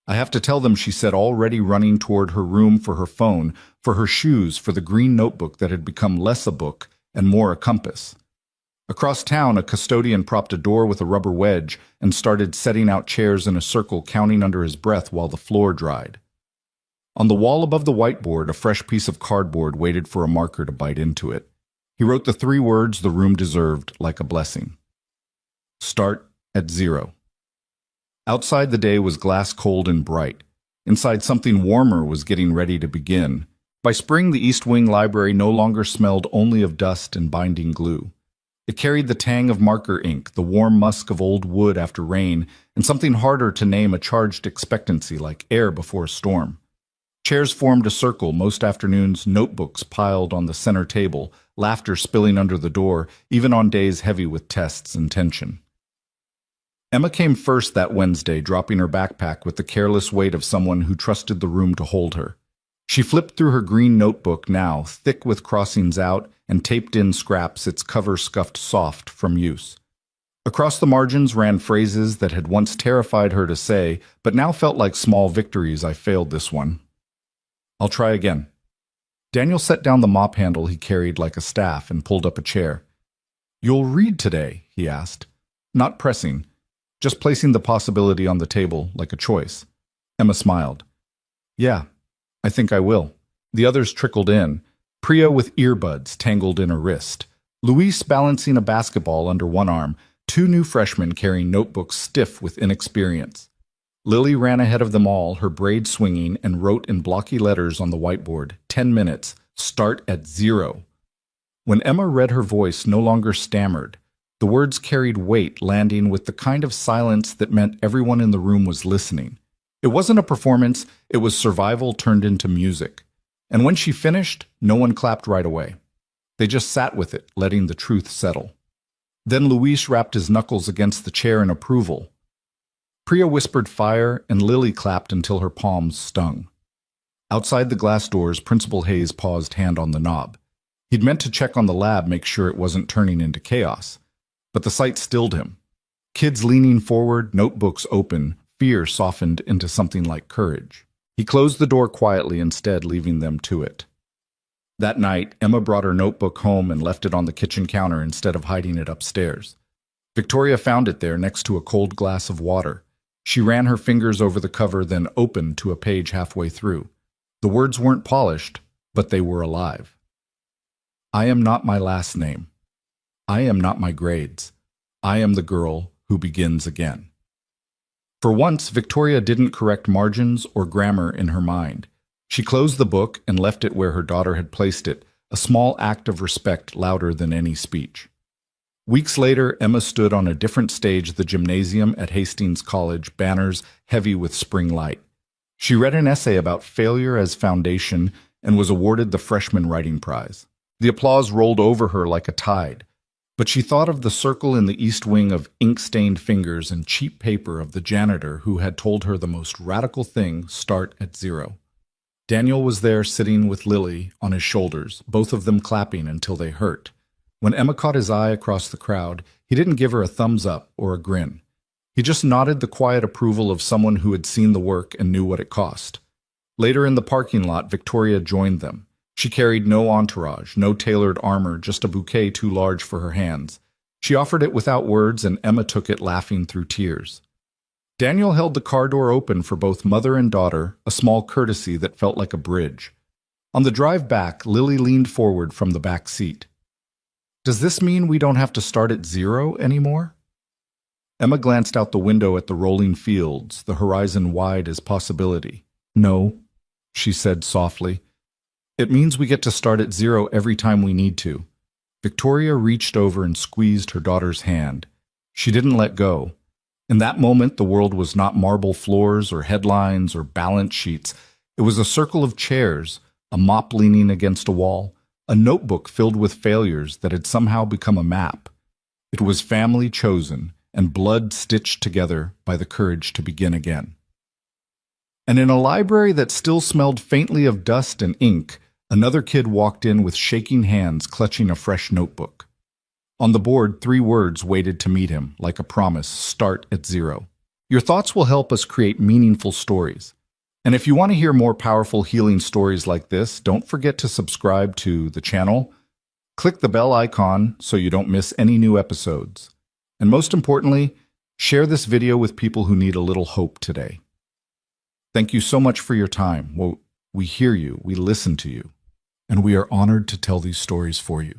"I have to tell them," she said, already running toward her room for her phone, for her shoes, for the green notebook that had become less a book and more a compass. Across town, a custodian propped a door with a rubber wedge and started setting out chairs in a circle, counting under his breath while the floor dried. On the wall above the whiteboard, a fresh piece of cardboard waited for a marker to bite into it. He wrote the 3 words the room deserved, like a blessing. "Start at 0." Outside, the day was glass cold and bright. Inside, something warmer was getting ready to begin. By spring, the East Wing Library no longer smelled only of dust and binding glue. It carried the tang of marker ink, the warm musk of old wood after rain, and something harder to name, a charged expectancy like air before a storm. Chairs formed a circle most afternoons, notebooks piled on the center table, laughter spilling under the door, even on days heavy with tests and tension. Emma came first that Wednesday, dropping her backpack with the careless weight of someone who trusted the room to hold her. She flipped through her green notebook now, thick with crossings out and taped-in scraps, its cover scuffed soft from use. Across the margins ran phrases that had once terrified her to say, but now felt like small victories. "I failed this one. I'll try again." Daniel set down the mop handle he carried like a staff and pulled up a chair. "You'll read today?" he asked. Not pressing, just placing the possibility on the table like a choice. Emma smiled. "Yeah, I think I will." The others trickled in. Priya with earbuds tangled in a wrist. Luis balancing a basketball under one arm. 2 new freshmen carrying notebooks stiff with inexperience. Lily ran ahead of them all, her braid swinging, and wrote in blocky letters on the whiteboard, 10 minutes, start at 0. When Emma read, her voice no longer stammered. The words carried weight, landing with the kind of silence that meant everyone in the room was listening. It wasn't a performance, it was survival turned into music. And when she finished, no one clapped right away. They just sat with it, letting the truth settle. Then Luis rapped his knuckles against the chair in approval. Priya whispered fire, and Lily clapped until her palms stung. Outside the glass doors, Principal Hayes paused, hand on the knob. He'd meant to check on the lab, make sure it wasn't turning into chaos. But the sight stilled him. Kids leaning forward, notebooks open, fear softened into something like courage. He closed the door quietly instead, leaving them to it. That night, Emma brought her notebook home and left it on the kitchen counter instead of hiding it upstairs. Victoria found it there next to a cold glass of water. She ran her fingers over the cover, then opened to a page halfway through. The words weren't polished, but they were alive. I am not my last name. I am not my grades. I am the girl who begins again. For once, Victoria didn't correct margins or grammar in her mind. She closed the book and left it where her daughter had placed it, a small act of respect louder than any speech. Weeks later, Emma stood on a different stage, the gymnasium at Hastings College, banners heavy with spring light. She read an essay about failure as foundation and was awarded the freshman writing prize. The applause rolled over her like a tide, but she thought of the circle in the east wing of ink-stained fingers and cheap paper of the janitor who had told her the most radical thing, start at 0. Daniel was there sitting with Lily on his shoulders, both of them clapping until they hurt. When Emma caught his eye across the crowd, he didn't give her a thumbs up or a grin. He just nodded the quiet approval of someone who had seen the work and knew what it cost. Later in the parking lot, Victoria joined them. She carried no entourage, no tailored armor, just a bouquet too large for her hands. She offered it without words, and Emma took it, laughing through tears. Daniel held the car door open for both mother and daughter, a small courtesy that felt like a bridge. On the drive back, Lily leaned forward from the back seat. Does this mean we don't have to start at 0 anymore? Emma glanced out the window at the rolling fields, the horizon wide as possibility. No, she said softly. It means we get to start at 0 every time we need to. Victoria reached over and squeezed her daughter's hand. She didn't let go. In that moment, the world was not marble floors or headlines or balance sheets. It was a circle of chairs, a mop leaning against a wall, a notebook filled with failures that had somehow become a map. It was family chosen and blood stitched together by the courage to begin again. And in a library that still smelled faintly of dust and ink, another kid walked in with shaking hands, clutching a fresh notebook. On the board, 3 words waited to meet him, like a promise: start at 0. Your thoughts will help us create meaningful stories. And if you want to hear more powerful healing stories like this, don't forget to subscribe to the channel. Click the bell icon so you don't miss any new episodes. And most importantly, share this video with people who need a little hope today. Thank you so much for your time. Well, we hear you, we listen to you, and we are honored to tell these stories for you.